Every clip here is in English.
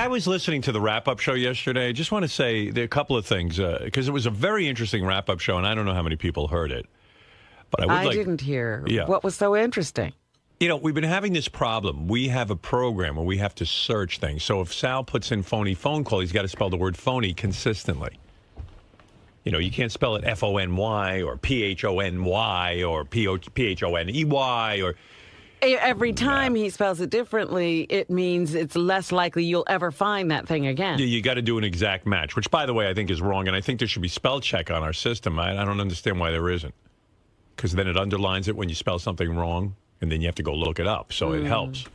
I was listening to the wrap-up show yesterday. I just want to say a couple of things, because it was a very interesting wrap-up show, and I don't know how many people heard it. But I didn't hear. Yeah. What was so interesting? You know, we've been having this problem. We have a program where we have to search things. So if Sal puts in phony phone call, he's got to spell the word phony consistently. You know, you can't spell it F-O-N-Y or P-H-O-N-Y or P-H-O-N-E-Y or... Every time he spells it differently, it means it's less likely you'll ever find that thing again. Yeah, you got to do an exact match, which, by the way, I think is wrong. And I think there should be spell check on our system. I don't understand why there isn't. Because then it underlines it when you spell something wrong, and then you have to go look it up. So it helps.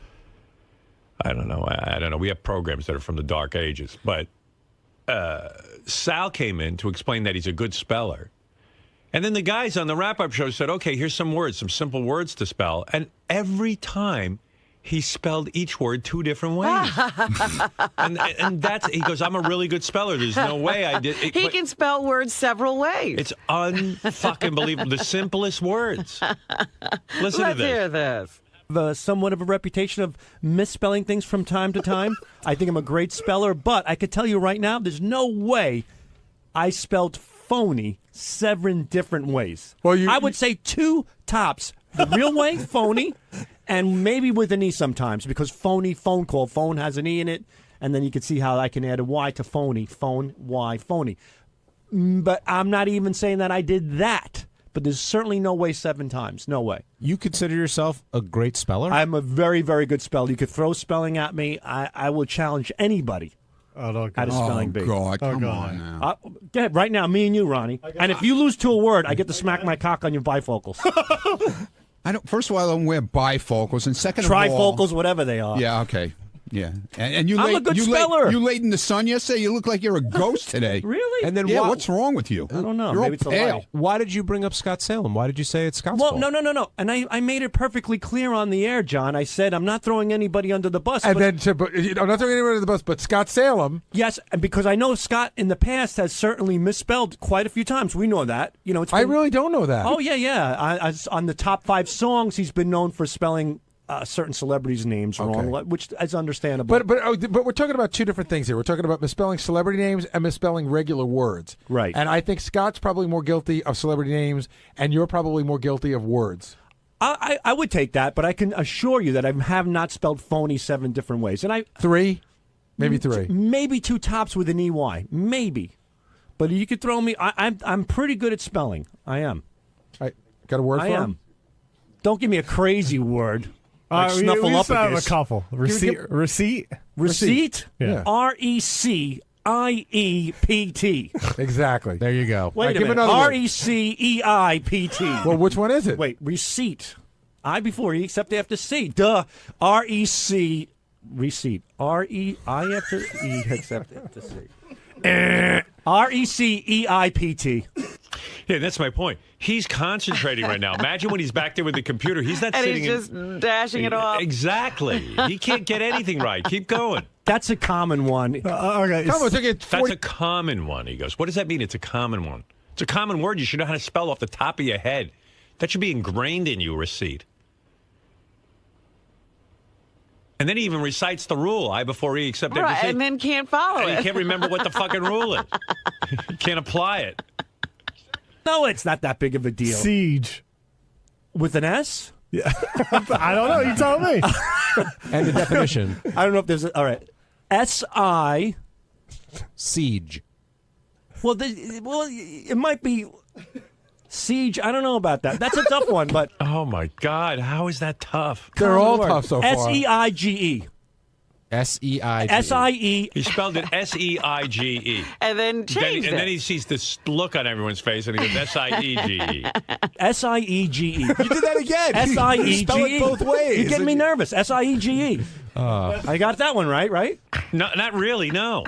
I don't know. I don't know. We have programs that are from the dark ages. But Sal came in to explain that he's a good speller. And then the guys on the wrap-up show said, okay, here's some words, some simple words to spell. And every time he spelled each word 2 different ways. and that's, he goes, I'm a really good speller. There's no way I did. He can spell words several ways. It's unfucking believable. The simplest words. Listen to Let's hear this. Somewhat of a reputation of misspelling things from time to time. I think I'm a great speller, but I could tell you right now, there's no way I spelled phony 7 different ways. Well, I would say 2 tops. The real way, phony, and maybe with an E sometimes, because phony, phone call, phone has an E in it, and then you can see how I can add a Y to phony, phone, Y, phony. But I'm not even saying that I did that. But there's certainly no way 7 times. No way. You consider yourself a great speller? I'm a very, very good speller. You could throw spelling at me. I will challenge anybody. At a spelling bee. God, come on now. Go ahead, right now, me and you, Ronnie. And if you lose to a word, I get to smack my cock on your bifocals. First of all, I don't wear bifocals, and second of all, trifocals, whatever they are. Yeah, okay. Yeah, and I'm a good speller. You laid in the sun yesterday. You look like you're a ghost today. Really? And then what's wrong with you? I don't know. You're Maybe all it's a pale. lie. Why did you bring up Scott Salem? Why did you say it's Scott's fault? No. And I made it perfectly clear on the air, John. I said I'm not throwing anybody under the bus. And I'm not throwing anybody under the bus, but Scott Salem. Yes, because I know Scott in the past has certainly misspelled quite a few times. We know that. You know, I really don't know that. Oh yeah. On the top 5 songs, he's been known for spelling certain celebrities' names wrong, which is understandable. But we're talking about 2 different things here. We're talking about misspelling celebrity names and misspelling regular words. Right. And I think Scott's probably more guilty of celebrity names, and you're probably more guilty of words. I would take that, but I can assure you that I have not spelled phony 7 different ways. And 3? Maybe 3. Maybe 2 tops with an EY. Maybe. But you could throw me. I'm pretty good at spelling. I am. Got a word for him? I am. Don't give me a crazy word. Like we snuffleupagus. have a couple. Receipt? Yeah. R-E-C-I-E-P-T. Exactly. There you go. Wait a minute. R-E-C-E-I-P-T. Well, which one is it? Wait, receipt. I before E except after C. Duh. R-E-C. Receipt. R-E-I after E except after C. R-E-C-E-I-P-T. Yeah, that's my point. He's concentrating right now. Imagine when he's back there with the computer. He's not sitting. And he's just dashing it off. Exactly. He can't get anything right. Keep going. That's a common one. Okay. That's a common one. He goes, what does that mean? It's a common one. It's a common word. You should know how to spell off the top of your head. That should be ingrained in you, receipt. And then he even recites the rule, I before E except after C. And then can't follow And it. he can't remember what the fucking rule is. He can't apply it. No, it's not that big of a deal. Siege. With an S? Yeah. I don't know. You tell me. And the definition. I don't know if there's all right. S-I. Siege. Well, it might be siege. I don't know about that. That's a tough one, but. Oh, my God. How is that tough? They're all tough so far. S-E-I-G-E. S-E-I-G-E. S-I-E. He spelled it S-E-I-G-E. And then changed it. And then he sees this look on everyone's face, and he goes, S-I-E-G-E. S-I-E-G-E. You did that again. S-I-E-G-E. You spell it both ways. You're getting me nervous. S-I-E-G-E. I got that one right? No, not really, no.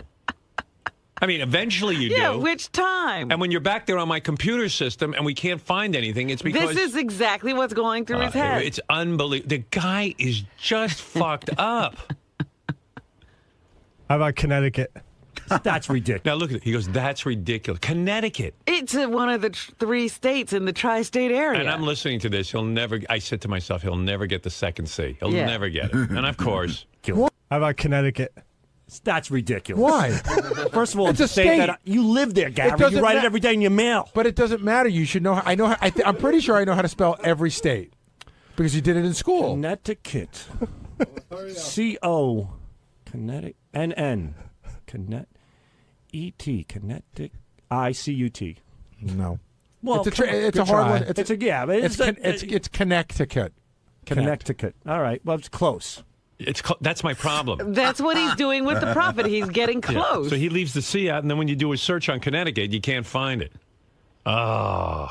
I mean, eventually you do. Yeah, which time? And when you're back there on my computer system and we can't find anything, it's because... This is exactly what's going through his head. It's unbelievable. The guy is just fucked up. How about Connecticut? That's ridiculous. Now look at it. He goes, that's ridiculous. Connecticut. It's one of the 3 states in the tri-state area. And I'm listening to this. I said to myself, he'll never get the second C. He'll never get it. And of course... How about Connecticut? That's ridiculous. Why? First of all, It's a say state. that you live there, Gary. doesn't You write it ma- every day in your mail. But it doesn't matter. You should know. I know. I'm pretty sure I know how to spell every state because you did it in school. Connecticut. C-O. Connecticut. N-N. Connect. E-T. Connecticut. I-C-U-T. No. Well, it's a good hard try. one. It's a yeah, but It's Connecticut. Connecticut. All right. Well, it's close. That's my problem. That's what he's doing with the profit. He's getting close. So he leaves the C out, and then when you do a search on Connecticut, you can't find it. Oh.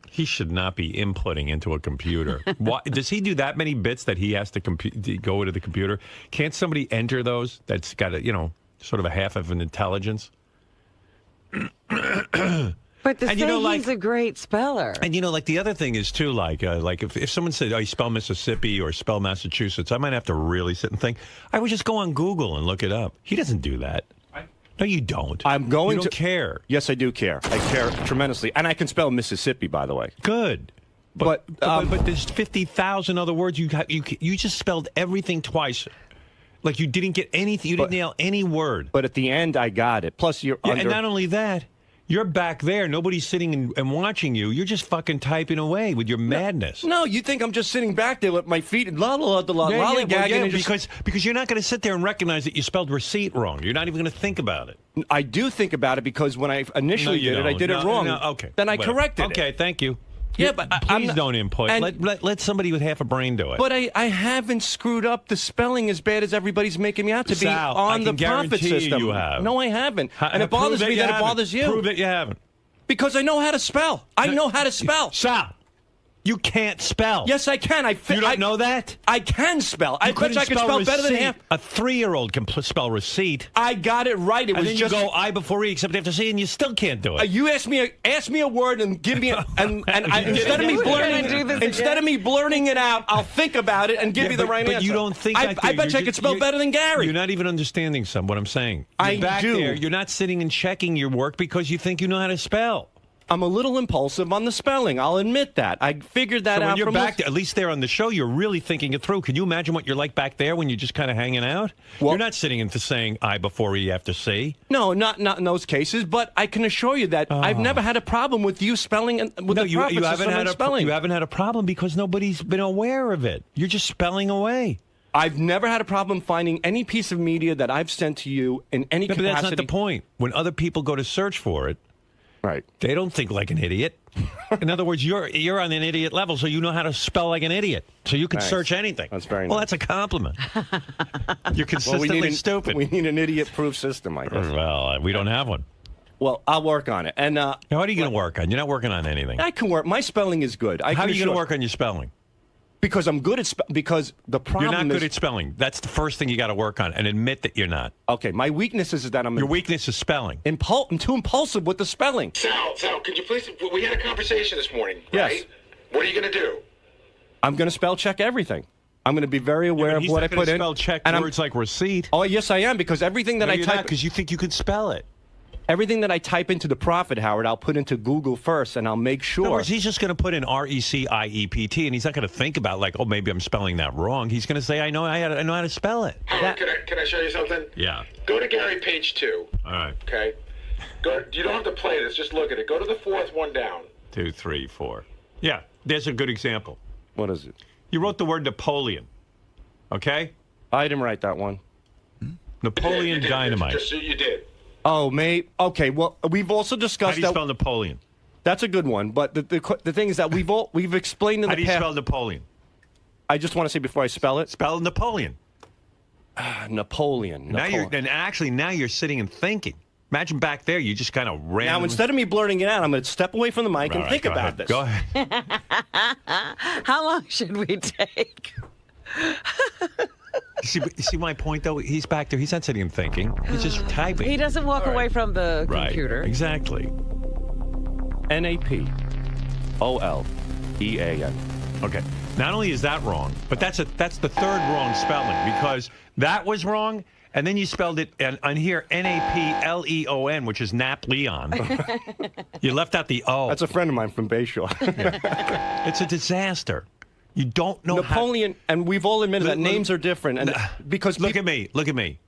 He should not be inputting into a computer. Why, does he do that many bits that he has to go into the computer? Can't somebody enter those that's got a, sort of a half of an intelligence? But to say he's a great speller. And like the other thing is too, like if someone said, "Oh, you spell Mississippi" or "spell Massachusetts," I might have to really sit and think. I would just go on Google and look it up. He doesn't do that. No, you don't. I'm going you don't care. Yes, I do care. I care tremendously, and I can spell Mississippi, by the way. Good. But there's 50,000 other words you just spelled everything twice. Like you didn't get anything. You didn't nail any word. But at the end, I got it. Plus, you're under. And not only that. You're back there. Nobody's sitting and watching you. You're just fucking typing away with your madness. No, you think I'm just sitting back there with my feet and lollygagging. Because you're not going to sit there and recognize that you spelled receipt wrong. You're not even going to think about it. I do think about it because when I initially did it, I did it wrong. Okay. Then I corrected it. Okay, thank you. Yeah, but please don't input. Let somebody with half a brain do it. But I haven't screwed up the spelling as bad as everybody's making me out to Sal, be on I the can profit guarantee system. you have. No, I haven't. And it bothers me that it bothers you. Prove that you haven't. Because I know how to spell. I know how to spell. Sal, you can't spell. Yes, I can. You don't know that? I can spell. I bet you I can spell better than half. A 3-year-old can spell receipt. I got it right. It and was then just you go I before E, except after C, and you still can't do it. You ask me a word and give me instead of me blurting it out, I'll think about it and give you the right answer. But you don't think. I bet you I could spell better than Gary. You're not even understanding what I'm saying. I back do. There, you're not sitting and checking your work because you think you know how to spell. I'm a little impulsive on the spelling. I'll admit that. I figured that out. When you're back there, at least there on the show, you're really thinking it through. Can you imagine what you're like back there when you're just kind of hanging out? Well, you're not sitting into saying I before E after C. No, not in those cases. But I can assure you that I've never had a problem with you spelling and with the profit system and spelling. You haven't had a problem because nobody's been aware of it. You're just spelling away. I've never had a problem finding any piece of media that I've sent to you in any capacity. But that's not the point. When other people go to search for it, right? They don't think like an idiot. In other words, you're on an idiot level, so you know how to spell like an idiot. So you can search anything. That's very nice. Well, that's a compliment. You're consistently stupid. We need an idiot-proof system, I guess. Well, we don't have one. Well, I'll work on it. And now, what are you going to work on? You're not working on anything. I can work. My spelling is good. How are you going to work on your spelling? Because I'm good at because the problem You're not good at spelling. That's the first thing you got to work on, and admit that you're not. Okay, my weakness is that Your weakness is spelling. I'm too impulsive with the spelling. Sal, could you please? We had a conversation this morning, right? Yes. What are you going to do? I'm going to spell check everything. I'm going to be very aware of what I put in. Spell check and words like receipt. Oh, yes, I am, because everything that I type, because you think you could spell it. Everything that I type into the profit, Howard, I'll put into Google first, and I'll make sure. In other words, he's just going to put in RECIEPT, and he's not going to think about like, oh, maybe I'm spelling that wrong. He's going to say, I know how to spell it. Howard, can I show you something? Yeah. Go to Gary page 2. All right. Okay. You don't have to play this. Just look at it. Go to the fourth one down. 2, 3, 4. Yeah, there's a good example. What is it? You wrote the word Napoleon. Okay. I didn't write that one. Napoleon Dynamite. You did. Oh, mate. Okay. Well, we've also discussed How do you spell Napoleon? That's a good one. But the thing is that we've explained in the past. How do you spell Napoleon? I just want to say before I spell it. Spell Napoleon. Napoleon. Now you're sitting and thinking. Imagine back there, you just kind of ran. Now, instead of me blurting it out, I'm going to step away from the mic and think about this. Go ahead. How long should we take? You see my point, though? He's back there. He's not sitting and thinking. He's just typing. He doesn't walk away from the computer. Exactly. NAPOLEAN. Okay. Not only is that wrong, but that's the third wrong spelling, because that was wrong, and then you spelled it on here NAPLEON, which is Napoleon. You left out the O. That's a friend of mine from Bayshore. It's a disaster. You don't know Napoleon, and we've all admitted that names are different. And because Look at me.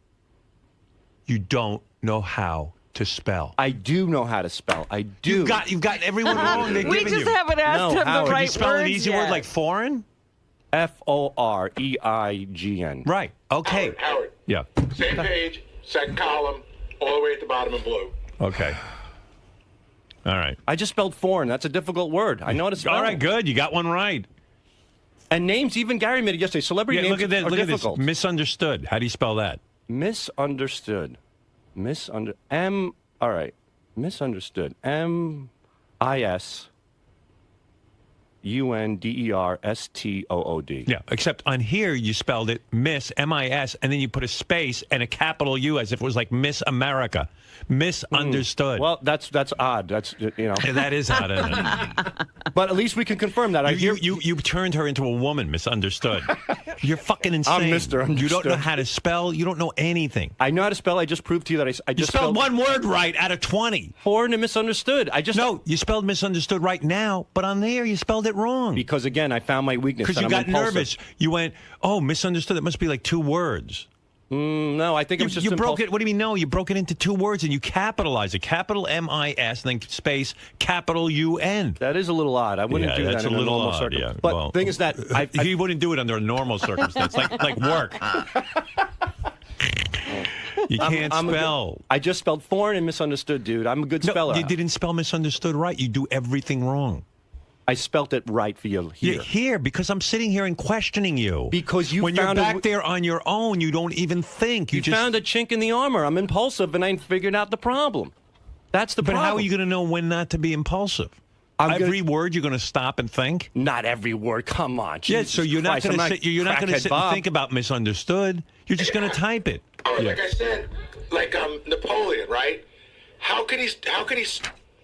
You don't know how to spell. I do know how to spell. I do. You've got everyone wrong. They're We giving just you. haven't asked him Howard, the you right You spell words an easy yet. word like foreign? Foreign. Right. Okay. Howard. Yeah. Same page, second column, all the way at the bottom in blue. Okay. All right. I just spelled foreign. That's a difficult word. I know how to spell. All right, good. You got one right. And names, even Gary made it yesterday. Celebrity names look at this. are Look at this. difficult. Misunderstood. How do you spell that? Misunderstood. All right. Misunderstood. MISUNDERSTOOD. Yeah, except on here you spelled it miss, M-I-S, and then you put a space and a capital U as if it was like Miss America. Misunderstood. Well, that's odd. That's, That is odd, isn't it? But at least we can confirm that. You turned her into a woman, misunderstood. You're fucking insane. I'm Mr. Understood. You don't know how to spell. You don't know anything. I know how to spell. I just proved to you that I You just spelled one word right out of 20. foreign and misunderstood. No, you spelled misunderstood right now, but on there you spelled it wrong. Because, again, I found my weakness. Because you and got I'm impulsive. nervous. You went, oh, misunderstood. It must be like 2 words. No, I think it was just you broke impulsive. it. What do you mean? No, you broke it into 2 words and you capitalized it. Capital M-I-S, and then space capital U-N. That is a little odd. I wouldn't do that that's in a little normal odd. circumstance. Yeah. But Well, the thing is that he wouldn't do it under a normal circumstance, like work. You can't spell. I just spelled foreign and misunderstood, dude. I'm a good speller. You didn't spell misunderstood right. You do everything wrong. I spelt it right for you here. You're here because I'm sitting here and questioning you. Because you when found you're back there on your own, you don't even think. You just found a chink in the armor. I'm impulsive, and I figured out the problem. That's the problem. But how are you going to know when not to be impulsive? Every word you're going to stop and think? Not every word. Come on. Yeah, so you're not going to sit. You're not going to sit and Bob. think about misunderstood. You're just going to type it. Like I said, like Napoleon, right? How could he?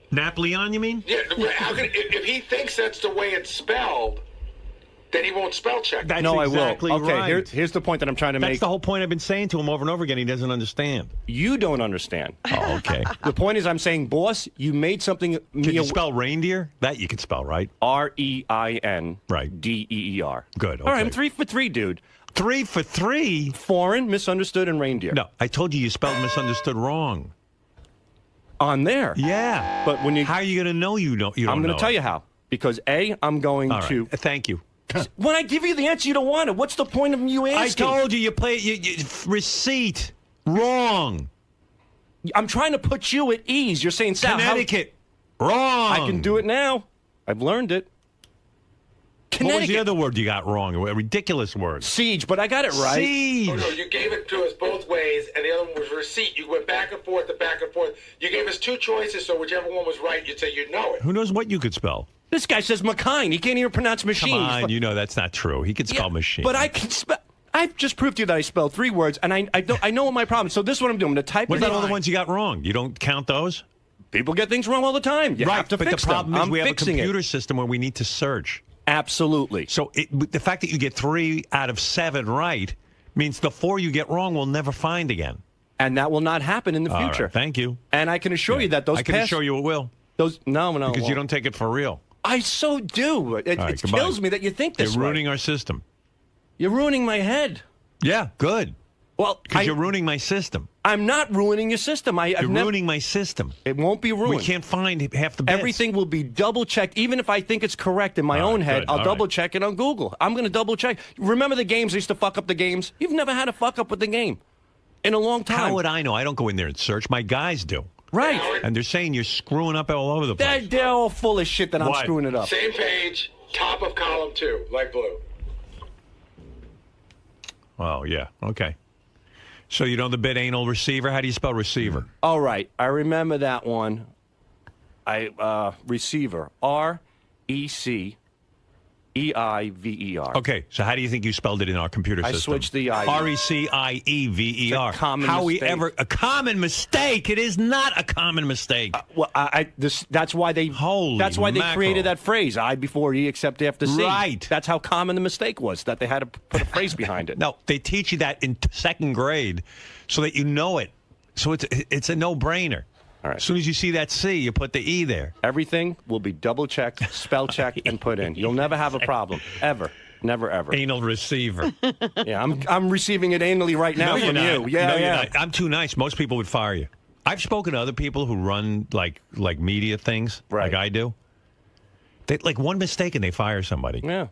Napoleon, you mean? Yeah. How could if he thinks that's the way it's spelled, then he won't spell check. That's No, exactly I will. Okay, right. here's the point that I'm trying to make. That's the whole point I've been saying to him over and over again. He doesn't understand. You don't understand. Oh, okay. The point is, I'm saying, boss, you made something. Can you spell reindeer? That you can spell, right? R-E-I-N. Right. D-E-E-R. Good. All right, okay. I'm 3 for 3, dude. 3 for 3? Foreign, misunderstood, and reindeer. No, I told you spelled misunderstood wrong. On there. Yeah. But when you... How are you going to know you don't I'm going know to tell it? you how. Because, A, I'm going All right. to... Thank you. When I give you the answer, you don't want it. What's the point of you asking? I told you you play receipt wrong. I'm trying to put you at ease. You're saying, Sal, Connecticut wrong. I can do it now. I've learned it. What was the other word you got wrong? A ridiculous word. Siege, but I got it right. Siege. Oh, no, you gave it to us both ways, and the other one was receipt. You went back and forth and back and forth. You gave us 2 choices, so whichever one was right, you'd say you'd know it. Who knows what you could spell? This guy says McKine. He can't even pronounce machine. Come on, you know that's not true. He could spell machine. But I can spell. I've just proved to you that I spelled 3 words, and I know what my problem is. So this is what I'm doing. I'm going to type What it about in. all the ones you got wrong? You don't count those? People get things wrong all the time. You have to but fix the problem them. is I'm we have a fixing computer it. system where we need to search. Absolutely. So the fact that you get 3 out of 7 right means the 4 you get wrong we'll never find again. And that will not happen in the All future. right, thank you. And I can assure you that those I can assure you it will. Those no, Because you don't take it for real. I so do. It All right, kills me that you think this You're way. ruining our system. You're ruining my head. Yeah, good. Well, Because you're ruining my system. I'm not ruining your system. You're ruining my system. It won't be ruined. We can't find half the bits. Everything will be double checked. Even if I think it's correct in my own head, good. I'll All double right. check it on Google. I'm going to double check. Remember the games I used to fuck up the games? You've never had a fuck up with the game in a long time. How would I know? I don't go in there and search. My guys do. Right. And they're saying you're screwing up all over the place. They're all full of shit that I'm What? screwing it up. Same page, top of column 2, light blue. Oh, yeah. Okay. So you know the bit anal receiver? How do you spell receiver? All right. I remember that one. Receiver. R-E-C-E-I-V-E-R. Okay, so how do you think you spelled it in our computer I system? switched the I. R-E-C-I-E-V-E-R. It's a common How we mistake. ever a common mistake? It is not a common mistake. Well, that's why they. Holy That's why they mackerel. created that phrase. I before E, except after C. Right. That's how common the mistake was. That they had to put a phrase behind it. No, they teach you that in 2nd grade so that you know it. So it's a no-brainer. All right. As soon as you see that C, you put the E there. Everything will be double checked, spell checked, and put in. You'll never have a problem ever. Never ever. Anal receiver. Yeah, I'm receiving it anally right now from you. Yeah, no, yeah. You're not. I'm too nice. Most people would fire you. I've spoken to other people who run like media things, like I do. They like one mistake and they fire somebody. Yeah.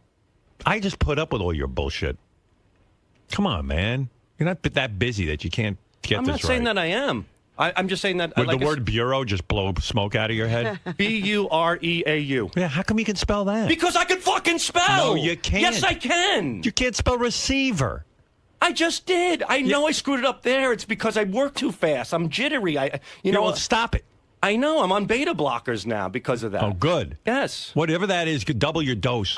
I just put up with all your bullshit. Come on, man. You're not that busy that you can't get I'm this not saying right. that I am. I'm just saying that. Would the word bureau just blow smoke out of your head? Bureau. Yeah, how come you can spell that? Because I can fucking spell. No, you can't. Yes, I can. You can't spell receiver. I just did. I know I screwed it up there. It's because I work too fast. I'm jittery. You know, well, stop it. I know. I'm on beta blockers now because of that. Oh, good. Yes. Whatever that is, could double your dose.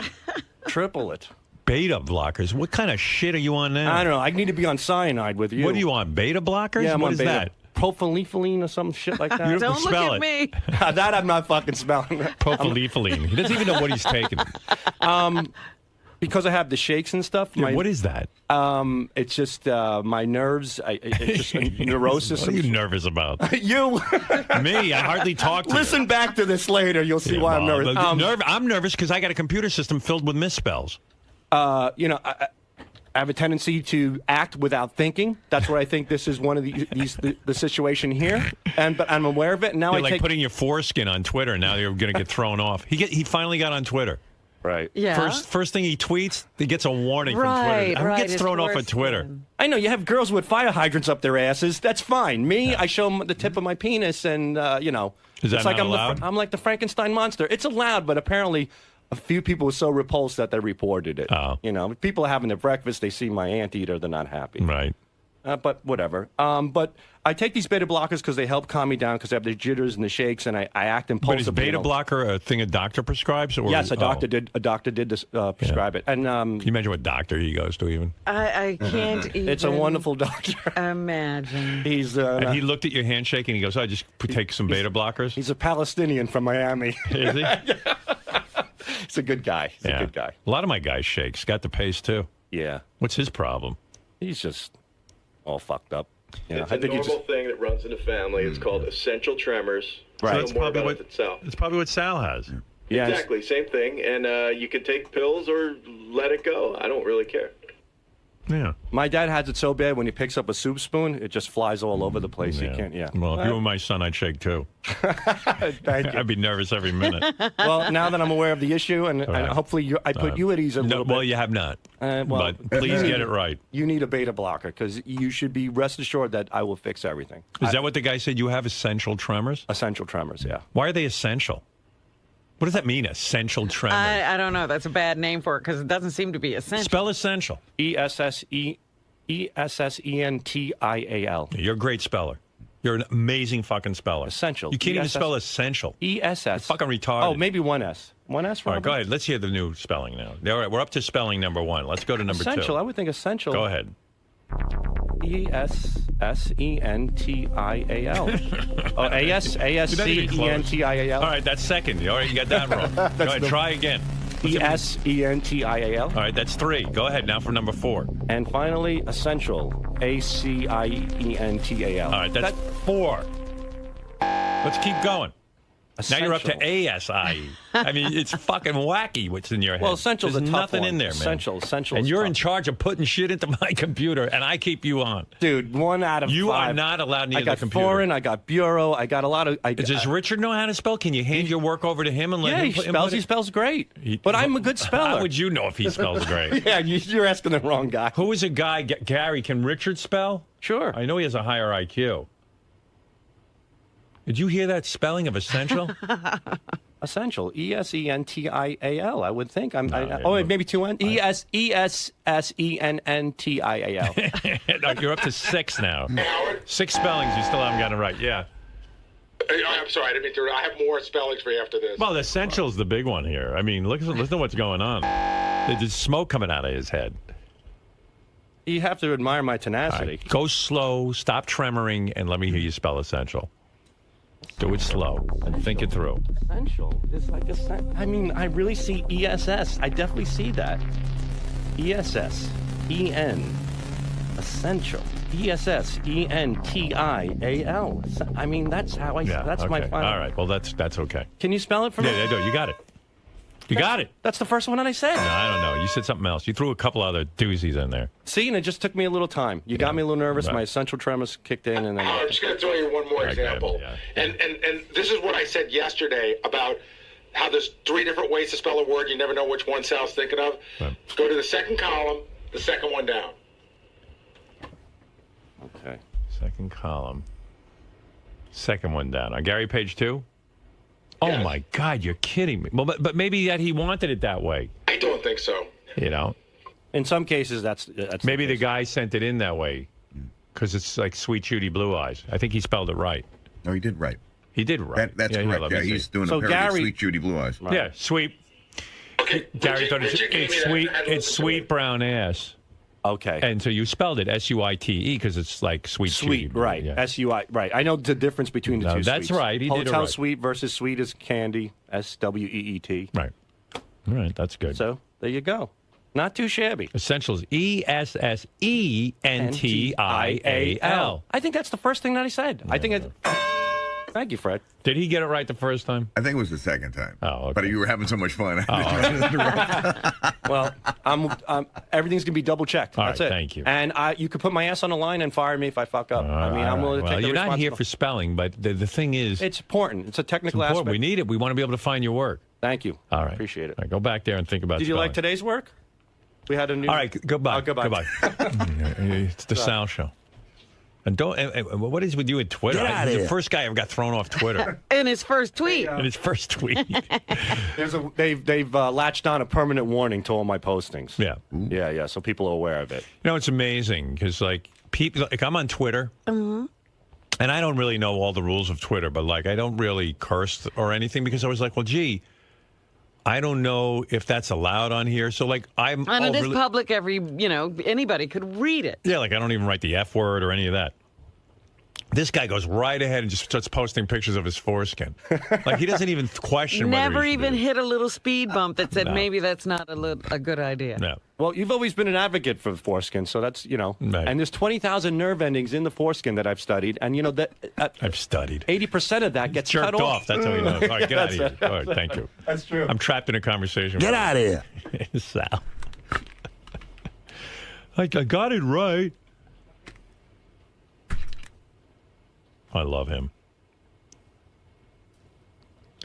Triple it. Beta blockers? What kind of shit are you on now? I don't know. I need to be on cyanide with you. What are you on? Beta blockers? Yeah, I'm what on is beta. that? Propylethylene or some shit like that. You Don't look spell at it. me. That I'm not fucking spelling. Propylethylene. He doesn't even know what he's taking. Because I have the shakes and stuff. Yeah, what is that? It's just my nerves. It's just a neurosis. What are you nervous about? You. Me? I hardly talk to Listen you. back to this later. You'll see why I'm nervous. I'm nervous because I got a computer system filled with misspells. You know, I have a tendency to act without thinking. That's what I think this is one of the situation here. But I'm aware of it. And now You're like putting your foreskin on Twitter. And now you're going to get thrown off. He finally got on Twitter. Right. Yeah. First thing he tweets, he gets a warning from Right, Twitter. Who right, gets his thrown off of foreskin. Twitter? I know you have girls with fire hydrants up their asses. That's fine. Me, I show them the tip of my penis, and you know, Is that it's like not allowed? I'm like the Frankenstein monster. It's allowed, but apparently, a few people were so repulsed that they reported it. Oh. You know, people are having their breakfast, they see my anteater, they're not happy. Right. But whatever. But I take these beta blockers because they help calm me down because I have the jitters and the shakes, and I act impulsively. But is beta blocker a thing a doctor prescribes? Or, Yes, a doctor did prescribe it. And Can you imagine what doctor he goes to even? I can't even. it's a wonderful doctor. Imagine. He's And he looked at your handshake and he goes, I just take some beta blockers? he's a Palestinian from Miami. Is he? He's a good guy. He's a good guy. A lot of my guys shakes. Got the pace too. Yeah. What's his problem? He's just all fucked up. Yeah, It's a normal thing that runs in the family. It's called essential tremors. Right. So that's Know more probably about what it than Sal. It's probably what Sal has. Yeah, Exactly, same thing. And you can take pills or let it go. I don't really care. Yeah. my dad has it so bad when he picks up a soup spoon, it just flies all over the place. You can't. Yeah. Well, if you were my son, I'd shake too. Thank you. I'd be nervous every minute. Well, now that I'm aware of the issue, and hopefully I put you at ease a little bit. Well, you have not. Well, but please get it right. You need a beta blocker because you should be rest assured that I will fix everything. Is that what the guy said? You have essential tremors? Essential tremors, yeah. Why are they essential? What does that mean, essential tremors? I don't know. That's a bad name for it because it doesn't seem to be essential. Spell essential. ESSENTIAL. You're a great speller. You're an amazing fucking speller. Essential. You can't even spell essential. ESS. You're fucking retarded. Oh, maybe one S. One S for All right, go ahead. Let's hear the new spelling now. All right, we're up to spelling number one. Let's go to number Essential. two. I would think essential. Go ahead. ESSENTIAL. Oh, ASCENTIAL. All right, that's second. All right, you got that wrong. Go ahead, try again. ESENTIAL. All right, that's three. Go ahead now for number four. And finally, essential. ACIENTAL. All right, that's four. Let's keep going. Now you're up to Essential. ASIE. I mean, it's fucking wacky what's in your head. Well, essential's There's a tough nothing one. in there, man. Essential And is you're tough. in charge of putting shit into my computer, and I keep you on. Dude, 1 out of 5. You are not allowed near I got the computer. foreign, I got bureau, I got a lot of... Does Richard know how to spell? Can you hand your work over to him and let Yeah, him he input it? he spells great. But I'm a good speller. How would you know if he spells great? Yeah, you're asking the wrong guy. Who is a guy, Gary, can Richard spell? Sure. I know he has a higher IQ. Did you hear that spelling of essential? Essential. ESENTIAL, I would think. No, Maybe 2 N. ESSENNTIAL. No, you're up to 6 now. 6 spellings you still haven't gotten it right. Yeah. I'm sorry, I didn't mean to. I have more spellings for you after this. Well, essential's the big one here. I mean, listen to what's going on. There's smoke coming out of his head. You have to admire my All tenacity. right, go slow, stop tremoring, and let me hear you spell essential. Do it slow and think it through. Essential is like I mean, I really see ESS. I definitely see that. ESSEN. Essential. ESSENTIAL. I mean, that's how I. Yeah, that's okay. my final. All right. Well, that's okay. Can you spell it for me? Yeah, you got it. You got it. That's the first one that I said. No, I don't know. You said something else. You threw a couple other doozies in there. See, and it just took me a little time. You got me a little nervous. Right. My essential tremors kicked in, and then I'm just going to throw you one more example. And this is what I said yesterday about how there's 3 different ways to spell a word. You never know which one Sal's thinking of. Right. Go to the second column, the second one down. Okay. Second column. Second one down. On Gary, page 2? Oh, yes. My God, you're kidding me. Well, but maybe that he wanted it that way. I don't think so. You know? In some cases, that's maybe the guy sent it in that way because it's like Sweet Judy Blue Eyes. I think he spelled it right. No, he did right. He did right. That's correct. Yeah, he's doing a parody of Sweet Judy Blue Eyes. Right. Yeah, sweet. Okay. Gary thought it's sweet brown ass. Okay. And so you spelled it S-U-I-T-E because it's like Sweet Judy. Right. Yeah. S-U-I. Right. I know the difference between the two. That's sweets. right. He did it Hotel right. Suite versus Sweet as Candy. S-W-E-E-T. Right. All right. That's good. So there you go. Not too shabby. Essentials. E-S-S-E-N-T-I-A-L. I think that's the first thing that I said. I think it. Thank you, Fred. Did he get it right the first time? I think it was the second time. Oh, okay. But you were having so much fun. Well, everything's gonna be double checked. All That's right, it. thank you. And you could put my ass on the line and fire me if I fuck up. I'm willing to take the you're not here responsibility. for spelling, but the thing is, It's important. It's a technical important. aspect. We need it. We want to be able to find your work. Thank you. All right. Appreciate it. All right, go back there and think about Did you spelling. like today's work? We had a new. All right, goodbye. Oh, goodbye. It's the Sal Show. And don't. What is with you at Twitter? He's the first guy ever got thrown off Twitter. In his first tweet. In his first tweet. They've latched on a permanent warning to all my postings. Yeah. Yeah. So people are aware of it. You know, it's amazing because people, I'm on Twitter. Mm-hmm. And I don't really know all the rules of Twitter, but I don't really curse or anything because I was like, well, gee, I don't know if that's allowed on here. So I'm and it is public. Anybody could read it. Yeah, I don't even write the F word or any of that. This guy goes right ahead and just starts posting pictures of his foreskin. He doesn't even question. Never even hit a little speed bump that said maybe that's not a good idea. No. Well, you've always been an advocate for the foreskin, so that's Right. And there's 20,000 nerve endings in the foreskin that I've studied, and that I've studied 80% of that gets jerked cut off. That's how he knows. All right, get out of here. All right, thank you. That's true. I'm trapped in a conversation. Get out of here, Sal. I got it right. I love him.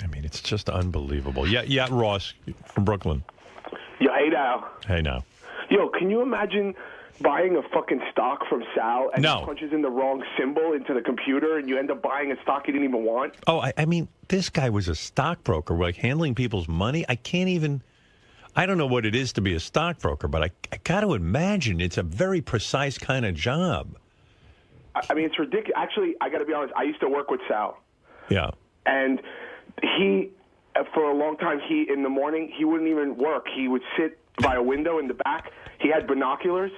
I mean, it's just unbelievable. Yeah, Ross from Brooklyn. Yo, hey now. Hey now. Yo, can you imagine buying a fucking stock from Sal and he punches in the wrong symbol into the computer and you end up buying a stock you didn't even want? Oh, I mean, this guy was a stockbroker, handling people's money. I don't know what it is to be a stockbroker, but I got to imagine it's a very precise kind of job. I mean, it's ridiculous. Actually, I got to be honest, I used to work with Sal. Yeah. And for a long time, in the morning, he wouldn't even work. He would sit by a window in the back. He had binoculars,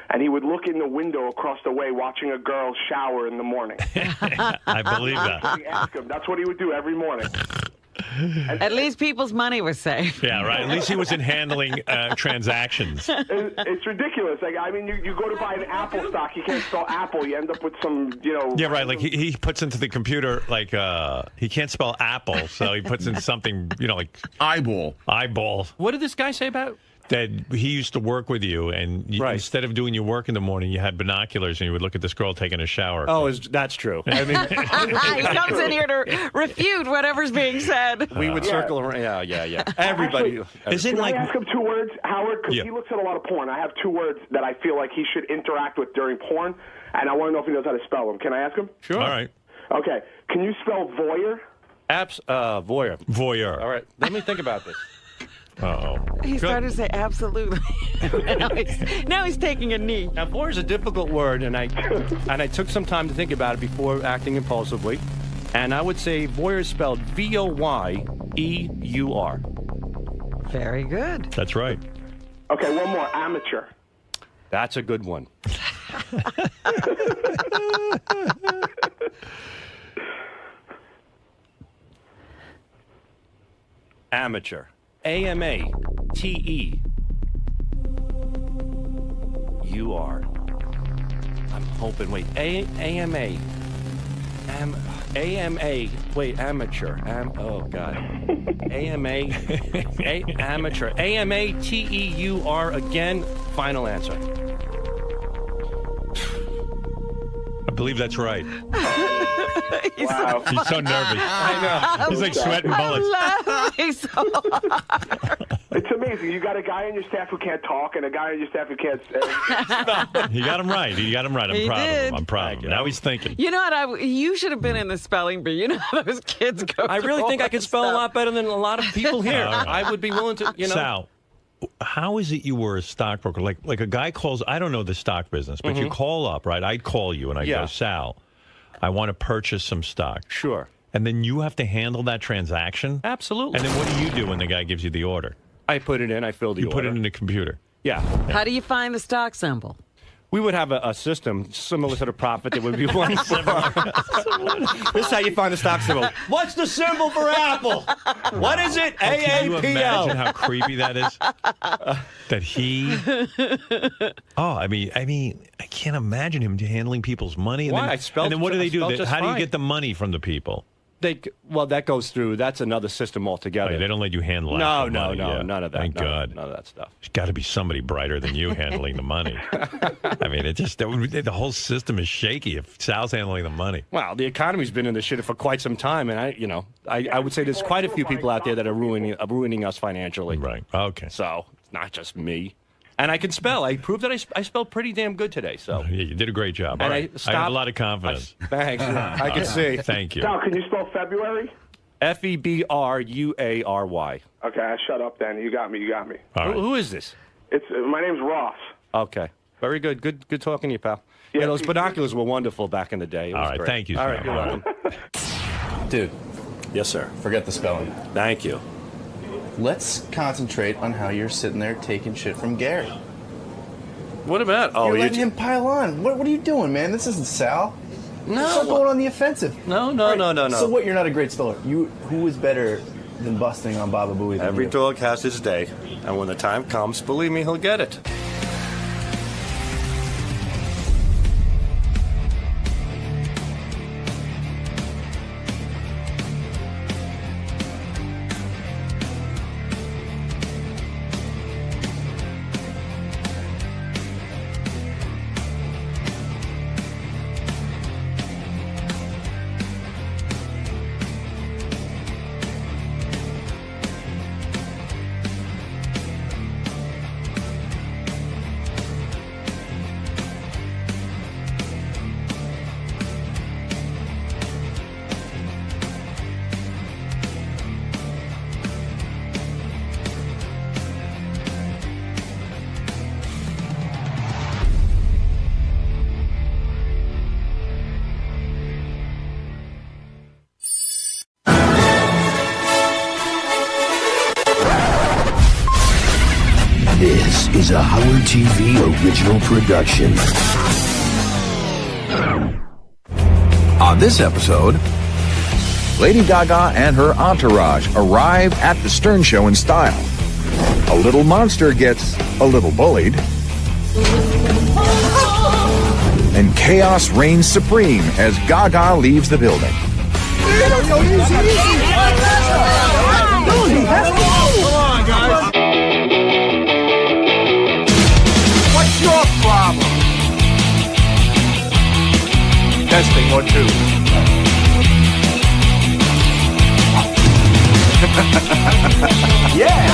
and he would look in the window across the way watching a girl shower in the morning. I believe that. Ask him. That's what he would do every morning. At least people's money was safe. Yeah, right. At least he wasn't handling transactions. It's ridiculous. I mean, you go to buy an Apple stock, you can't spell Apple. You end up with some, Yeah, right. He puts into the computer he can't spell apple, so he puts in something eyeball. What did this guy say about? That he used to work with you, and instead of doing your work in the morning, you had binoculars, and you would look at this girl taking a shower. Oh, that's true. I mean, he comes in here to refute whatever's being said. We would circle around. Yeah. Everybody. Can I ask him 2 words, Howard? Because he looks at a lot of porn. I have 2 words that I feel like he should interact with during porn, and I want to know if he knows how to spell them. Can I ask him? Sure. All right. Okay. Can you spell voyeur? Voyeur. Voyeur. All right. Let me think about this. Uh-oh. He started to say absolutely. now he's taking a knee. Now, voyeur is a difficult word, and I took some time to think about it before acting impulsively. And I would say voyeur is spelled Voyeur. Very good. That's right. Okay, one more. Amateur. That's a good one. Amateur. A-M-A-T-E-U-R. I'm hoping. Wait. A-M-A. AMA. Wait, amateur. Oh, God. Amateur. AMATEUR again. Final answer. I believe that's right. Wow. He's so nervous. I know. He's like sweating bullets. It's amazing. You got a guy on your staff who can't talk and a guy on your staff who can't say. He got him right. I'm proud of him. I'm proud of him. Now he's thinking. You know what? You should have been in the spelling bee. You know how those kids go. I really think I can spell a lot better than a lot of people here. Right. I would be willing to, Sal, how is it you were a stockbroker? Like a guy calls, I don't know the stock business, but you call up, right? I'd call you and I go, Sal, I want to purchase some stock. Sure. And then you have to handle that transaction? Absolutely. And then what do you do when the guy gives you the order? I put it in. I fill the order. You put it in the computer? Yeah. How do you find the stock symbol? We would have a system similar to the Prophet that would be one for. This is how you find the stock symbol. What's the symbol for Apple? What is it? AAPL. Can you imagine how creepy that is? That he. Oh, I mean, I can't imagine him handling people's money. And Why? Then, I spelled. And then what do they do? How Do you get the money from the people? Well, that goes through. That's another system altogether. Oh, yeah, they don't let you handle No, money. Yeah. none of that. Thank God. None of that stuff. There's got to be somebody brighter than you handling the money. I mean, the whole system is shaky if Sal's handling the money. Well, the economy's been in the shit for quite some time, and I would say there's quite a few people out there that are ruining us financially. Right. Okay. So it's not just me. And I can spell. I proved that I spelled pretty damn good today. So yeah, you did a great job. And I have a lot of confidence. Thanks. I can see. Thank you. Sal, can you spell February? FEBRUARY. Okay, I shut up then. You got me. All right. Who is this? My name's Ross. Okay. Very good. Good talking to you, pal. Yeah, those binoculars were wonderful back in the day. It was All right. great. Thank you, All Sal. right. You're welcome. Dude. Yes, sir. Forget the spelling. Thank you. Let's concentrate on how you're sitting there taking shit from Gary. What about? You're letting him pile on. What are you doing, man? This isn't Sal. No. Stop going on the offensive. No. So what? You're not a great speller. Who is better than busting on Baba Booey? Every dog has his day, and when the time comes, believe me, he'll get it. This is a Howard TV original production. On this episode, Lady Gaga and her entourage arrive at the Stern Show in style. A little monster gets a little bullied. And chaos reigns supreme as Gaga leaves the building. Come on, guys. What's your problem? Testing 1, 2. Yeah.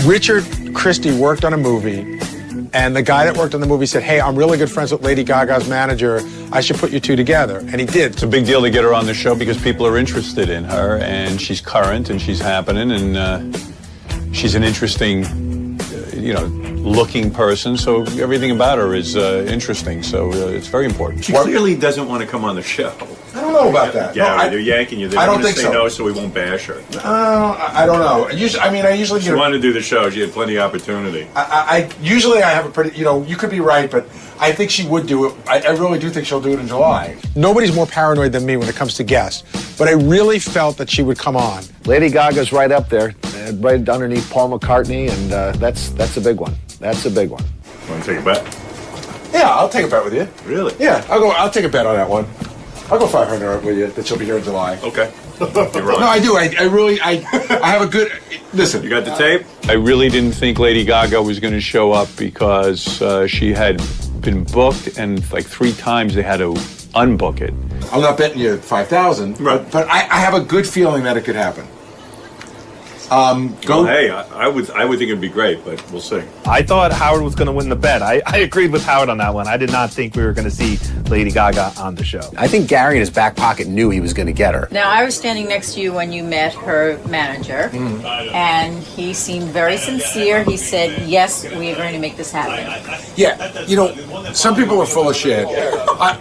Richard Christie worked on a movie, and the guy that worked on the movie said, hey, I'm really good friends with Lady Gaga's manager. I should put you two together. And he did. It's a big deal to get her on the show because people are interested in her, and she's current, and she's happening, and she's an interesting, looking person. So everything about her is interesting. So it's very important. She clearly doesn't want to come on the show. I don't know about that. Gary, they're yanking you. They I don't don't want to think say so. no, so we won't bash her. I don't know. I usually She get. wanted to do the show. She had plenty of opportunity. I usually I have a pretty. You could be right, but I think she would do it. I really do think she'll do it in July. Nobody's more paranoid than me when it comes to guests, but I really felt that she would come on. Lady Gaga's right up there, right underneath Paul McCartney, and that's a big one. That's a big one. Want to take a bet? Yeah, I'll take a bet with you. Really? Yeah, I'll take a bet on that one. I'll go 500 with you that she'll be here in July. Okay. You're right. No, I do. I have a good. Listen. You got the tape? I really didn't think Lady Gaga was going to show up because she had been booked, and like 3 times they had to unbook it. I'm not betting you 5,000, right. but I have a good feeling that it could happen. Well, hey, I would think it'd be great, but we'll see. I thought Howard was going to win the bet. I agreed with Howard on that one. I did not think we were going to see Lady Gaga on the show. I think Gary in his back pocket knew he was going to get her. Now, I was standing next to you when you met her manager, and he seemed very sincere. He said, yes, we are going to make this happen. Yeah, some people are full of shit,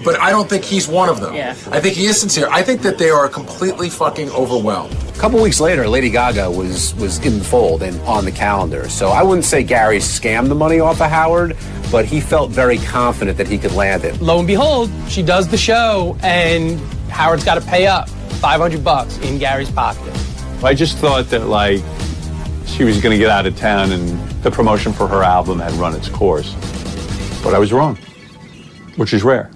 but I don't think he's one of them. Yeah. I think he is sincere. I think that they are completely fucking overwhelmed. A couple weeks later, Lady Gaga was in the fold and on the calendar. So I wouldn't say Gary scammed the money off of Howard, but he felt very confident that he could land it. Lo and behold, she does the show, and Howard's got to pay up $500 in Gary's pocket. I just thought that, like, she was going to get out of town and the promotion for her album had run its course. But I was wrong, which is rare.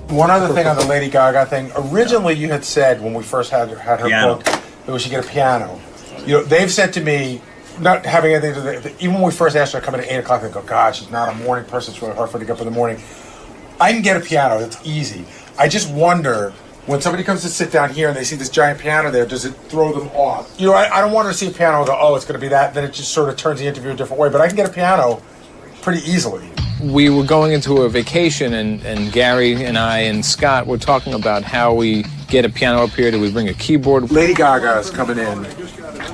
One other thing on the Lady Gaga thing. Originally, you had said when we first had her booked that we should get a piano. They've said to me, not having anything to do, even when we first asked her to come in at 8 o'clock, they go, God, she's not a morning person. It's really hard for her to get up in the morning. I can get a piano. It's easy. I just wonder, when somebody comes to sit down here and they see this giant piano there, does it throw them off? I don't want her to see a piano and go, oh, it's going to be that. Then it just sort of turns the interview a different way. But I can get a piano pretty easily. We were going into a vacation, and Gary and I and Scott were talking about how we get a piano up here. Do we bring a keyboard? Lady Gaga is coming in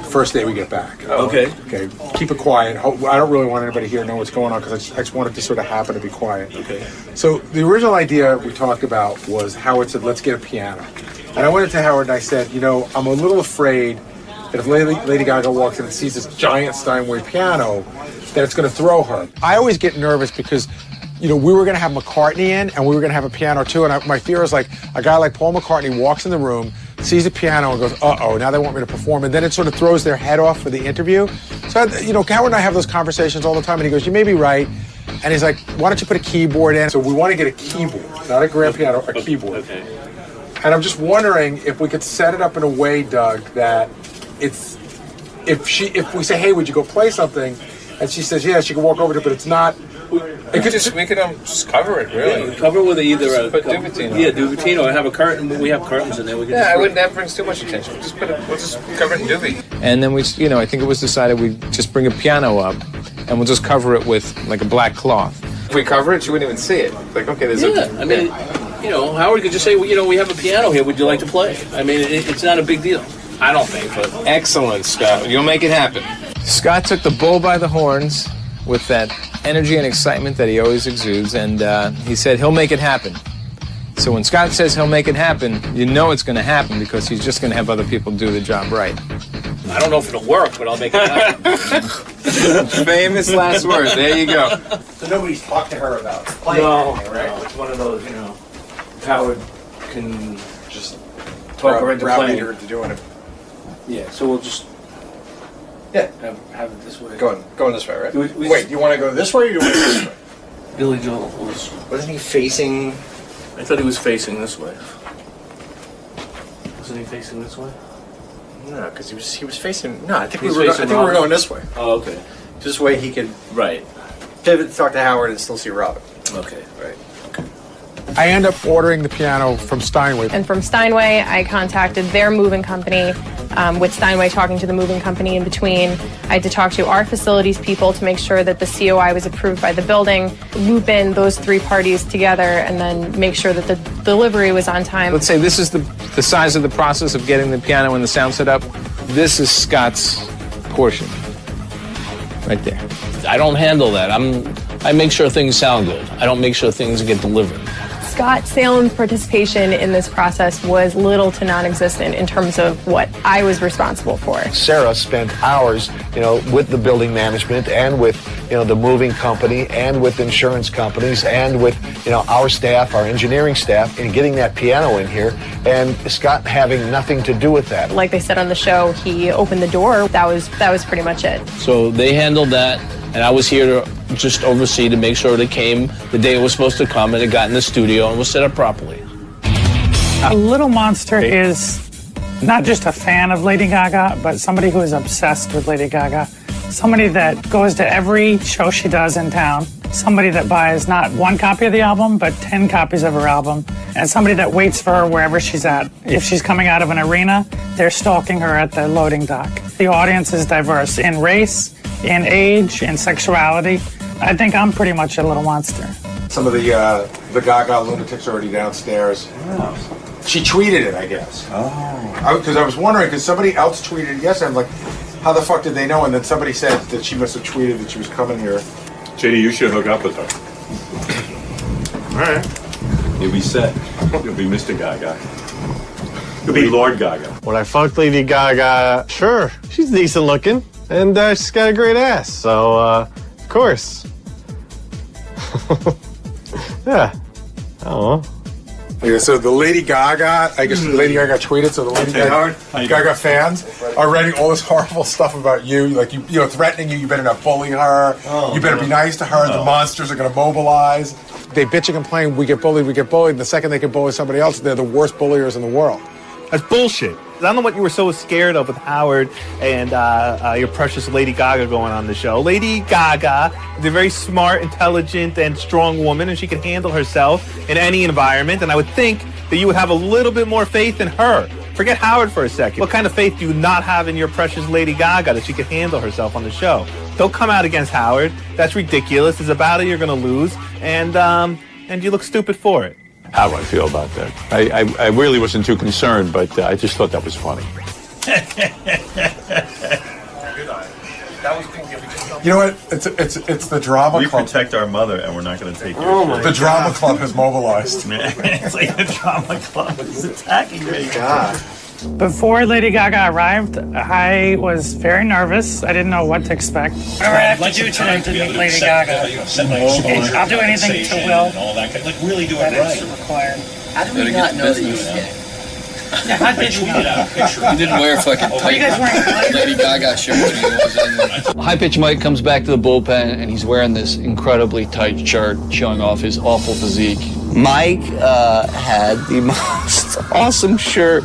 first day we get back. Okay. Okay. Keep it quiet. I don't really want anybody here to know what's going on because I just want it to sort of happen to be quiet. Okay. So the original idea we talked about was Howard said, let's get a piano. And I went into Howard and I said, I'm a little afraid that if Lady Gaga walks in and sees this giant Steinway piano, that it's going to throw her. I always get nervous because, we were going to have McCartney in and we were going to have a piano too. And my fear is like a guy like Paul McCartney walks in the room, sees a piano and goes, uh-oh, now they want me to perform. And then it sort of throws their head off for the interview. So, Howard and I have those conversations all the time. And he goes, you may be right. And he's like, why don't you put a keyboard in? So we want to get a keyboard, not a grand piano, a keyboard. Okay. And I'm just wondering if we could set it up in a way, Doug, that it's, if we say, hey, would you go play something? And she says, yeah, she can walk over to it, but it's not. We could just cover it, really. Yeah, cover it with either a Duvetino. Yeah, Duvetino, or have a curtain. We have curtains in there. We can that brings too much attention. We'll just cover it in Duvie. And then we, I think it was decided we'd just bring a piano up, and we'll just cover it with like a black cloth. If we cover it, she wouldn't even see it. Like, okay, there's Howard could just say, we have a piano here. Would you like to play? I mean, it's not a big deal. I don't think, but excellent, Scott. You'll make it happen. Scott took the bull by the horns with that energy and excitement that he always exudes, and he said he'll make it happen. So when Scott says he'll make it happen, you know it's going to happen because he's just going to have other people do the job right. I don't know if it'll work, but I'll make it happen. Famous last words. There you go. So nobody's talked to her about playing anything, right? No, it's one of those, Howard can just talk her into playing her into doing it. Yeah, so we'll just have it this way. Going this way, right? Wait, you want to go this way or you want to go this way? Billy Joel wasn't he facing? I thought he was facing this way. Wasn't he facing this way? No, because he was facing. No, I think we were going this way. Oh, okay. This way he could pivot to talk to Howard and still see Robin. Okay, right. I end up ordering the piano from Steinway. And from Steinway, I contacted their moving company, with Steinway talking to the moving company in between. I had to talk to our facilities people to make sure that the COI was approved by the building, loop in those 3 parties together, and then make sure that the delivery was on time. Let's say this is the size of the process of getting the piano and the sound set up. This is Scott's portion. Right there. I don't handle that. I make sure things sound good. I don't make sure things get delivered. Scott Salem's participation in this process was little to non-existent in terms of what I was responsible for. Sarah spent hours, with the building management and with, the moving company and with insurance companies and with, our staff, our engineering staff, in getting that piano in here, and Scott having nothing to do with that. Like they said on the show, he opened the door. That was pretty much it. So they handled that, and I was here to just oversee to make sure it came the day it was supposed to come, and it got in the studio and was set up properly. A Little Monster is not just a fan of Lady Gaga, but somebody who is obsessed with Lady Gaga. Somebody that goes to every show she does in town. Somebody that buys not one copy of the album, but 10 copies of her album. And somebody that waits for her wherever she's at. If she's coming out of an arena, they're stalking her at the loading dock. The audience is diverse in race, in age, in sexuality. I think I'm pretty much a little monster. Some of the Gaga lunatics are already downstairs. Oh. She tweeted it, I guess. Oh. Because I was wondering, because somebody else tweeted it yesterday. I'm like, how the fuck did they know? And then somebody said that she must have tweeted that she was coming here. JD, you should hook up with her. All right. You'll be set. You'll be Mr. Gaga. You'll be Lord Gaga. When I fucked Lady Gaga, sure, she's decent looking, and she's got a great ass, so, of course. Yeah. I don't know. Yeah, so the Lady Gaga, I guess Lady Gaga tweeted, so the Lady Gaga fans are writing all this horrible stuff about you, like threatening you. You better not bully her. You better be nice to her. The monsters are going to mobilize. They bitch and complain. We get bullied. And the second they can bully somebody else, they're the worst bulliers in the world. That's bullshit. I don't know what you were so scared of with Howard and your precious Lady Gaga going on the show. Lady Gaga is a very smart, intelligent, and strong woman, and she can handle herself in any environment. And I would think that you would have a little bit more faith in her. Forget Howard for a second. What kind of faith do you not have in your precious Lady Gaga that she can handle herself on the show? Don't come out against Howard. That's ridiculous. It's a battle you're going to lose, and you look stupid for it. How do I feel about that? I really wasn't too concerned, but I just thought that was funny. That was cool. You know what? It's the drama club. We protect our mother, and we're not going to take your The drama club has mobilized. It's like the drama club is attacking me. God. Before Lady Gaga arrived, I was very nervous. I didn't know what to expect. Whatever I have to do tonight to meet Lady Gaga. I'll do anything to Will. All that, like really do it That right. is required. How did we not know that you were gay? Yeah, how did you know? You didn't wear a fucking Are you guys wearing Lady Gaga shirt when he was in. High Pitch Mike comes back to the bullpen, and he's wearing this incredibly tight shirt, showing off his awful physique. Mike had the most awesome shirt.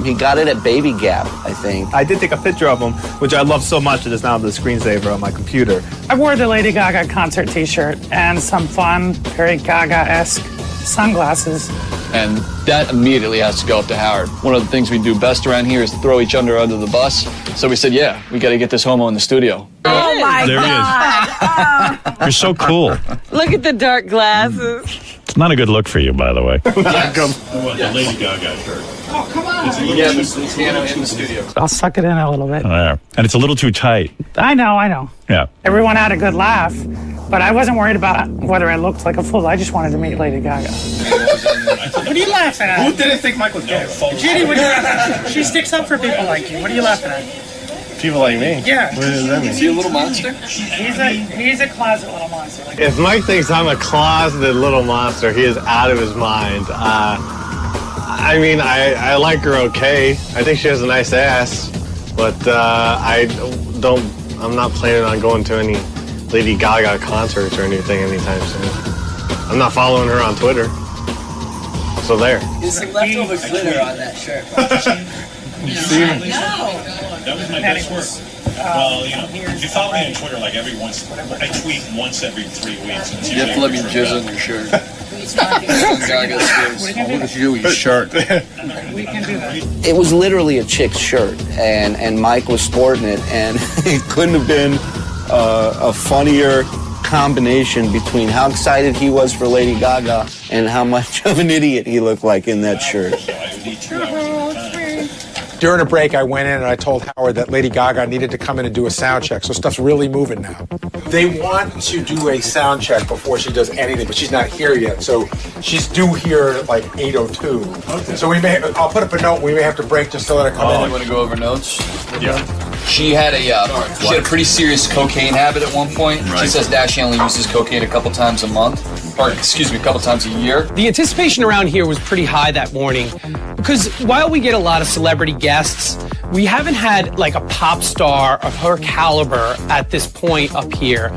He got it at Baby Gap, I think. I did take a picture of him, which I love so much that it's now the screensaver on my computer. I wore the Lady Gaga concert t-shirt and some fun, very Gaga-esque sunglasses. And that immediately has to go up to Howard. One of the things we do best around here is throw each other under the bus. So we said, yeah, we got to get this homo in the studio. Oh my There he God. You're so cool. Look at the dark glasses. It's not a good look for you, by the way. The Lady Gaga shirt. Oh, come on. Yeah, the piano in the studio. I'll suck it in a little bit. Yeah. And it's a little too tight. I know. Yeah. Everyone had a good laugh, but I wasn't worried about whether I looked like a fool. I just wanted to meet Lady Gaga. What are you laughing at? Who didn't think Mike was gay? Judy, what are you laughing at? She sticks up for people like you. What are you laughing at? People like me? Yeah. What does that mean? Is he a little monster? He's a closet little monster. If Mike thinks I'm a closeted little monster, he is out of his mind. I mean, I like her okay. I think she has a nice ass, but I'm not planning on going to any Lady Gaga concerts or anything anytime soon. I'm not following her on Twitter. So there. There's some leftover glitter on that shirt. You see me? That was my best work. Well, if you follow me on Twitter, like I tweet once every 3 weeks. You have to let me jizz on your shirt. Look at you, your shirt. We can do that. It was literally a chick's shirt, and Mike was sporting it, and it couldn't have been a funnier combination between how excited he was for Lady Gaga and how much of an idiot he looked like in that shirt. During a break, I went in and I told Howard that Lady Gaga needed to come in and do a sound check, so stuff's really moving now. They want to do a sound check before she does anything, but she's not here yet, so she's due here at like 8:02. Okay. So I'll put up a note. We may have to break just to let her come in. You want to go over notes? Yeah. She had a pretty serious cocaine habit at one point. Right. She says now she only uses cocaine a couple times a month, or excuse me, a couple times a year. The anticipation around here was pretty high that morning because while we get a lot of celebrity guests, we haven't had like a pop star of her caliber at this point up here.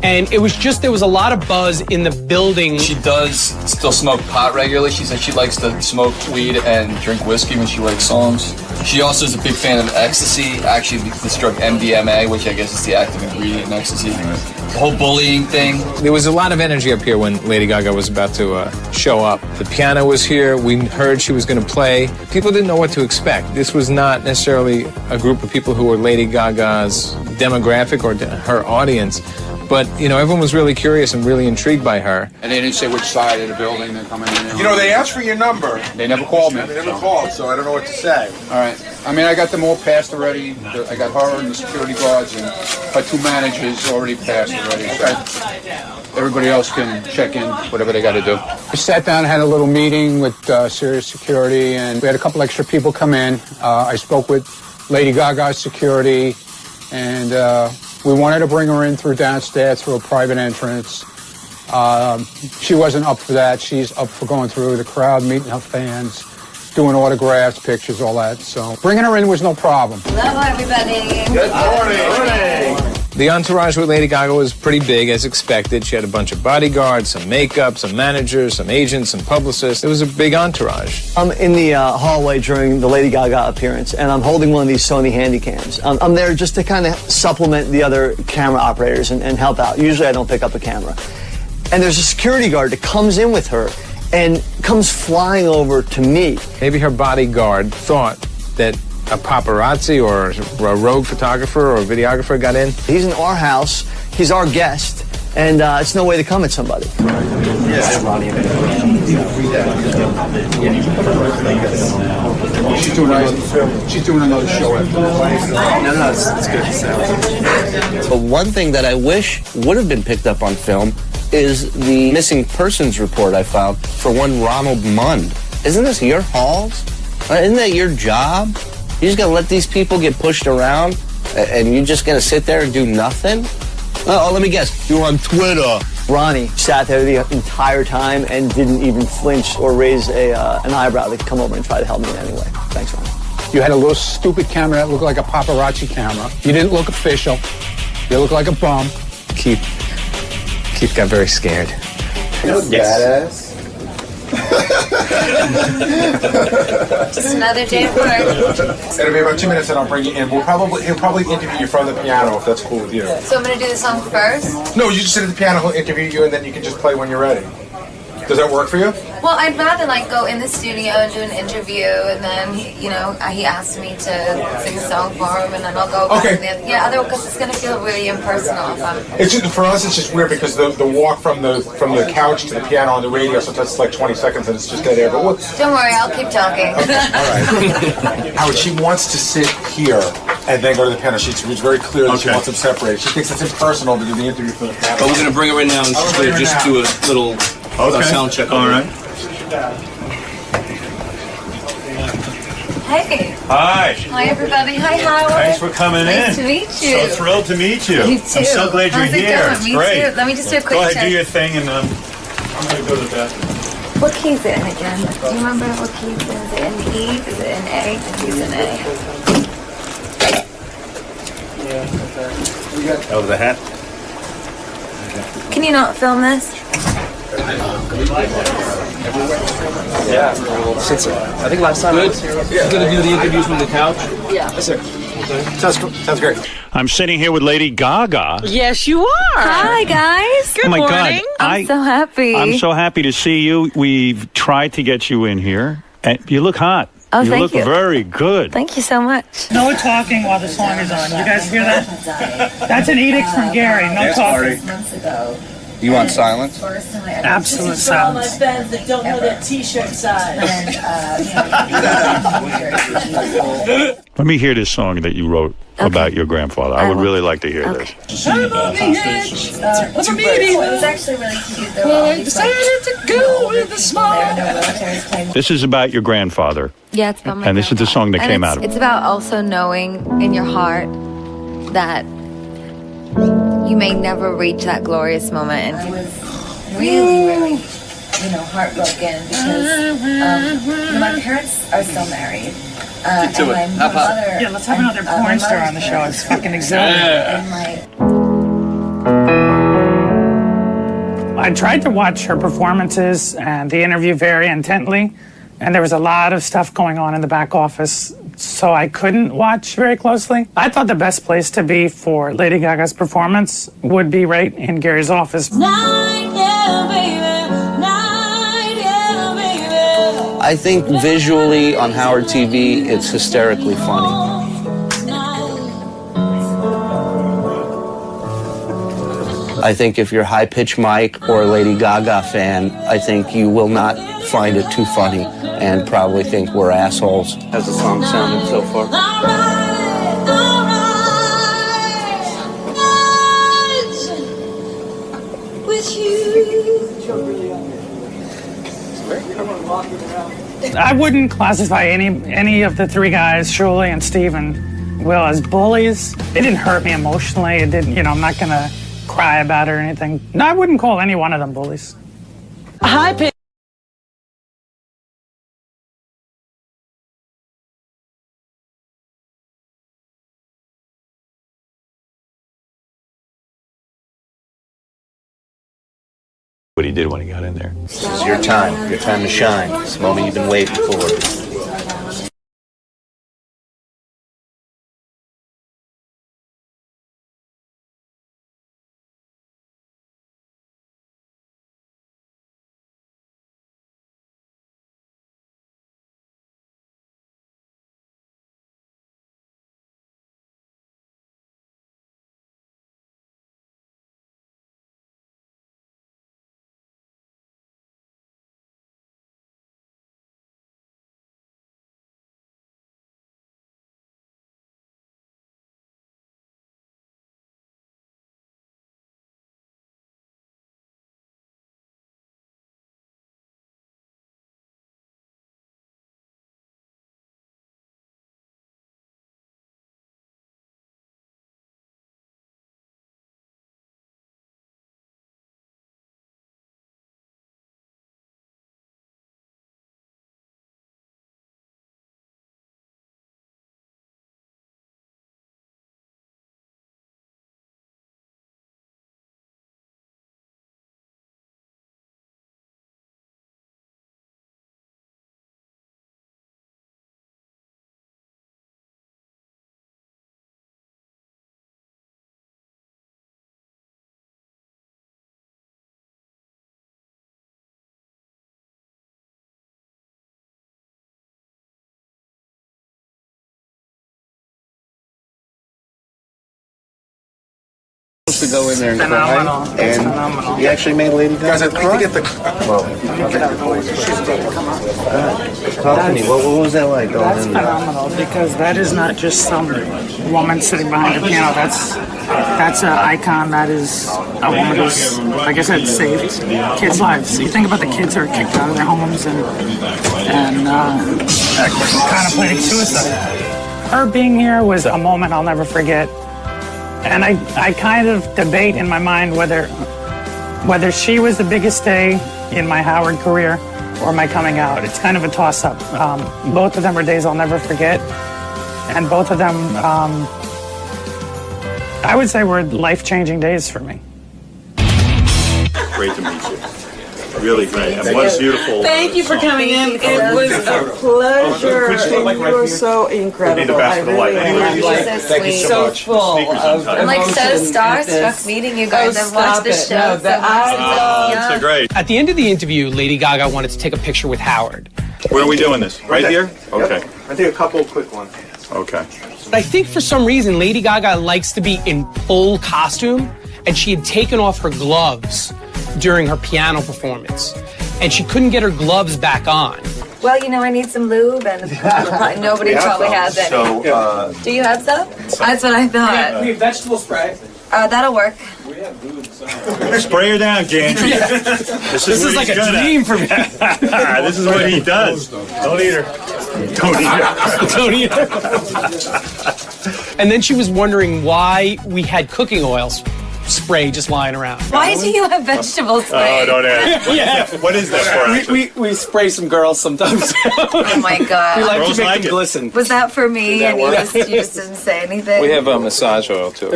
And it was just, there was a lot of buzz in the building. She does still smoke pot regularly. She said she likes to smoke weed and drink whiskey when she writes songs. She also is a big fan of ecstasy, actually this drug MDMA, which I guess is the active ingredient in ecstasy. The whole bullying thing. There was a lot of energy up here when Lady Gaga was about to show up. The piano was here. We heard she was going to play. People didn't know what to expect. This was not necessarily a group of people who were Lady Gaga's demographic or her audience. But, you know, everyone was really curious and really intrigued by her. And they didn't say which side of the building they're coming in. You know, they asked for your number. They never called me. They never called, so I don't know what to say. All right. I mean, I got them all passed already. I got her and the security guards and her 2 managers already passed already. Okay. Everybody else can check in, whatever they got to do. We sat down, had a little meeting with Sirius Security, and we had a couple extra people come in. I spoke with Lady Gaga's security, and we wanted to bring her in through downstairs through a private entrance. She wasn't up for that. She's up for going through the crowd, meeting her fans, doing autographs, pictures, all that. So bringing her in was no problem. Hello, everybody. Good morning. The entourage with Lady Gaga was pretty big, as expected. She had a bunch of bodyguards, some makeup, some managers, some agents, some publicists. It was a big entourage. I'm in the hallway during the Lady Gaga appearance, and I'm holding one of these Sony Handycams. I'm there just to kind of supplement the other camera operators and help out. Usually I don't pick up a camera. And there's a security guard that comes in with her and comes flying over to me. Maybe her bodyguard thought that a paparazzi or a rogue photographer or videographer got in. He's in our house, he's our guest, and it's no way to come at somebody. She's doing another show after No, it's good. But one thing that I wish would have been picked up on film is the missing persons report I filed for one Ronald Mund. Isn't this your halls? Isn't that your job? You just gonna let these people get pushed around and you're just gonna sit there and do nothing? Oh, let me guess. You're on Twitter. Ronnie sat there the entire time and didn't even flinch or raise an eyebrow to come over and try to help me in any way. Thanks, Ronnie. You had a little stupid camera that looked like a paparazzi camera. You didn't look official. You looked like a bum. Keith got very scared. You look badass. Just another day of work. It'll be about 2 minutes and I'll bring you in. He'll probably interview you from the piano if that's cool with you. So I'm going to do the song first? No, you just sit at the piano, he'll interview you, and then you can just play when you're ready. Does that work for you? Well, I'd rather go in the studio and do an interview, and then he asked me to sing a song for him, and then I'll go back. Okay. Because it's going to feel really impersonal. It's just, for us, it's just weird because the walk from the couch to the piano on the radio sometimes it's like 20 seconds, and it's just dead air. But don't worry, I'll keep talking. Okay. All right. Howard, she wants to sit here and then go to the piano. She's very clear that she wants them separated. She thinks it's impersonal to do the interview for the piano. But we're going to bring her in now and just do a little sound check. All right. Hey. Hi. Hi, everybody. Hi, Howard. Thanks for coming nice in. Nice to meet you. So thrilled to meet you. You too. I'm so glad you're How's it here. going? It's Me great. too. Let me just do a quick Go ahead, check. do your thing, and I'm going to go to the bathroom. What key is it in again? Do you remember what key is it? Is it in E? Is it in A? I think it's in A. Oh, the hat? Can you not film this? Yeah. I think last time I was here. You're going to do the interviews from the couch? Yeah. Yes, sir. Sounds great. I'm sitting here with Lady Gaga. Yes, you are. Hi, guys. Good Oh my morning. God. I'm so happy. I'm so happy to see you. We've tried to get you in here. And you look hot. Oh, you thank look you. very good. Thank you so much. No talking while the song is on. You guys hear that? That's an edict from Gary. No talking. Months ago, You want silence? Absolute For all my silence. fans that don't know their T-shirt size. Let me hear this song that you wrote about your grandfather. I would really like to hear this. It was actually really cute. There were all these, This is about your grandfather. Yeah, it's about my And this is the song that And came it's, out of it. It's about also knowing in your heart that you may never reach that glorious moment. And I was really, heartbroken because my parents are still married. Get to and it. my mother. Yeah, let's have another porn star on the show. It's fucking exhilarating. I tried to watch her performances and the interview very intently, and there was a lot of stuff going on in the back office, so I couldn't watch very closely. I thought the best place to be for Lady Gaga's performance would be right in Gary's office. I think visually on Howard TV, it's hysterically funny. I think if you're high-pitched Mike or a Lady Gaga fan, I think you will not find it too funny and probably think we're assholes. How's the song sounded so far? I wouldn't classify any of the three guys, Shirley and Steve and Will, as bullies. It didn't hurt me emotionally. It didn't, I'm not going to cry about it or anything. No, I wouldn't call any one of them bullies. High pitch. What he did when he got in there. This is your time to shine. This moment you've been waiting for. To go in there and Phenomenal. cry, It's and phenomenal. you actually made Lady Gaga Guys, I'd like to get the. Talk to me. What was that like going That's in there? phenomenal because that is not just some woman sitting behind a piano. That's an icon. That is a woman who's, like I said, saved kids' lives. You think about the kids who are kicked out of their homes and contemplating suicide. Her being here was a moment I'll never forget. And I kind of debate in my mind whether she was the biggest day in my Howard career or my coming out. It's kind of a toss-up. Both of them are days I'll never forget. And both of them, I would say, were life-changing days for me. Great to meet you. Really great. And what a beautiful. Thank you for coming in. It was a pleasure. And you were so incredible. I really am so full of I'm like so emotion at this. starstruck meeting you guys. Oh, I've watched the stop it. show No, that So great. At the end of the interview, Lady Gaga wanted to take a picture with Howard. Where are we doing this? Right here? Okay. I think a couple of quick ones. Okay. But I think for some reason, Lady Gaga likes to be in full costume, and she had taken off her gloves during her piano performance, and she couldn't get her gloves back on. Well, you know, I need some lube, and nobody probably has any. So, do you have some? That's what I thought. We have vegetable spray. That'll work. spray her down, Gandry. This is like a dream for me. This is what he does. Don't eat her. Don't eat her. Don't eat her. And then she was wondering why we had cooking oil spray just lying around. Why do you have vegetable spray? Oh, don't ask. What is that for? We spray some girls sometimes. Oh my God. We like Girls to make like them it. glisten. Was that for me? And you just didn't say anything? We have massage oil too. All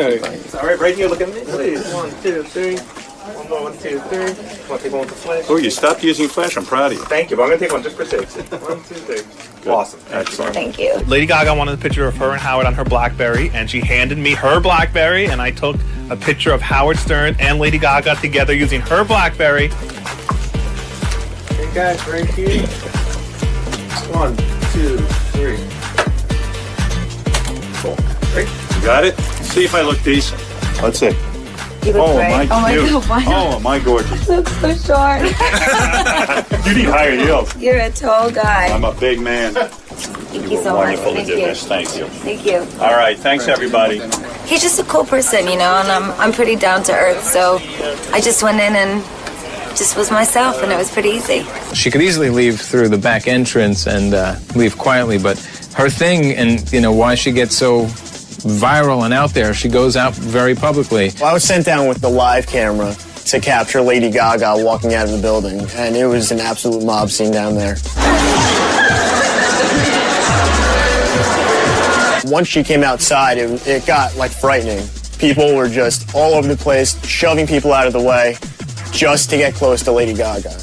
right here, look at me, please. 1, 2, 3. One more, 1, 2, 3. Want to take one with the flash? Oh, you stopped using flash. I'm proud of you. Thank you, but I'm going to take one just for safety. 1, 2, 3. Awesome. Excellent. Thank you. Lady Gaga wanted a picture of her and Howard on her BlackBerry, and she handed me her BlackBerry, and I took a picture of Howard Stern and Lady Gaga together using her BlackBerry. Hey guys, right here. 1, 2, 3. Cool. Great. You got it? See if I look decent. Let's see. You look Oh, great. my God, why not? Oh, my gorgeous. You look so short. You need higher heels. You're a tall guy. I'm a big man. Thank you so much. Wonderful to Thank do you. this. Thank you. Thank you. All right. Thanks, everybody. He's just a cool person, you know, and I'm pretty down to earth, so I just went in and just was myself, and it was pretty easy. She could easily leave through the back entrance and leave quietly, but her thing, and you know why she gets so viral and out there, she goes out very publicly. Well, I was sent down with the live camera to capture Lady Gaga walking out of the building, and it was an absolute mob scene down there. Once she came outside, it got like frightening. People were just all over the place, shoving people out of the way just to get close to Lady Gaga.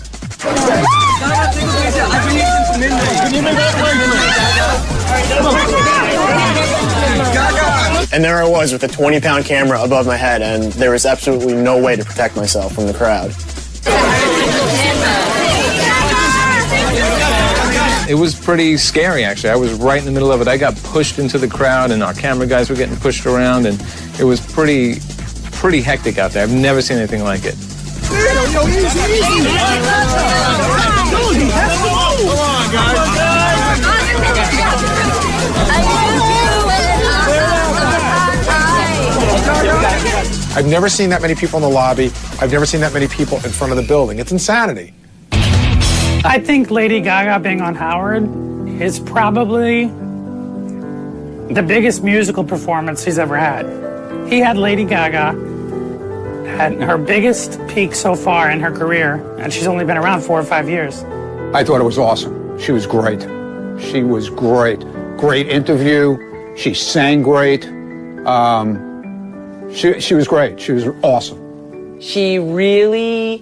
And there I was with a 20-pound camera above my head, and there was absolutely no way to protect myself from the crowd. It was pretty scary, actually. I was right in the middle of it. I got pushed into the crowd, and our camera guys were getting pushed around, and it was pretty hectic out there. I've never seen anything like it. I've never seen that many people in the lobby. I've never seen that many people in front of the building. It's insanity. I think Lady Gaga being on Howard is probably the biggest musical performance he's ever had. He had Lady Gaga at her biggest peak so far in her career, and she's only been around 4 or 5 years. I thought it was awesome. She was great. She was great. Great interview. She sang great. She was great. She was awesome. She really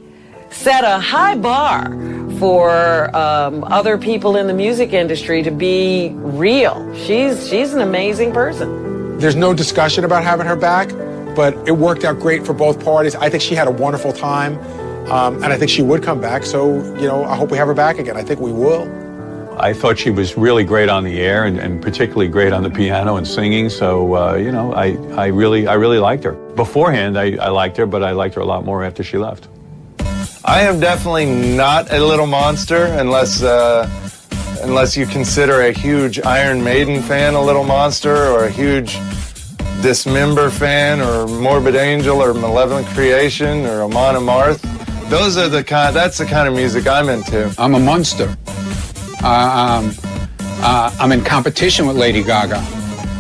set a high bar for other people in the music industry to be real. She's an amazing person. There's no discussion about having her back, but it worked out great for both parties. I think she had a wonderful time, and I think she would come back. So, you know, I hope we have her back again. I think we will. I thought she was really great on the air and particularly great on the piano and singing. So, you know, I really liked her. Beforehand, I liked her, but I liked her a lot more after she left. I am definitely not a little monster unless you consider a huge Iron Maiden fan a little monster, or a huge Dismember fan, or Morbid Angel, or Malevolent Creation, or Amon Amarth. That's the kind of music I'm into. I'm a monster. I'm in competition with Lady Gaga.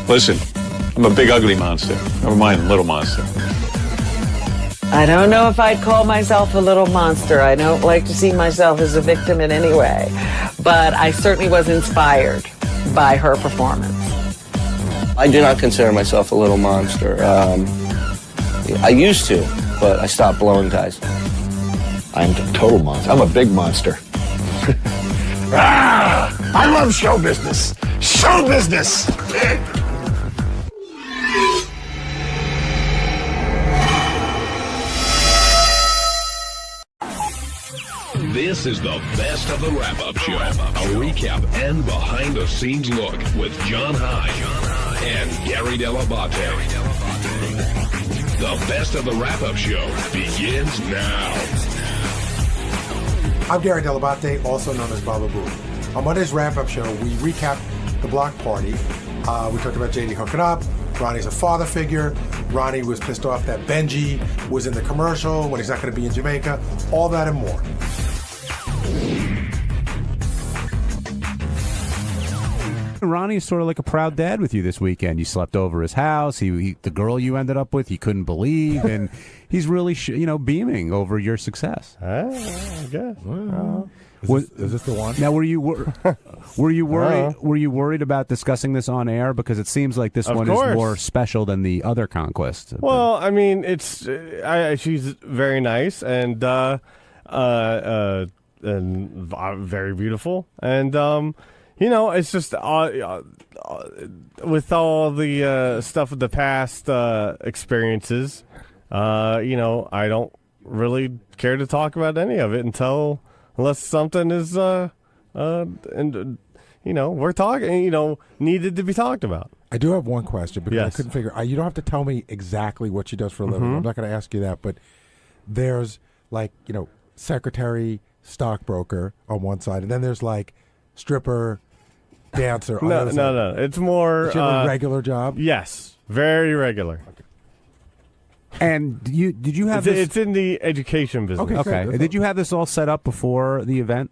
Listen, I'm a big ugly monster. Never mind little monster. I don't know if I'd call myself a little monster. I don't like to see myself as a victim in any way. But I certainly was inspired by her performance. I do not consider myself a little monster. I used to, but I stopped blowing ties. I'm a total monster. I'm a big monster. I love show business. Show business! This is the best of the wrap-up show. A recap and behind-the-scenes look with John High and Gary Dell'Abate. The best of the wrap-up show begins now. I'm Gary Delabate, also known as Baba Boo. On Monday's wrap-up show, we recapped the block party. We talked about JD hooking up. Ronnie's a father figure. Ronnie was pissed off that Benji was in the commercial when he's not going to be in Jamaica. All that and more. Ronnie's sort of like a proud dad with you this weekend. You slept over his house. The girl you ended up with, he couldn't believe, and he's really, beaming over your success. I guess. Is this the one? Now, were you worried? Were you worried about discussing this on air, because it seems like this one is more special than the other conquest? Well, I mean, she's very nice and very beautiful, and it's just with all the stuff of the past experiences, I don't really care to talk about any of it unless something is, we're talking, needed to be talked about. I do have one question because Yes. I couldn't figure. You don't have to tell me exactly what she does for a living. Mhm. I'm not going to ask you that, but there's secretary, stockbroker on one side, and then there's stripper, dancer. On the other side. No. It's more. Does she have a regular job? Yes, very regular. And did you have It's in the education business. Okay. Did you have this all set up before the event?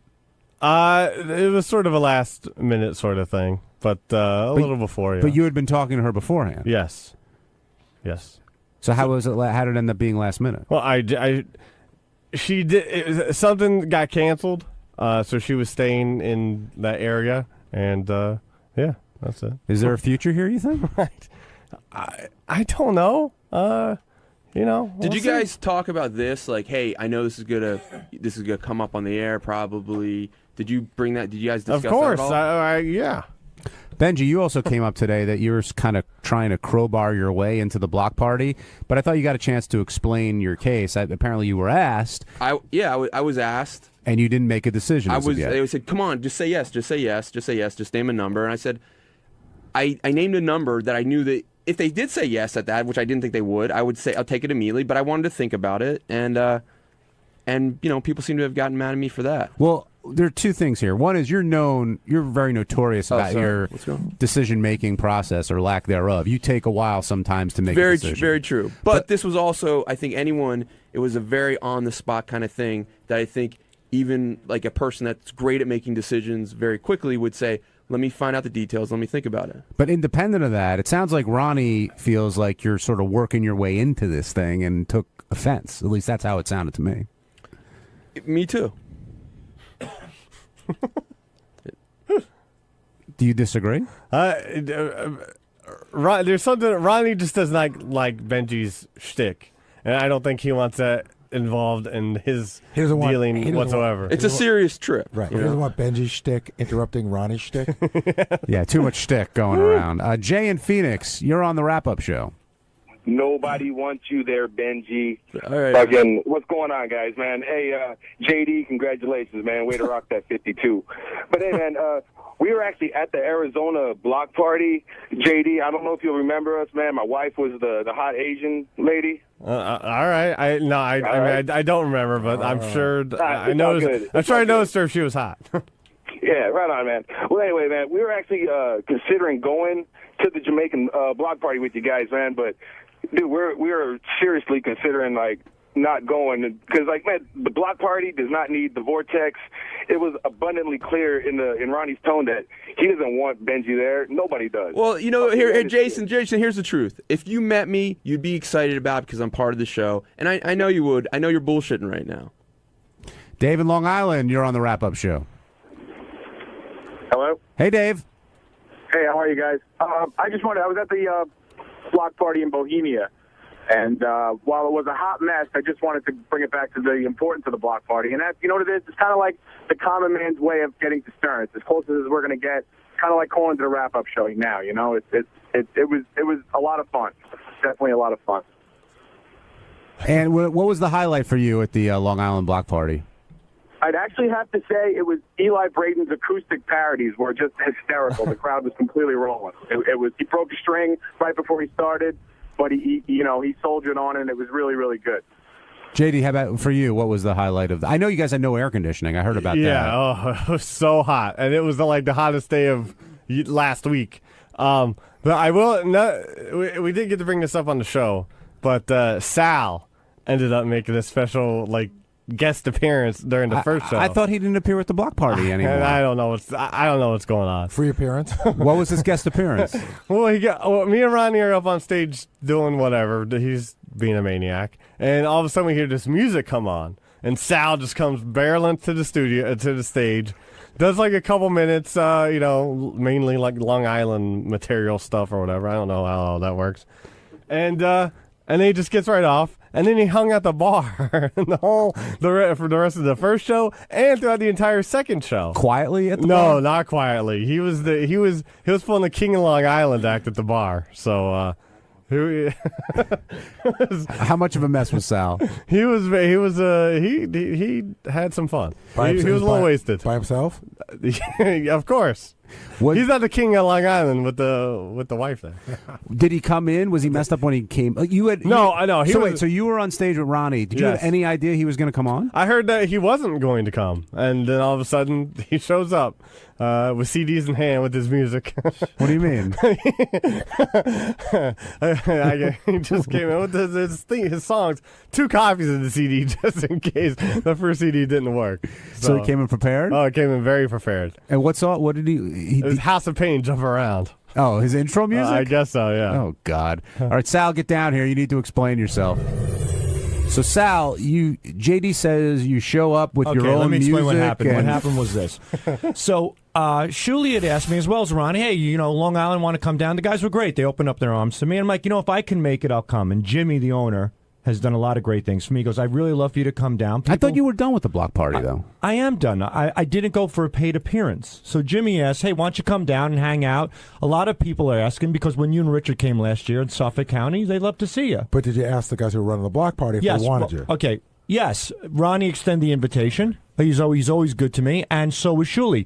It was sort of a last minute sort of thing, but a little before. Yeah. But you had been talking to her beforehand. Yes. So how was it? How did it end up being last minute? Well, she did something got canceled, so she was staying in that area, and yeah, that's it. Is there a future here, you think? Right. I don't know. Did you guys talk about this? Like, hey, I know this is gonna come up on the air probably. Did you bring that? Did you guys discuss Of course, that at all? yeah. Benji, you also came up today that you were kind of trying to crowbar your way into the block party, but I thought you got a chance to explain your case. Apparently, you were asked. I was asked, and you didn't make a decision. They said, "Come on, just say yes, just say yes, just say yes, just name a number." And I said, I named a number that I knew that if they did say yes at that, which I didn't think they would, I would say I'll take it immediately. But I wanted to think about it, and people seem to have gotten mad at me for that. Well, there are two things here. One is you're very notorious about your decision-making process or lack thereof. You take a while sometimes to make a decision. Very true. But this was also, I think it was a very on-the-spot kind of thing that I think even like a person that's great at making decisions very quickly would say, let me find out the details, let me think about it. But independent of that, it sounds like Ronnie feels like you're sort of working your way into this thing and took offense. At least that's how it sounded to me. Me too. Do you disagree? There's something Ronnie just does not like Benji's shtick, and I don't think he wants that involved in his dealing whatsoever. It's a serious trip. Right. He doesn't want Benji's shtick interrupting Ronnie's shtick. Yeah, too much shtick going around. Jay in Phoenix, you're on the wrap-up show. Nobody wants you there, Benji. All right. Fucking, what's going on, guys, man? Hey, JD, congratulations, man. Way to rock that 52. But, hey, man, we were actually at the Arizona block party. JD, I don't know if you'll remember us, man. My wife was the hot Asian lady. All right. I don't remember, but I'm sure I noticed. I'm sure I noticed her if she was hot. Yeah, right on, man. Well, anyway, man, we were actually considering going to the Jamaican block party with you guys, man. But, dude, we're seriously considering, not going because, man, the block party does not need the vortex. It was abundantly clear in Ronnie's tone that he doesn't want Benji there. Nobody does. Well, here, Jason, here's the truth. If you met me, you'd be excited about it because I'm part of the show, and I know you would. I know you're bullshitting right now. Dave in Long Island, you're on the wrap-up show. Hello? Hey, Dave. Hey, how are you guys? I was at the block party in Bohemia, and while it was a hot mess, I just wanted to bring it back to the importance of the block party. And that's, you know what it is? It's kind of like the common man's way of getting to Stern. It's as close as we're going to get. Kind of like calling to the wrap-up show now, you know? It was a lot of fun. Definitely a lot of fun. And what was the highlight for you at the Long Island block party? I'd actually have to say it was Eli Braden's acoustic parodies were just hysterical. The crowd was completely rolling. He broke a string right before he started, but he soldiered on, and it was really, really good. JD, how about for you? What was the highlight of? I know you guys had no air conditioning. I heard about that. Yeah, oh, it was so hot, and it was like the hottest day of last week. But I will. No, we did get to bring this up on the show, but Sal ended up making a special guest appearance during the first show. I thought he didn't appear at the block party anymore. And I don't know what's going on. Free appearance. What was his guest appearance? Well, me and Ronnie are up on stage doing whatever. He's being a maniac, and all of a sudden we hear this music come on, and Sal just comes barreling to the stage, does like a couple minutes, mainly like Long Island material stuff or whatever. I don't know how all that works, and then he just gets right off. And then he hung at the bar for the rest of the first show and throughout the entire second show. Quietly at the bar? No, not quietly. He was pulling the King of Long Island act at the bar. So how much of a mess was Sal? He had some fun. He was a little wasted by himself. Of course. He's not the king of Long Island with the wife there. Did he come in? Was he messed up when he came? I know. So you were on stage with Ronnie. Did you have any idea he was going to come on? I heard that he wasn't going to come, and then all of a sudden he shows up with CDs in hand with his music. What do you mean? He just came in with his songs, 2 copies of the CD just in case the first CD didn't work. So he came in prepared? Oh, he came in very prepared. And what did he? It was House of Pain, Jump Around. Oh, his intro music? I guess so, yeah. Oh, God. All right, Sal, get down here. You need to explain yourself. So, Sal, JD says you show up with your own music. Let me explain what happened. What and- happened was this. So, Shuli had asked me, as well as Ronnie, hey, Long Island want to come down? The guys were great. They opened up their arms to me. And I'm like, if I can make it, I'll come. And Jimmy, the owner, has done a lot of great things for me. He goes, I'd really love for you to come down. I thought you were done with the block party, though. I am done. I didn't go for a paid appearance. So Jimmy asked, hey, why don't you come down and hang out? A lot of people are asking because when you and Richard came last year in Suffolk County, they'd love to see you. But did you ask the guys who were running the block party if they wanted you? Okay. Yes. Ronnie extended the invitation. He's always good to me. And so was Shuli.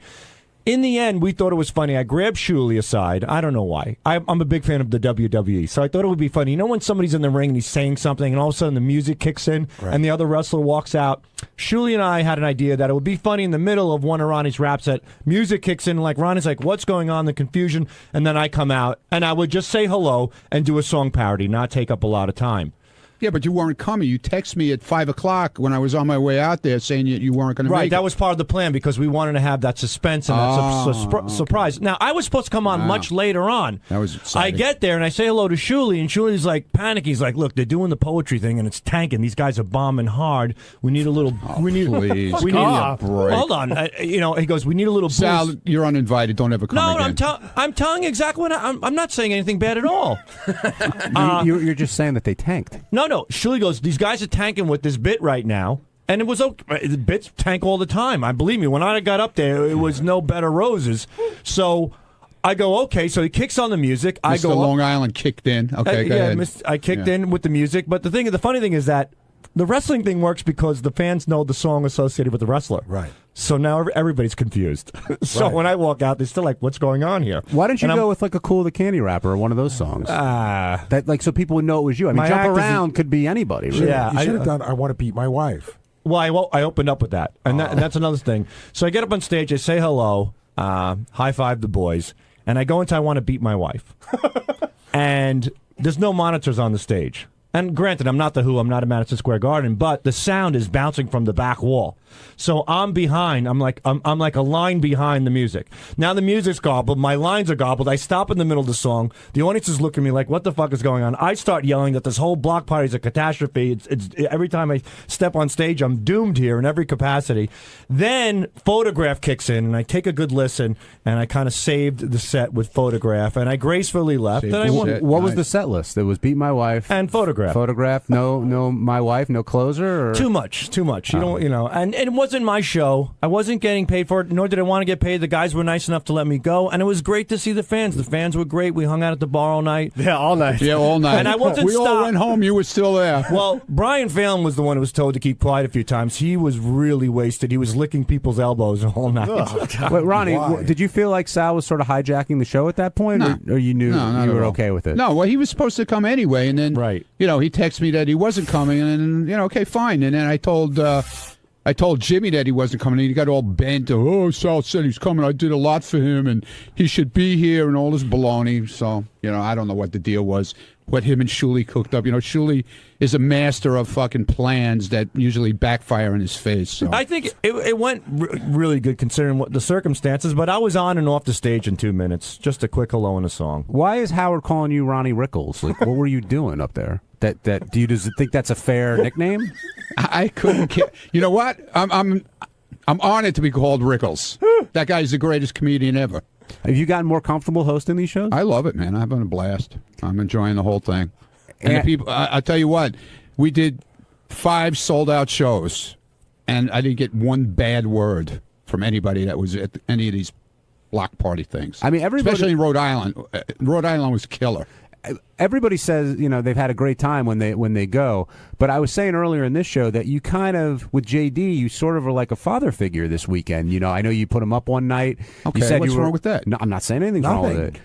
In the end, we thought it was funny. I grabbed Shuli aside. I don't know why. I'm a big fan of the WWE, so I thought it would be funny. When somebody's in the ring and he's saying something, and all of a sudden the music kicks in, and the other wrestler walks out? Shuli and I had an idea that it would be funny in the middle of one of Ronnie's raps that music kicks in, like Ronnie's like, what's going on, the confusion, and then I come out, and I would just say hello and do a song parody, not take up a lot of time. Yeah, but you weren't coming. You texted me at 5 o'clock when I was on my way out there saying you weren't going to make it. Right, that was part of the plan because we wanted to have that suspense and that surprise. Now, I was supposed to come on much later on. That was exciting. I get there and I say hello to Shuli, and Shuli's like panicky. He's like, look, they're doing the poetry thing and it's tanking. These guys are bombing hard. We need a little... Please, we need a break. Hold on. He goes, we need a little boost. Sal, you're uninvited. Don't ever come again. No, I'm telling you exactly what I'm not saying anything bad at all. You're just saying that they tanked. No. Shuli goes, these guys are tanking with this bit right now. And it was okay. The bits tank all the time. I believe me. When I got up there, it was no bed of roses. So I go, okay. So he kicks on the music. I go, Long Island kicked in. Okay, go ahead. I kicked in with the music. But the funny thing is that the wrestling thing works because the fans know the song associated with the wrestler. Right. So now everybody's confused. So when I walk out, they're still like, what's going on here? Why don't you go with like a Cool the Candy Rapper or one of those songs? So people would know it was you. I mean, Jump Around could be anybody. Really. Yeah, you should have done I Want to Beat My Wife. Well, I opened up with that, and that's another thing. So I get up on stage, I say hello, high five the boys, and I go into I Want to Beat My Wife. And there's no monitors on the stage. And granted, I'm not the Who, I'm not a Madison Square Garden, but the sound is bouncing from the back wall. So I'm behind. I'm like a line behind the music. Now the music's garbled. My lines are garbled. I stop in the middle of the song. The audience is looking at me like, what the fuck is going on? I start yelling that this whole block party is a catastrophe. It's every time I step on stage, I'm doomed here in every capacity. Then Photograph kicks in, and I take a good listen, and I kind of saved the set with Photograph, and I gracefully left. What was the set list? It was Beat My Wife and Photograph. Photograph. No, My Wife. No closer. Or? Too much. And it wasn't my show. I wasn't getting paid for it, nor did I want to get paid. The guys were nice enough to let me go, and it was great to see the fans. The fans were great. We hung out at the bar all night. Yeah, all night. Yeah, all night. And I wasn't We all went home. You were still there. Well, Brian Phelan was the one who was told to keep quiet a few times. He was really wasted. He was licking people's elbows all night. Wait, Ronnie, did you feel like Sal was sort of hijacking the show at that point, or you knew you were okay with it? No, well, he was supposed to come anyway, and then he texted me that he wasn't coming, and okay, fine. And then I told Jimmy that he wasn't coming, and he got all bent. Oh, Sal said he's coming. I did a lot for him, and he should be here, and all this baloney. So, I don't know what the deal was, what him and Shuley cooked up. Shuley is a master of fucking plans that usually backfire in his face. So. I think it went really good considering what the circumstances, but I was on and off the stage in 2 minutes. Just a quick hello and a song. Why is Howard calling you Ronnie Rickles? Like, what were you doing up there? Do you think that's a fair nickname? I couldn't care. You know what? I'm honored to be called Rickles. That guy's the greatest comedian ever. Have you gotten more comfortable hosting these shows? I love it, man. I'm having a blast. I'm enjoying the whole thing. And the people, I tell you what, we did 5 sold-out shows, and I didn't get one bad word from anybody that was at any of these block party things. I mean, especially in Rhode Island. Rhode Island was killer. Everybody says they've had a great time when they go, but I was saying earlier in this show that you kind of, with JD, you sort of are like a father figure this weekend. I know you put him up one night. Okay, you said what's wrong with that? No, I'm not saying anything's wrong with it.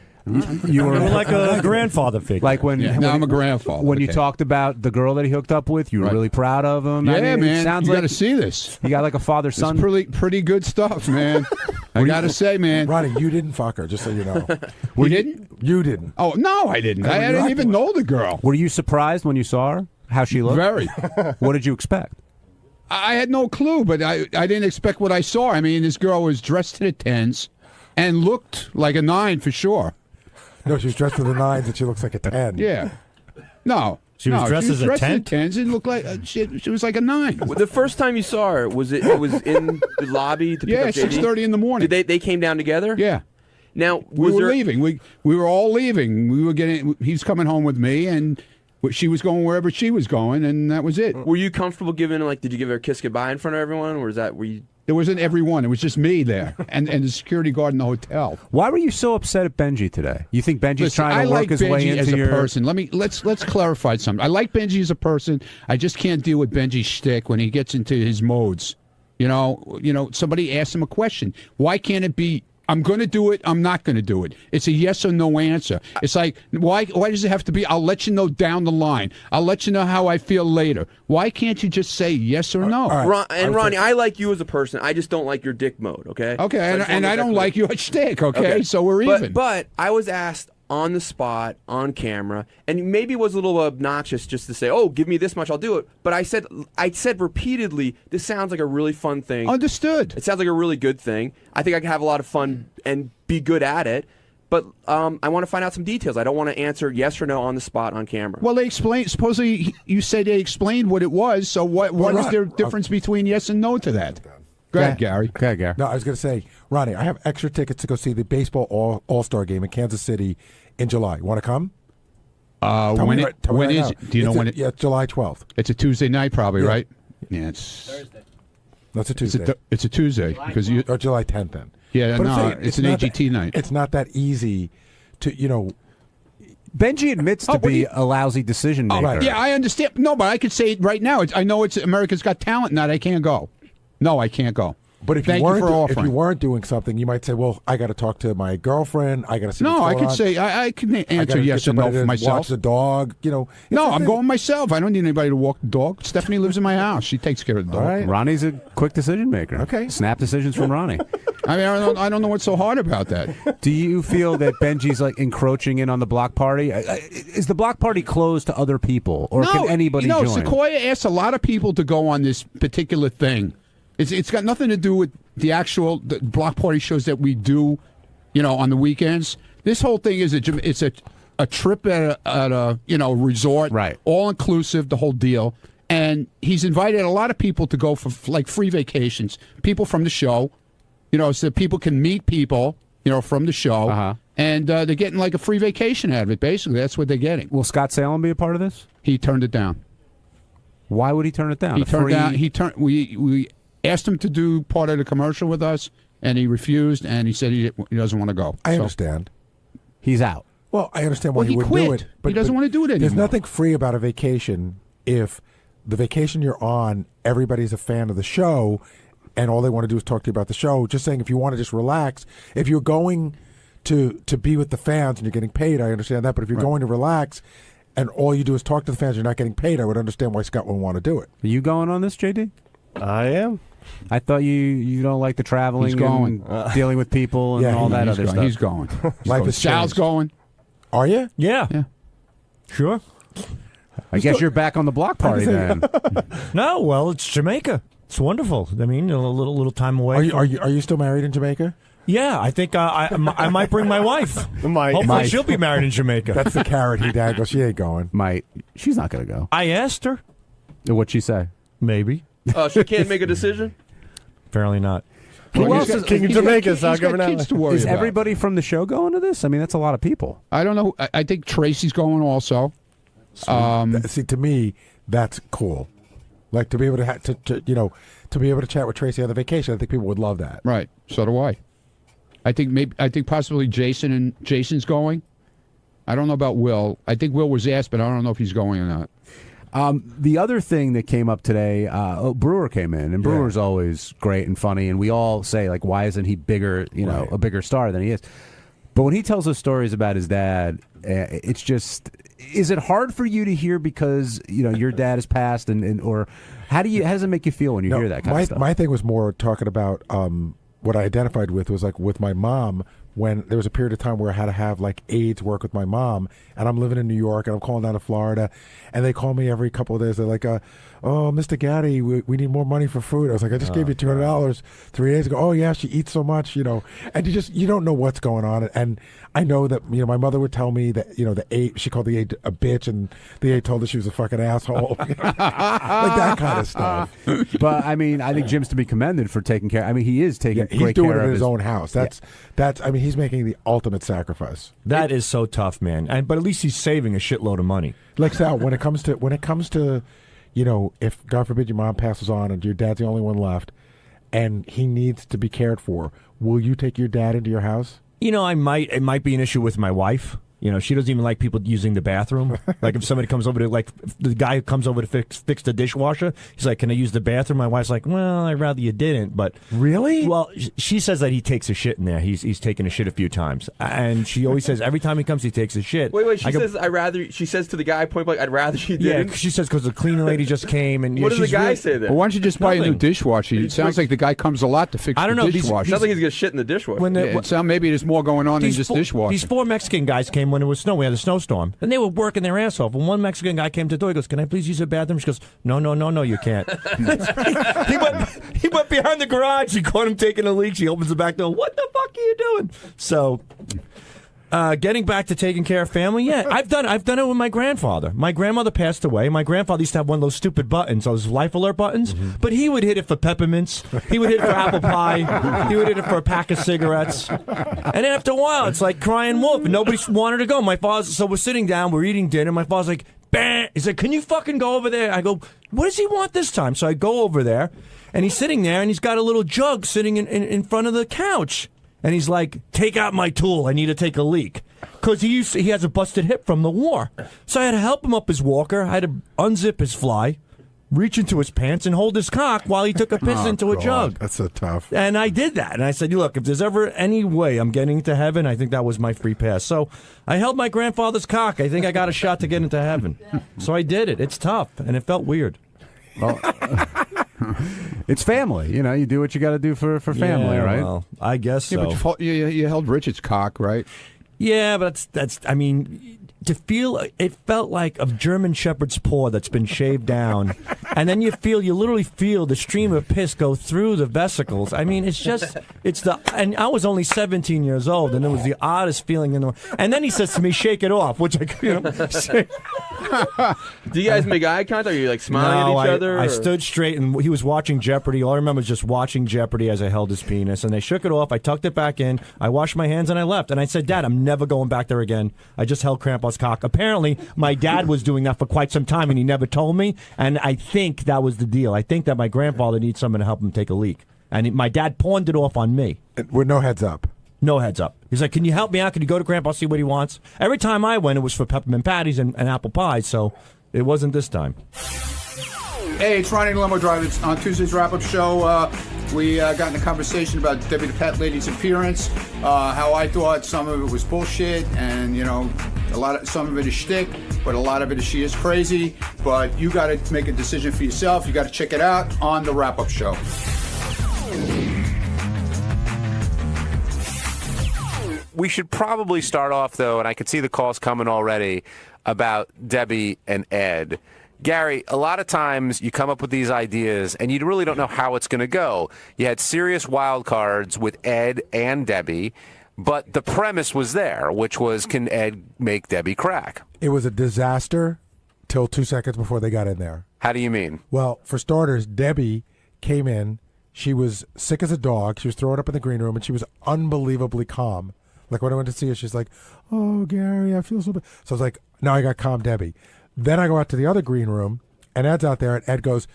You were like a grandfather figure. Like when I'm a grandfather. When you talked about the girl that he hooked up with, you were really proud of him. Yeah, man. Sounds you like got to see this. You got like a father-son. It's pretty good stuff, man. I got to say, man. Ronnie, you didn't fuck her, just so you know. We didn't? You didn't. Oh, no, I didn't. I didn't even know the girl. Were you surprised when you saw her? How she looked? Very. What did you expect? I had no clue, but I didn't expect what I saw. I mean, this girl was dressed to the 10s and looked like a 9 for sure. No, she was dressed to the 9s and she looks like a 10. Yeah. No. She was dressed as a 10? To the 10s and looked like she was like a 9. The first time you saw her, was it was in the lobby to pick up JD? 6:30 in the morning. Did they came down together? Yeah. Now we were leaving. We were all leaving. We were getting. He's coming home with me, and she was going wherever she was going, and that was it. Were you comfortable giving? Did you give her a kiss goodbye in front of everyone, or were you? There wasn't everyone. It was just me there, and the security guard in the hotel. Why were you so upset at Benji today? You think Benji's trying to work his way into as a your person? Let's clarify something. I like Benji as a person. I just can't deal with Benji's shtick when he gets into his modes. Somebody asked him a question. Why can't it be? I'm going to do it. I'm not going to do it. It's a yes or no answer. It's like, why does it have to be, I'll let you know down the line. I'll let you know how I feel later. Why can't you just say yes or no? Ronnie, I like you as a person. I just don't like your dick mode, okay? Okay, and I don't like your shtick, okay? So we're even. But I was asked on the spot, on camera, and maybe it was a little obnoxious just to say, oh, give me this much, I'll do it. But I said repeatedly, this sounds like a really fun thing. Understood. It sounds like a really good thing. I think I can have a lot of fun and be good at it. But I want to find out some details. I don't want to answer yes or no on the spot on camera. Well, they explained. Supposedly, you said they explained what it was. So what is there difference between yes and no to that? Go ahead, Gary. Go ahead, Gary. No, I was going to say, Ronnie, I have extra tickets to go see the baseball All-Star game in Kansas City in July. Want to come? When is it? Do you know when it? Yeah, July 12th. It's a Tuesday night, probably, right? Yeah, it's Thursday. That's a Tuesday. It's a Tuesday because you. Or July 10th then. Yeah, but no, it's an AGT night. It's not that easy to Benji admits to be a lousy decision maker. Right. Yeah, I understand. No, but I could say it right now. I know it's America's Got Talent night. I can't go. No, I can't go. But if you weren't doing something, you might say, "Well, I got to talk to my girlfriend. I got to see." No, what's I going could on. say I can answer yes or no for myself. Watch the dog. No, I'm going myself. I don't need anybody to walk the dog. Stephanie lives in my house. She takes care of the dog. All right. Ronnie's a quick decision maker. Okay, snap decisions from Ronnie. I mean, I don't know what's so hard about that. Do you feel that Benji's like encroaching in on the block party? Is the block party closed to other people, or can anybody join? Sequoia asked a lot of people to go on this particular thing. It's got nothing to do with the actual block party shows that we do, on the weekends. This whole thing is it's a trip at a resort, right? All inclusive, the whole deal. And he's invited a lot of people to go for like free vacations. People from the show, so that people can meet people, from the show, and they're getting like a free vacation out of it. Basically, that's what they're getting. Will Scott Salem be a part of this? He turned it down. Why would he turn it down? We asked him to do part of the commercial with us, and he refused, and he said he doesn't want to go. I understand. He's out. Well, I understand why he wouldn't do it. But he doesn't want to do it anymore. There's nothing free about a vacation if the vacation you're on, everybody's a fan of the show, and all they want to do is talk to you about the show. Just saying, if you want to just relax, if you're going to be with the fans and you're getting paid, I understand that. But if you're going to relax and all you do is talk to the fans, you're not getting paid, I would understand why Scott would want to do it. Are you going on this, JD? I am. I thought you don't like the traveling He's going. and dealing with people and all that other stuff. He's going. Life is Sal's changed. going. Are you? Yeah. Yeah. Sure. I guess you're back on the block party then. No, well, it's Jamaica. It's wonderful. I mean, a little time away. Are you still married in Jamaica? Yeah, I think I might bring my wife. Hopefully she'll be married in Jamaica. That's the carrot he dangles. She ain't going. She's not going to go. I asked her. What'd she say? Maybe. She can't make a decision? Apparently not. Who else is King of Jamaica? Sal He's got kids Governale. to worry Is about. everybody from the show going to this? I mean, that's a lot of people. I don't know. I think Tracy's going also. See, to me, that's cool. Like to be able to be able to chat with Tracy on the vacation. I think people would love that. Right. So do I. I think possibly Jason's going. I don't know about Will. I think Will was asked, but I don't know if he's going or not. The other thing that came up today, Brewer came in, and Brewer's always great and funny, and we all say, like, why isn't he bigger, a bigger star than he is? But when he tells us stories about his dad, it's just, is it hard for you to hear because, your dad has passed, or how does it make you feel when you hear that kind of stuff? My thing was more talking about what I identified with was like with my mom, when there was a period of time where I had to have like aides work with my mom, and I'm living in New York and I'm calling down to Florida, and they call me every couple of days. They're like, "Oh, Mr. Gaddy, we need more money for food." I was like, "I just gave you $200 3 days ago." "Oh yeah, she eats so much, and you don't know what's going on. And I know that my mother would tell me that the aide, she called the aide a bitch, and the aide told her she was a fucking asshole, like that kind of stuff. But I mean, I think Jim's to be commended for taking care. I mean, he is taking he's great doing care it in of his own house. That's I mean, he's making the ultimate sacrifice. That is so tough, man. But at least he's saving a shitload of money. Like Sal, when it comes to, if God forbid your mom passes on and your dad's the only one left, and he needs to be cared for, will you take your dad into your house? It might be an issue with my wife. She doesn't even like people using the bathroom. Like if somebody comes over if the guy comes over to fix the dishwasher, he's like, "Can I use the bathroom?" My wife's like, "Well, I'd rather you didn't." But really, well, she says that he takes a shit in there. He's taken a shit a few times, and she always says every time he comes, he takes a shit. Wait. She says to the guy point blank, "I'd rather you didn't." Yeah, she says because the cleaning lady just came, and what does the guy say then? Well, why don't you just buy a new dishwasher? It sounds like the guy comes a lot to fix I don't know, the dishwasher. Sounds like he's gonna shit in the dishwasher. Maybe there's more going on than just dishwasher. These 4 Mexican guys came when it was snow. We had a snowstorm, and they were working their ass off. And one Mexican guy came to the door. He goes, "Can I please use the bathroom?" She goes, No, you can't." he went behind the garage. She caught him taking a leak. She opens the back door. "What the fuck are you doing?" So, getting back to taking care of family, yeah, I've done it with my grandfather. My grandmother passed away. My grandfather used to have one of those stupid buttons, those life alert buttons, but he would hit it for peppermints. He would hit it for apple pie. He would hit it for a pack of cigarettes. And then after a while, it's like crying wolf, and nobody wanted to go. So we're sitting down, we're eating dinner. My father's like, "Bam!" He's like, "Can you fucking go over there?" I go, "What does he want this time?" So I go over there, and he's sitting there, and he's got a little jug sitting in front of the couch. And he's like, "Take out my tool. I need to take a leak." Because he has a busted hip from the war. So I had to help him up his walker. I had to unzip his fly, reach into his pants, and hold his cock while he took a piss into a jug. That's so tough. And I did that. And I said, "Look, if there's ever any way I'm getting to heaven, I think that was my free pass." So I held my grandfather's cock. I think I got a shot to get into heaven. So I did it. It's tough, and it felt weird. Well, it's family. You do what you got to do for family, right? Well, I guess so. Yeah, but you held Richard's cock, right? Yeah, but that's. I mean, it felt like a German Shepherd's paw that's been shaved down, and then you literally feel the stream of piss go through the vesicles. I mean, and I was only 17 years old, and it was the oddest feeling in the world. And then he says to me, "Shake it off," which I, say. Do you guys make eye contact? Are you like smiling at each other? I stood straight, and he was watching Jeopardy. All I remember was just watching Jeopardy as I held his penis, and they shook it off. I tucked it back in. I washed my hands, and I left. And I said, "Dad, I'm never going back there again." I just held Grandpa's cock. Apparently, my dad was doing that for quite some time, and he never told me. And I think that was the deal. I think that my grandfather needs someone to help him take a leak. And my dad pawned it off on me. With no heads up. No heads up. He's like, "Can you help me out? Can you go to Grandpa, see what he wants?" Every time I went, it was for peppermint patties and apple pies, so it wasn't this time. Hey, it's Ronnie the Limo Driver. It's on Tuesday's wrap-up show. We got in a conversation about Debbie the Pet Lady's appearance, how I thought some of it was bullshit, and, Some of it is shtick, but a lot of it is she is crazy. But you got to make a decision for yourself. You got to check it out on the wrap-up show. We should probably start off, though, and I could see the calls coming already, about Debbie and Ed. Gary, a lot of times you come up with these ideas and you really don't know how it's going to go. You had serious wild cards with Ed and Debbie, but the premise was there, which was, can Ed make Debbie crack? It was a disaster till 2 seconds before they got in there. How do you mean? Well, for starters, Debbie came in. She was sick as a dog. She was throwing up in the green room, and she was unbelievably calm. Like, when I went to see her, she's like, oh, Gary, I feel so bad. So I was like, now I got calm Debbie. Then I go out to the other green room, and Ed's out there, and Ed goes,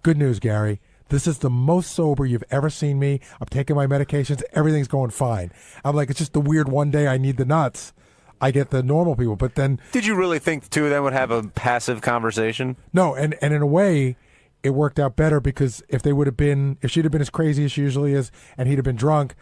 good news, Gary. This is the most sober you've ever seen me. I'm taking my medications. Everything's going fine. I'm like, it's just the weird one day I need the nuts. I get the normal people. But then... Did you really think the two of them would have a passive conversation? No, and in a way, it worked out better because if she'd have been as crazy as she usually is, and he'd have been drunk,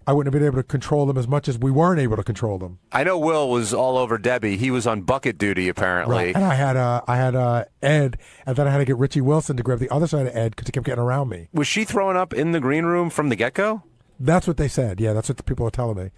I wouldn't have been able to control them as much as we weren't able to control them. I know Will was all over Debbie. He was on bucket duty, apparently. Right. And I had Ed, and then I had to get Richie Wilson to grab the other side of Ed because he kept getting around me. Was she throwing up in the green room from the get-go? That's what they said. Yeah, that's what the people are telling me.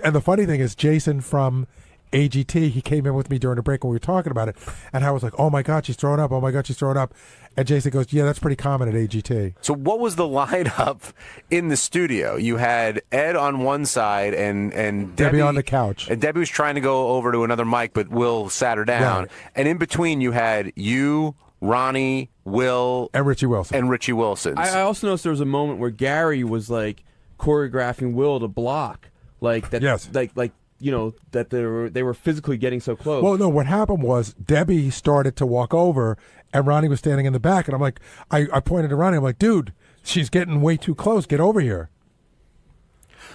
And the funny thing is, Jason from AGT, he came in with me during the break when we were talking about it, and I was like, oh my God, she's throwing up. Oh my God, she's throwing up. And Jason goes, yeah, that's pretty common at AGT. So what was the lineup in the studio? You had Ed on one side and Debbie on the couch. And Debbie was trying to go over to another mic, but Will sat her down. Right. And in between, you had you, Ronnie, Will, and Richie Wilson. I also noticed there was a moment where Gary was like choreographing Will to block, like that. Yes. Like you know that they were physically getting so close. Well, no, what happened was Debbie started to walk over, and Ronnie was standing in the back, and I'm like, I pointed to Ronnie. I'm like, dude, she's getting way too close. Get over here.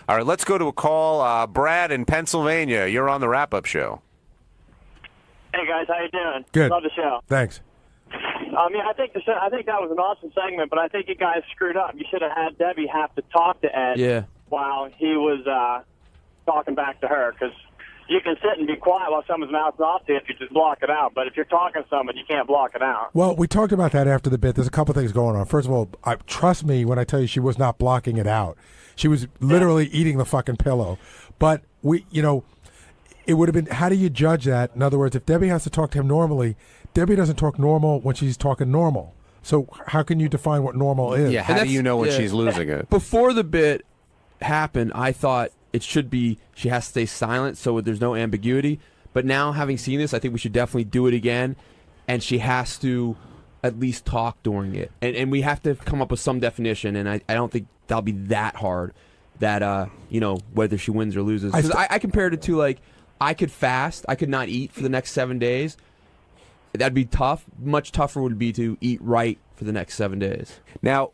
All right, let's go to a call. Brad in Pennsylvania, you're on the wrap-up show. Hey guys, how you doing? Good. Love the show. Thanks. Yeah, I think that was an awesome segment, but I think you guys screwed up. You should have had Debbie have to talk to Ed while he was talking back to her, because you can sit and be quiet while someone's mouthing off to you if you just block it out. But if you're talking to someone, you can't block it out. Well, we talked about that after the bit. There's a couple things going on. First of all, trust me when I tell you she was not blocking it out. She was literally eating the fucking pillow. But it would have been, how do you judge that? In other words, if Debbie has to talk to him normally, Debbie doesn't talk normal when she's talking normal. So how can you define what normal is? Yeah, how do you know when she's losing it? Before the bit happened, I thought it should be she has to stay silent so there's no ambiguity. But now, having seen this, I think we should definitely do it again, and she has to at least talk during it. And we have to come up with some definition, and I don't think that'll be that hard, that, whether she wins or loses. Because I compared it to, like, I could fast. I could not eat for the next 7 days. That'd be tough. Much tougher would be to eat right for the next 7 days. Now,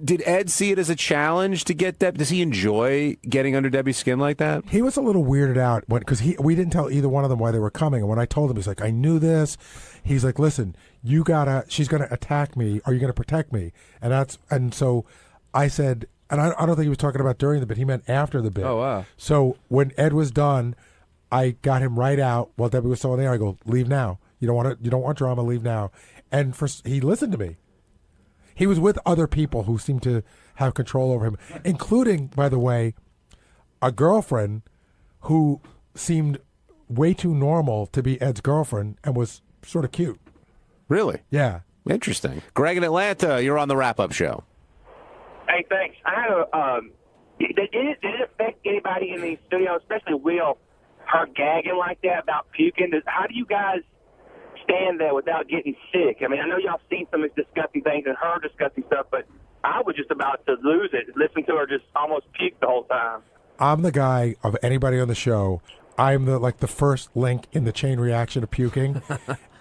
did Ed see it as a challenge to get Deb? Does he enjoy getting under Debbie's skin like that? He was a little weirded out because we didn't tell either one of them why they were coming. And when I told him, he's like, I knew this. He's like, listen, she's gonna attack me. Are you gonna protect me? And so I said, and I don't think he was talking about during the bit. He meant after the bit. Oh wow! So when Ed was done, I got him right out while Debbie was still in there. I go, leave now. You don't want drama. Leave now. And he listened to me. He was with other people who seemed to have control over him, including, by the way, a girlfriend who seemed way too normal to be Ed's girlfriend and was sort of cute. Really? Yeah. Interesting. Greg in Atlanta, you're on the wrap-up show. Hey, thanks. I had did it affect anybody in the studio, especially Will, her gagging like that about puking? How do you guys stand there without getting sick? I mean, I know y'all seen some of these disgusting things and her disgusting stuff, but I was just about to lose it. Listen to her just almost puke the whole time. I'm the guy of anybody on the show. I'm the first link in the chain reaction of puking.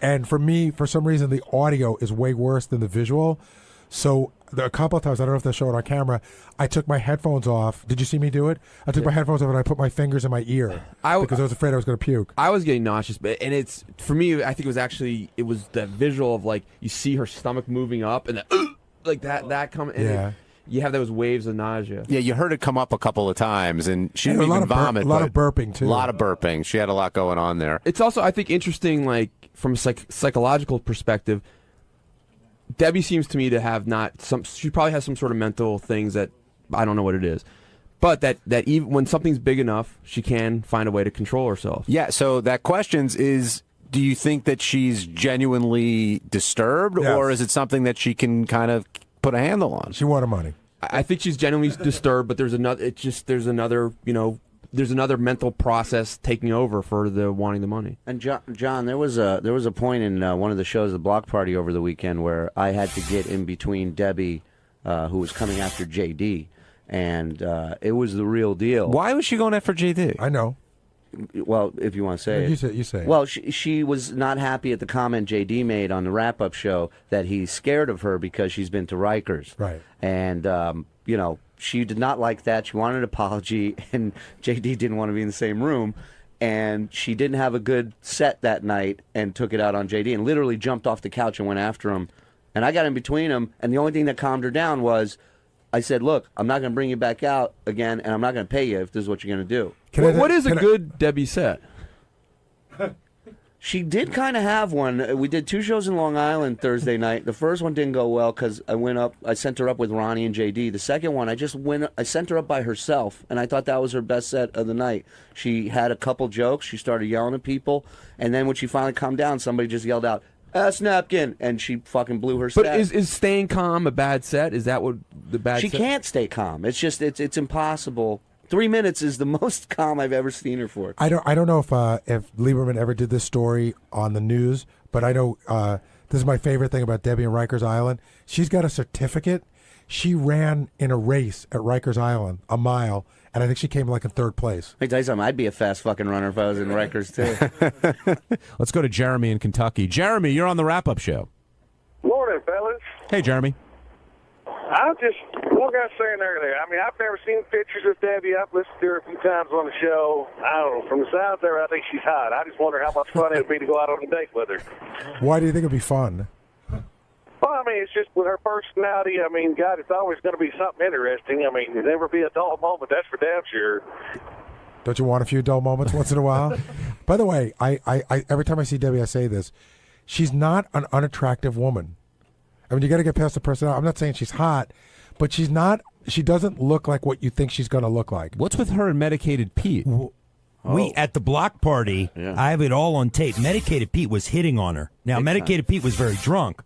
And for me, for some reason, the audio is way worse than the visual. So a couple of times, I don't know if they'll show it on camera, I took my headphones off. Did you see me do it? I took my headphones off and I put my fingers in my ear because I was afraid I was going to puke. I was getting nauseous, and it's, for me, I think it was the visual of, like, you see her stomach moving up and like that coming. Yeah. you have those waves of nausea. Yeah, you heard it come up a couple of times, and she didn't a lot even of vomit. a lot of but burping too. A lot of burping. She had a lot going on there. It's also, I think, interesting, like from a psychological perspective. Debbie seems to me to have not some. She probably has some sort of mental things that I don't know what it is, but that even when something's big enough, she can find a way to control herself. Yeah. So that questions is: do you think that she's genuinely disturbed, Yes. or is it something that she can kind of put a handle on? She wanted money. I think she's genuinely disturbed, but there's another. There's another. There's another mental process taking over for the wanting the money. And John, there was a point in one of the shows, the Block Party, over the weekend where I had to get in between Debbie, who was coming after JD, and it was the real deal. Why was she going after JD? I know. Well, if you want to say Yeah, it. you say it. Well, she was not happy at the comment JD made on the wrap-up show that he's scared of her because she's been to Rikers. Right. And, she did not like that. She wanted an apology, and JD didn't want to be in the same room. And she didn't have a good set that night and took it out on JD and literally jumped off the couch and went after him. And I got in between them, and the only thing that calmed her down was I said, look, I'm not going to bring you back out again, and I'm not going to pay you if this is what you're going to do. What is a good Debbie set? She did kind of have one. We did 2 shows in Long Island Thursday night. The first one didn't go well because I sent her up with Ronnie and JD. The second one, I sent her up by herself, and I thought that was her best set of the night. She had a couple jokes. She started yelling at people, and then when she finally calmed down, somebody just yelled out, "Ass napkin," and she fucking blew her set. But is staying calm a bad set? Is that what the bad She set? can't stay calm. It's just it's impossible. 3 minutes is the most calm I've ever seen her for. I don't know if Lieberman ever did this story on the news, but I know this is my favorite thing about Debbie and Rikers Island. She's got a certificate. She ran in a race at Rikers Island, a mile, and I think she came like in 3rd place. Let me tell you something. I'd be a fast fucking runner if I was in Rikers too. Let's go to Jeremy in Kentucky. Jeremy, you're on the wrap-up show. Morning, fellas. Hey, Jeremy. I just, what I was saying earlier, I mean, I've never seen pictures of Debbie. I've listened to her a few times on the show. I don't know. From the sound there, I think she's hot. I just wonder how much fun it would be to go out on a date with her. Why do you think it'd be fun? Well, I mean, it's just with her personality. I mean, God, it's always going to be something interesting. I mean, there'll never be a dull moment. That's for damn sure. Don't you want a few dull moments once in a while? By the way, I every time I see Debbie, I say this. She's not an unattractive woman. I mean, you got to get past the personality. I'm not saying she's hot, but she's not. She doesn't look like what you think she's going to look like. What's with her and Medicated Pete? We at the block party, I have it all on tape. Medicated Pete was hitting on her. Now, Medicated Pete was very drunk,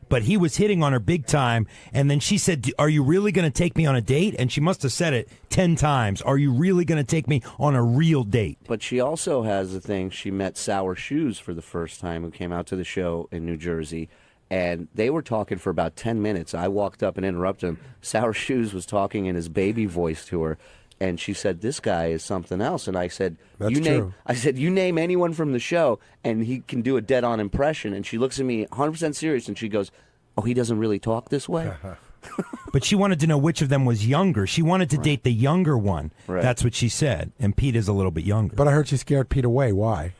but he was hitting on her big time. And then she said, "Are you really going to take me on a date?" And she must have said it 10 times. "Are you really going to take me on a real date?" But she also has the thing. She met Sour Shoes for the first time, who came out to the show in New Jersey. And they were talking for about 10 minutes. I walked up and interrupted him. Sour Shoes was talking in his baby voice to her. And she said, "This guy is something else." And I said, That's true. You name anyone from the show, and he can do a dead-on impression. And she looks at me 100% serious, and she goes, "Oh, he doesn't really talk this way?" But she wanted to know which of them was younger. She wanted to date the younger one. Right. That's what she said. And Pete is a little bit younger. But I heard she scared Pete away. Why?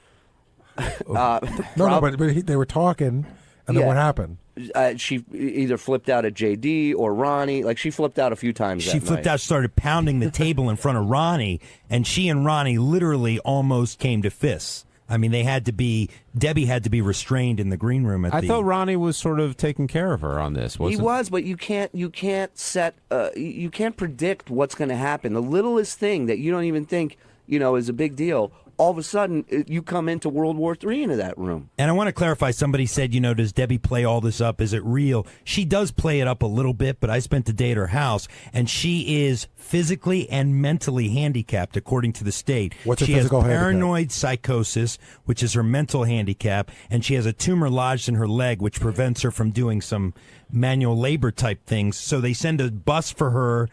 But they were talking, and then Yeah. what happened? She either flipped out at JD or Ronnie. Like, she flipped out a few times She that flipped night. out, started pounding the table in front of Ronnie, and she and Ronnie literally almost came to fists. I mean, Debbie had to be restrained in the green room at I the... thought Ronnie was sort of taking care of her on this. He was, but you can't predict what's going to happen. The littlest thing that you don't even think, is a big deal. All of a sudden, you come into World War III into that room. And I want to clarify, somebody said, does Debbie play all this up? Is it real? She does play it up a little bit, but I spent the day at her house, and she is physically and mentally handicapped, according to the state. What's her she physical has handicap? paranoid psychosis, which is her mental handicap, and she has a tumor lodged in her leg, which prevents her from doing some manual labor type things. So they send a bus for her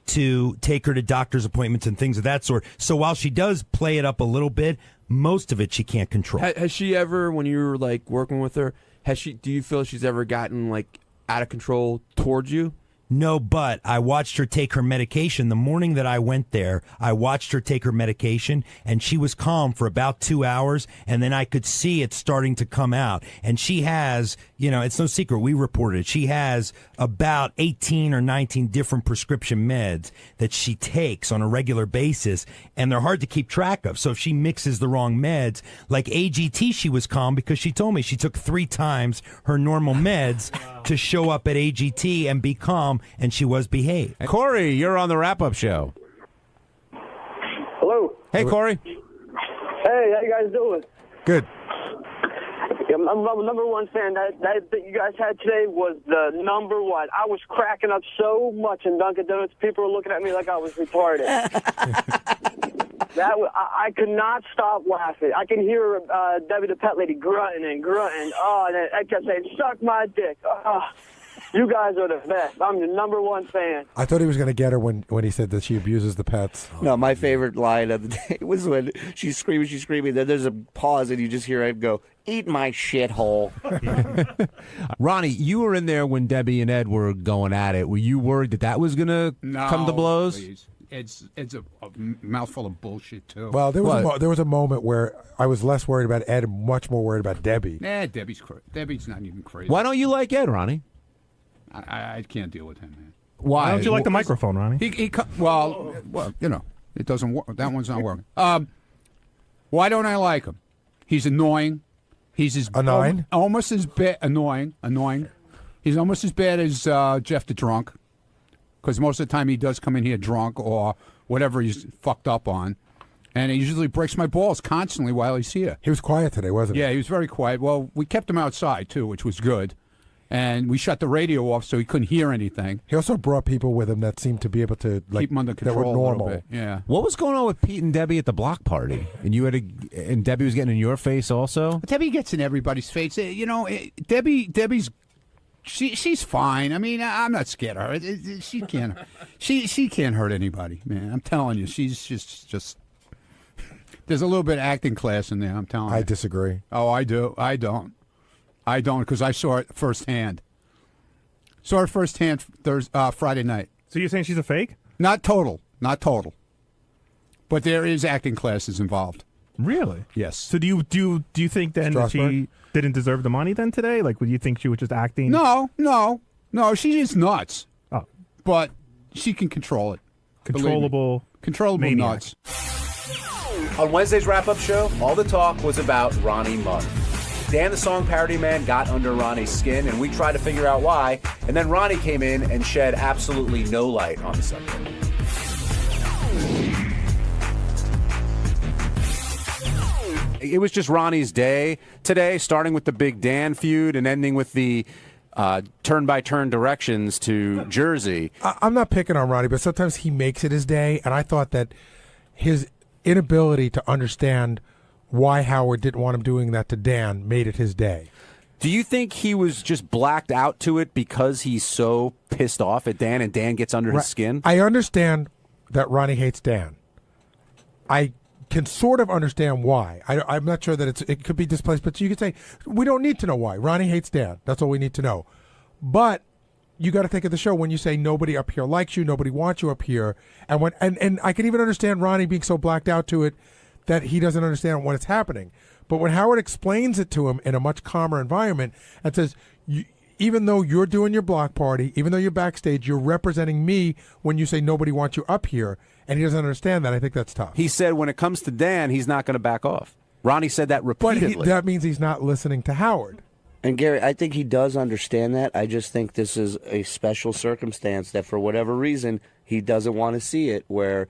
to take her to doctor's appointments and things of that sort. So while she does play it up a little bit, most of it she can't control. Has she ever, when you were like working with her, do you feel she's ever gotten like out of control towards you? No, but I watched her take her medication. The morning that I went there, I watched her take her medication, and she was calm for about 2 hours, and then I could see it starting to come out. And she has, it's no secret, we reported it. She has about 18 or 19 different prescription meds that she takes on a regular basis, and they're hard to keep track of. So if she mixes the wrong meds, like AGT, she was calm because she told me she took 3 times her normal meds to show up at AGT and be calm, and she was behaved. Corey, you're on the wrap-up show. Hello. Hey, Corey. Hey, how you guys doing? Good. Yeah, I'm number one fan. That you guys had today was the number one. I was cracking up so much in Dunkin' Donuts. People were looking at me like I was retarded. I could not stop laughing. I can hear Debbie the pet lady grunting and grunting. Oh, and I kept saying, "Suck my dick." Oh, you guys are the best. I'm the number one fan. I thought he was going to get her when he said that she abuses the pets. No, my favorite line of the day was when she's screaming. Then there's a pause, and you just hear him go, "Eat my shithole." Ronnie, you were in there when Debbie and Ed were going at it. Were you worried that was going to come to blows? Please. It's a mouthful of bullshit too. Well, there was a moment where I was less worried about Ed and much more worried about Debbie. Nah, Debbie's not even crazy. Why don't you like Ed, Ronnie? I can't deal with him, man. Why don't you like the microphone, Ronnie? Well, it doesn't work. That one's not working. Why don't I like him? He's annoying. He's annoying. Almost as bad. Annoying. He's almost as bad as Jeff the drunk. Because most of the time he does come in here drunk or whatever he's fucked up on. And he usually breaks my balls constantly while he's here. He was quiet today, wasn't he? Yeah, he was very quiet. Well, we kept him outside, too, which was good. And we shut the radio off so he couldn't hear anything. He also brought people with him that seemed to be able to keep him under control that were normal. a little bit. Yeah. What was going on with Pete and Debbie at the block party? And and Debbie was getting in your face also? Debbie gets in everybody's face. Debbie's she's fine. I mean, I'm not scared of her. She can't. She can't hurt anybody, man. I'm telling you, she's just. There's a little bit of acting class in there. I'm telling you. I disagree. Oh, I do. I don't because I saw it firsthand. Saw it firsthand Friday night. So you're saying she's a fake? Not total. But there is acting classes involved. Really? Yes. So do you think then that she didn't deserve the money then today? Like, would you think she was just acting? No. She is nuts. Oh, but she can control it. Controllable nuts. On Wednesday's wrap-up show, all the talk was about Ronnie Munn. Dan, the song parody man, got under Ronnie's skin, and we tried to figure out why. And then Ronnie came in and shed absolutely no light on the subject. It was just Ronnie's day today, starting with the Big Dan feud and ending with the turn-by-turn directions to Jersey. I'm not picking on Ronnie, but sometimes he makes it his day, and I thought that his inability to understand why Howard didn't want him doing that to Dan made it his day. Do you think he was just blacked out to it because he's so pissed off at Dan and Dan gets under his skin? I understand that Ronnie hates Dan. I can sort of understand why. I'm not sure that it could be displaced, but you could say, we don't need to know why. Ronnie hates Dan. That's all we need to know. But you got to think of the show when you say nobody up here likes you, nobody wants you up here. And I can even understand Ronnie being so blacked out to it that he doesn't understand when it's happening. But when Howard explains it to him in a much calmer environment and says, even though you're doing your block party, even though you're backstage, you're representing me when you say nobody wants you up here, and he doesn't understand that, I think that's tough. He said when it comes to Dan, he's not going to back off. Ronnie said that repeatedly. But that means he's not listening to Howard. And Gary, I think he does understand that. I just think this is a special circumstance that for whatever reason, he doesn't want to see it where,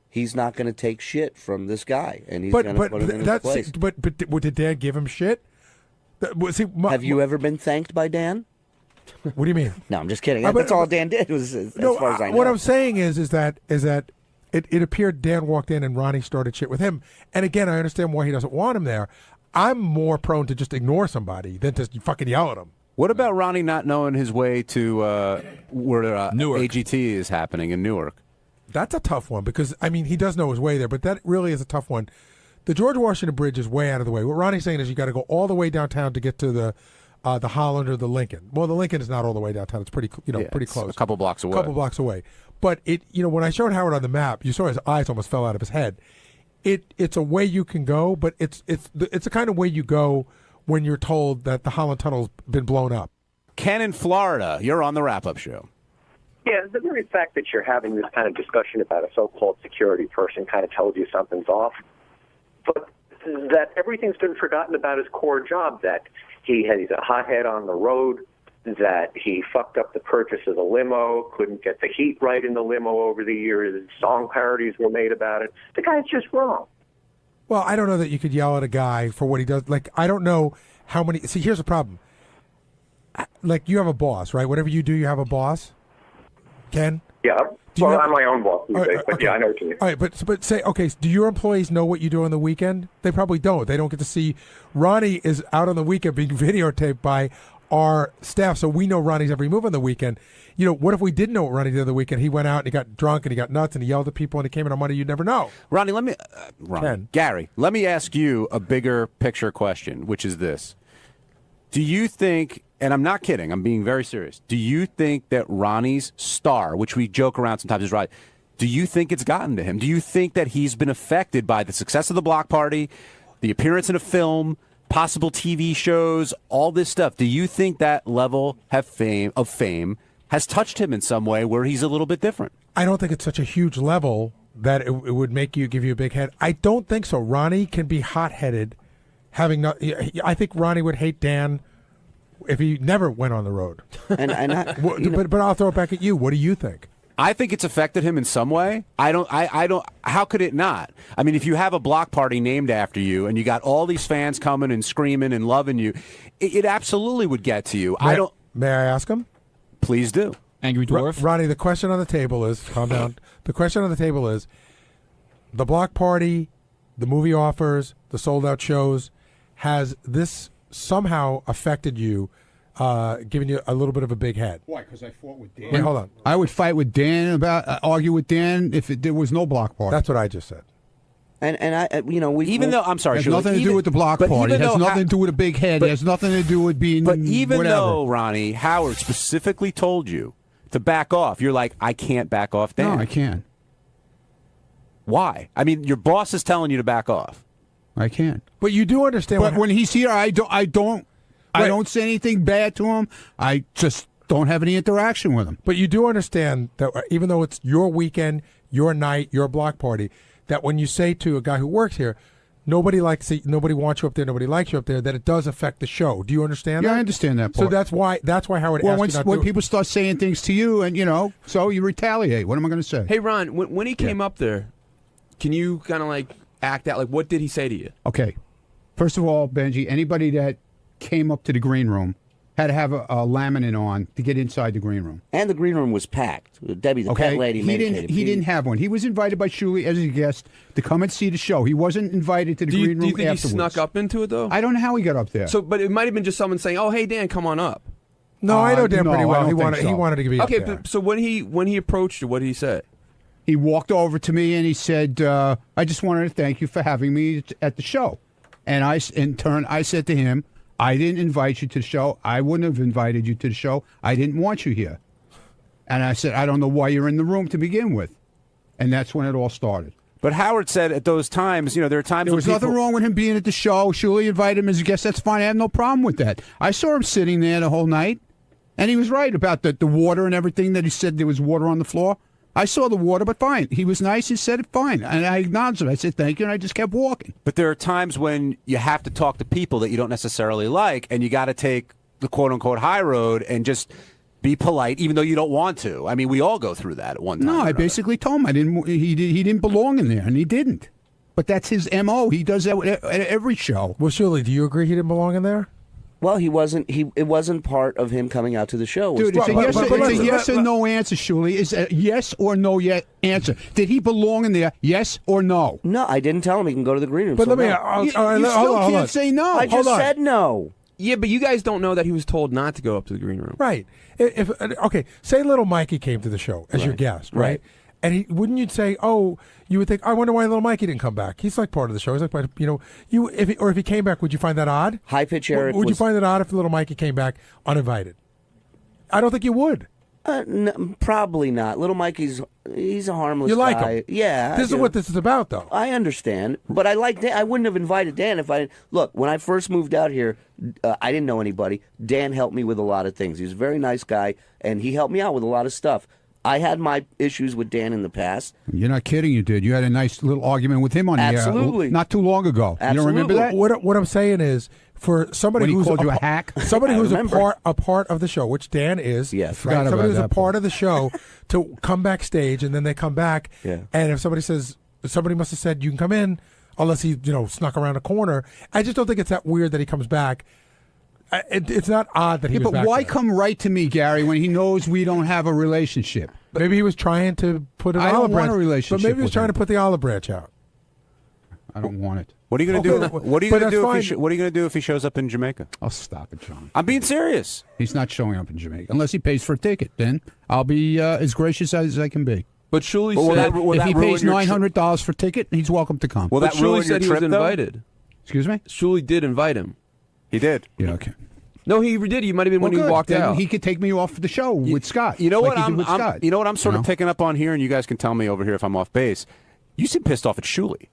he's not going to take shit from this guy, and he's going to put him in his place. But did Dan give him shit? Have you ever been thanked by Dan? What do you mean? No, I'm just kidding. That's all Dan did. Was as far as I know. What I'm saying is that it appeared Dan walked in and Ronnie started shit with him. And again, I understand why he doesn't want him there. I'm more prone to just ignore somebody than to fucking yell at him. What about Ronnie not knowing his way to where Newark. AGT is happening in Newark? That's a tough one because, he does know his way there, but that really is a tough one. The George Washington Bridge is way out of the way. What Ronnie's saying is you got to go all the way downtown to get to the the Holland or the Lincoln. Well, the Lincoln is not all the way downtown. It's pretty pretty it's close. a couple blocks away. A couple blocks away. But when I showed Howard on the map, you saw his eyes almost fell out of his head. It's a way you can go, but it's the kind of way you go when you're told that the Holland Tunnel's been blown up. Ken in Florida, you're on the wrap-up show. Yeah, the very fact that you're having this kind of discussion about a so-called security person kind of tells you something's off. But that everything's been forgotten about his core job, that he's a hothead on the road, that he fucked up the purchase of the limo, couldn't get the heat right in the limo over the years, song parodies were made about it. The guy's just wrong. Well, I don't know that you could yell at a guy for what he does. Like, I don't know how many... See, here's the problem. Like, you have a boss, right? Whatever you do, you have a boss. Ken? Yeah. Well, I'm my own boss these days, but okay. yeah, I know what you mean. All right, but say, okay, do your employees know what you do on the weekend? They probably don't. They don't get to see... Ronnie is out on the weekend being videotaped by our staff, so we know Ronnie's every move on the weekend. What if we didn't know what Ronnie did on the weekend? He went out and he got drunk and he got nuts and he yelled at people and he came in on money you'd never know. Ronnie, Gary, let me ask you a bigger picture question, which is this. Do you think, and I'm not kidding, I'm being very serious, do you think that Ronnie's star, which we joke around sometimes is right, do you think it's gotten to him? Do you think that he's been affected by the success of the block party, the appearance in a film, possible TV shows, all this stuff? Do you think that level of fame has touched him in some way where he's a little bit different? I don't think it's such a huge level that it would give you a big head. I don't think so. Ronnie can be hot-headed. I think Ronnie would hate Dan if he never went on the road. But I'll throw it back at you. What do you think? I think it's affected him in some way. I don't. How could it not? I mean, if you have a block party named after you and you got all these fans coming and screaming and loving you, it absolutely would get to you. May I ask him? Please do. Angry Dwarf. Ronnie, the question on the table is, calm down. The question on the table is, the block party, the movie offers, the sold-out shows, has this somehow affected you, giving you a little bit of a big head? Why? Because I fought with Dan. Wait, hold on. I would fight with Dan argue with Dan if there was no block party. That's what I just said. And I'm sorry, it has nothing to do with the block party. It has nothing to do with a big head. It has nothing to do with being. But even whatever. though Ronnie Howard specifically told you to back off, you're like, I can't back off, Dan. No, I can't. Why? I mean, your boss is telling you to back off. I can't. But you do understand. But when he's here, I don't say anything bad to him. I just don't have any interaction with him. But you do understand that even though it's your weekend, your night, your block party, that when you say to a guy who works here, nobody wants you up there, nobody likes you up there, that it does affect the show. Do you understand that? Yeah, I understand that part. So that's why Howard asked you not when to. people start saying things to you, and so you retaliate. What am I going to say? Hey, Ron, when he came up there, can you kind of act out? What did he say to you? Okay. First of all, Benji, anybody that came up to the green room had to have a laminate on to get inside the green room. And the green room was packed. Debbie, the pet lady, he didn't have one. He was invited by Shuli as a guest to come and see the show. He wasn't invited to the green room Do you think afterwards. he snuck up into it, though? I don't know how he got up there. But it might have been just someone saying, "Oh, hey, Dan, come on up." No, I know Dan pretty well. He so. wanted to be up there. So when he approached you, what did he say? He walked over to me and he said, "I just wanted to thank you for having me at the show." And in turn, I said to him, I didn't invite you to the show. I wouldn't have invited you to the show. I didn't want you here. And I said, I don't know why you're in the room to begin with. And that's when it all started. But Howard said at those times, there are times there was nothing wrong with him being at the show. Shuli invited him as a guest. That's fine. I have no problem with that. I saw him sitting there the whole night. And he was right about the water and everything that he said there was water on the floor. I saw the water, but fine. He was nice. He said it fine. And I acknowledged it. I said thank you, and I just kept walking. But there are times when you have to talk to people that you don't necessarily like, and you got to take the quote-unquote high road and just be polite, even though you don't want to. I mean, we all go through that at one time. No, I basically told him he didn't belong in there, and he didn't. But that's his M.O. He does that at every show. Well, Shuli, do you agree he didn't belong in there? Well, he wasn't. It wasn't part of him coming out to the show. Dude, it's a yes or no answer, Shuli. It's a yes or no answer. Did he belong in there? Yes or no? No, I didn't tell him he can go to the green room. But let me. You still can't say no. I just said no. Yeah, but you guys don't know that he was told not to go up to the green room. Right. Okay, say little Mikey came to the show as your guest, right? And wouldn't you say, oh, you would think, I wonder why little Mikey didn't come back. He's like part of the show. He's like, if he came back, would you find that odd? High pitch Eric. Would you find that odd if little Mikey came back uninvited? I don't think you would. Probably not. Little Mikey's he's a harmless You like guy. him? Yeah. This is what this is about, though. I understand, but I like Dan. I wouldn't have invited Dan if I look. When I first moved out here, I didn't know anybody. Dan helped me with a lot of things. He was a very nice guy, and he helped me out with a lot of stuff. I had my issues with Dan in the past. You're not kidding, you did. You had a nice little argument with him on the Absolutely. not too long ago. You don't remember that? What I'm saying is, for somebody When he who's called you a hack? somebody I who's remember. a part of the show, which Dan is, yes, forgot somebody about who's a that part of the show, to come backstage and then they come back, Yeah. and if somebody says somebody must have said you can come in, unless he snuck around a corner. I just don't think it's that weird that he comes back. It's not odd that he was but back why there. come right to me, Gary, when he knows we don't have a relationship? Maybe he was trying to put an I don't olive want branch, a relationship but maybe he was with trying him. to put the olive branch out. I don't want it. What are you going to do? What are you but going to that's do? fine. What are you going to do if he shows up in Jamaica? Oh, stop it, John. I'm being serious. He's not showing up in Jamaica unless he pays for a ticket. Then I'll be as gracious as I can be. But Shuli Will said that- will if that he ruin pays your trip? $900 for a ticket, he's welcome to come. Will But that ruin Shuli your said he trip, was though? invited. Excuse me? Shuli did invite him. He did. Yeah, okay. No, he did. He might have been when Well, he good. walked Then out. he could take me off the show with Scott. You know like what he did with Scott. you know what I'm sort You of know? picking up on here, and you guys can tell me over here if I'm off base. You seem pissed off at Shuli.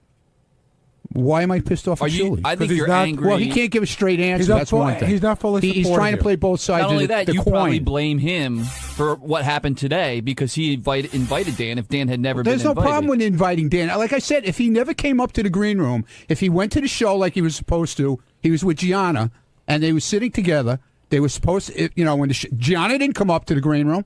Why am I pissed off at Shuli? I think 'Cause you're he's not- angry. Well, he can't give a straight answer. He's not That's full- one thing. he's not fully He's supporting trying to you. play both sides Not only of that, the you coin. probably blame him for what happened today because he invited Dan. If Dan had never There's been no invited. problem with inviting Dan. Like I said, if he never came up to the green room, if he went to the show like he was supposed to, he was with Gianna, and they were sitting together. They were supposed to, when Gianna didn't come up to the green room.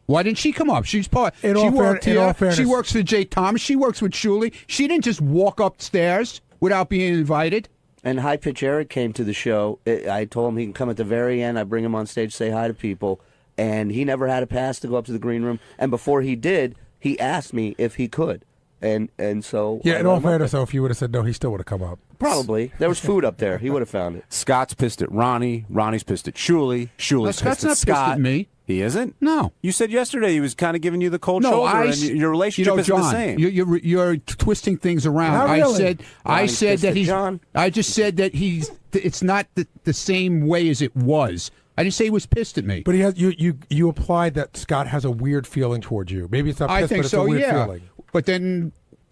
Why didn't she come up? She's part. In She all worked fair- in all here. fairness- She works for Jay Thomas. She works with Shuli. She didn't just walk upstairs without being invited. And High Pitch Eric came to the show. I told him he can come at the very end. I bring him on stage, say hi to people. And he never had a pass to go up to the green room. And before he did, he asked me if he could. And so... Yeah, I in let all him up fairness, there. though, if you would have said no, he still would have come up. Probably. There was food up there. He would have found it. Scott's pissed at Ronnie. Ronnie's pissed at Shuli. Shuli's Scott's pissed at not pissed Scott. at me. He isn't? No. You said yesterday he was kind of giving you the cold No, shoulder, I. and your relationship isn't John, the same. You're twisting things around. Not I really. said Ronnie's that pissed at he's. John. I just said that he's. It's not the same way as it was. I didn't say he was pissed at me. But he has you applied that Scott has a weird feeling towards you. Maybe it's not I pissed, think but it's so. a weird Yeah. feeling. But then,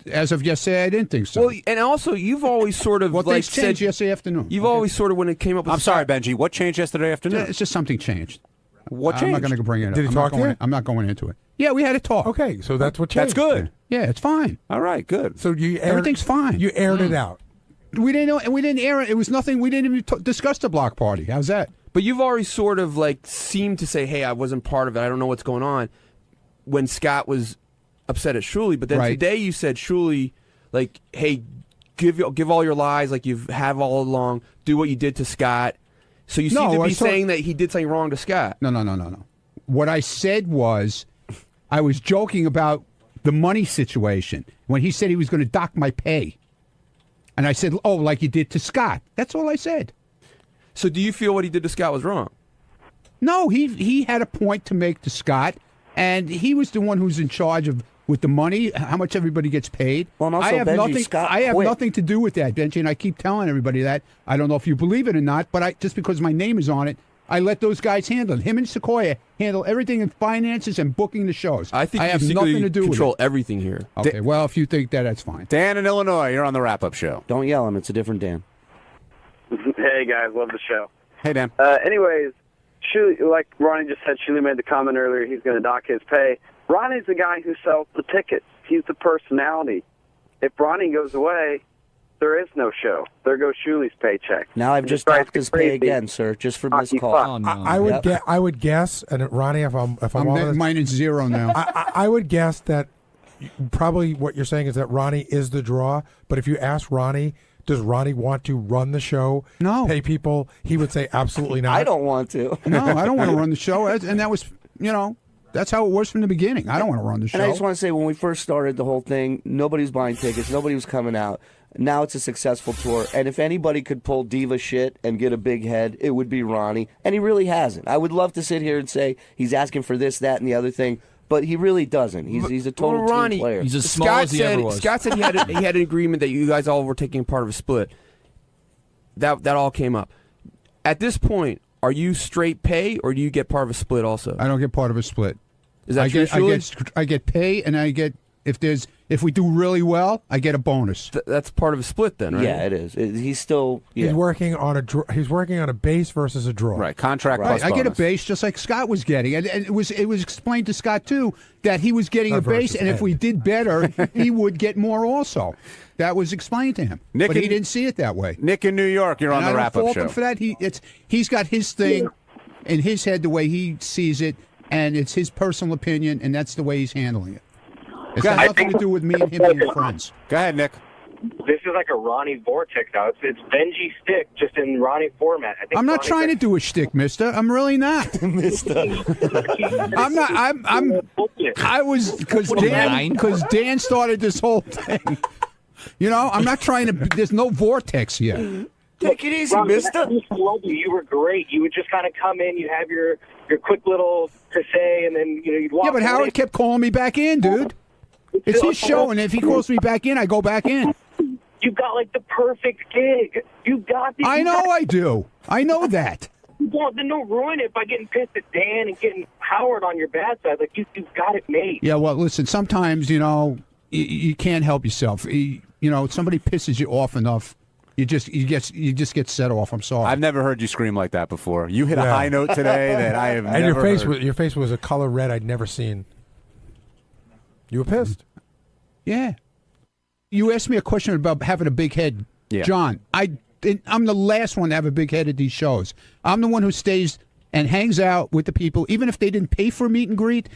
as of yesterday, I didn't think so. Well, and also you've always sort of Well, like things changed said yesterday afternoon. you've always sort of when it came up with I'm sorry, Benji. What changed yesterday afternoon? It's just something changed. What I'm not changed? going to bring it up. Did he I'm talk not to going, you? I'm not going into it. Yeah, we had a talk. Okay, so that's what That's changed. good. Yeah, it's fine. All right, good. So you aired, Everything's fine. You aired it out. We didn't know, and we didn't air it. It was nothing. We didn't even discuss the block party. How's that? But you've already sort of like seemed to say, "Hey, I wasn't part of it. I don't know what's going on." When Scott was upset at Shuli, but then Right. today you said Shuli, like, "Hey, give all your lies like you have all along. Do what you did to Scott." So you seem No, to I be saw- saying that he did something wrong to Scott. No. What I said was, I was joking about the money situation when he said he was going to dock my pay, and I said, "Oh, like you did to Scott." That's all I said. So do you feel what he did to Scott was wrong? No, he had a point to make to Scott, and he was the one who's in charge of with the money, how much everybody gets paid. Well, and also I have Benji, nothing. Scott I have quit. nothing to do with that, Benji, and I keep telling everybody that. I don't know if you believe it or not, but just because my name is on it, I let those guys handle it. Him and Sequoia handle everything in finances and booking the shows. I think have you nothing secretly to do control with it. everything here. Okay, well, if you think that, that's fine. Dan in Illinois, you're on the wrap-up show. Don't yell him. It's a different Dan. Hey guys, love the show. Hey, Dan. Anyways, Shuli, like Ronnie just said, Shuli made the comment earlier he's going to dock his pay. Ronnie's the guy who sells the tickets. He's the personality. If Ronnie goes away, there is no show. There goes Shuli's paycheck. Now I've just docked his pay again, sir, just for this call. Oh, no. I would guess, and Ronnie, if I'm honest, Mine is zero now. I would guess that probably what you're saying is that Ronnie is the draw. But if you ask Ronnie, does Ronnie want to run the show? No. Pay people? He would say absolutely not. I don't want to. No, I don't want to run the show, and that was, that's how it was from the beginning. I don't want to run the show. And I just want to say, when we first started the whole thing, nobody was buying tickets. Nobody was coming out. Now it's a successful tour. And if anybody could pull diva shit and get a big head, it would be Ronnie. And he really hasn't. I would love to sit here and say he's asking for this, that, and the other thing. but he really doesn't. He's a total Ronnie, team player. He's as small as he ever was. Scott said he had an agreement that you guys all were taking part of a split. That all came up. At this point, are you straight pay or do you get part of a split also? I don't get part of a split. Is that true, Shuli? I get pay, and I get if we do really well, I get a bonus. That's part of a split, then, right? Yeah, it is. He's still He's working on a base versus a draw. Right, contract Right. plus I get a bonus. base just like Scott was getting, and it was explained to Scott too that he was getting a base, and if we did better, he would get more also. That was explained to him, Nick but he in- didn't see it that way. Nick in New York, you're on And the I wrap don't up fault him show. for that. He's got his thing in his head the way he sees it, and it's his personal opinion, and that's the way he's handling it. It's got nothing to do with me and him being friends. Go ahead, Nick. This is like a Ronnie vortex now. It's Benji Stick, just in Ronnie format. I think I'm not Ronnie's trying to do a shtick, mister. I'm really not. Mister. I'm not. I was because Dan started this whole thing. You know, I'm not trying to. There's no vortex here. Take it easy, mister. You were great. You would just kind of come in, you'd have your quick little to say, and then you'd walk Yeah, but away. Howard kept calling me back in, dude. It's his show, and if he calls me back in, I go back in. You got like the perfect gig. You got the. I know I do. I know that. Well, then don't ruin it by getting pissed at Dan and getting Howard on your bad side. Like you've got it made. Yeah, well, listen. Sometimes you can't help yourself. Somebody pisses you off enough, you just get set off. I'm sorry. I've never heard you scream like that before. You hit a high note today that I have And never heard. your face was a color red I'd never seen. You were pissed. Yeah. You asked me a question about having a big head, Yeah. John. I'm the last one to have a big head at these shows. I'm the one who stays and hangs out with the people, even if they didn't pay for a meet and greet.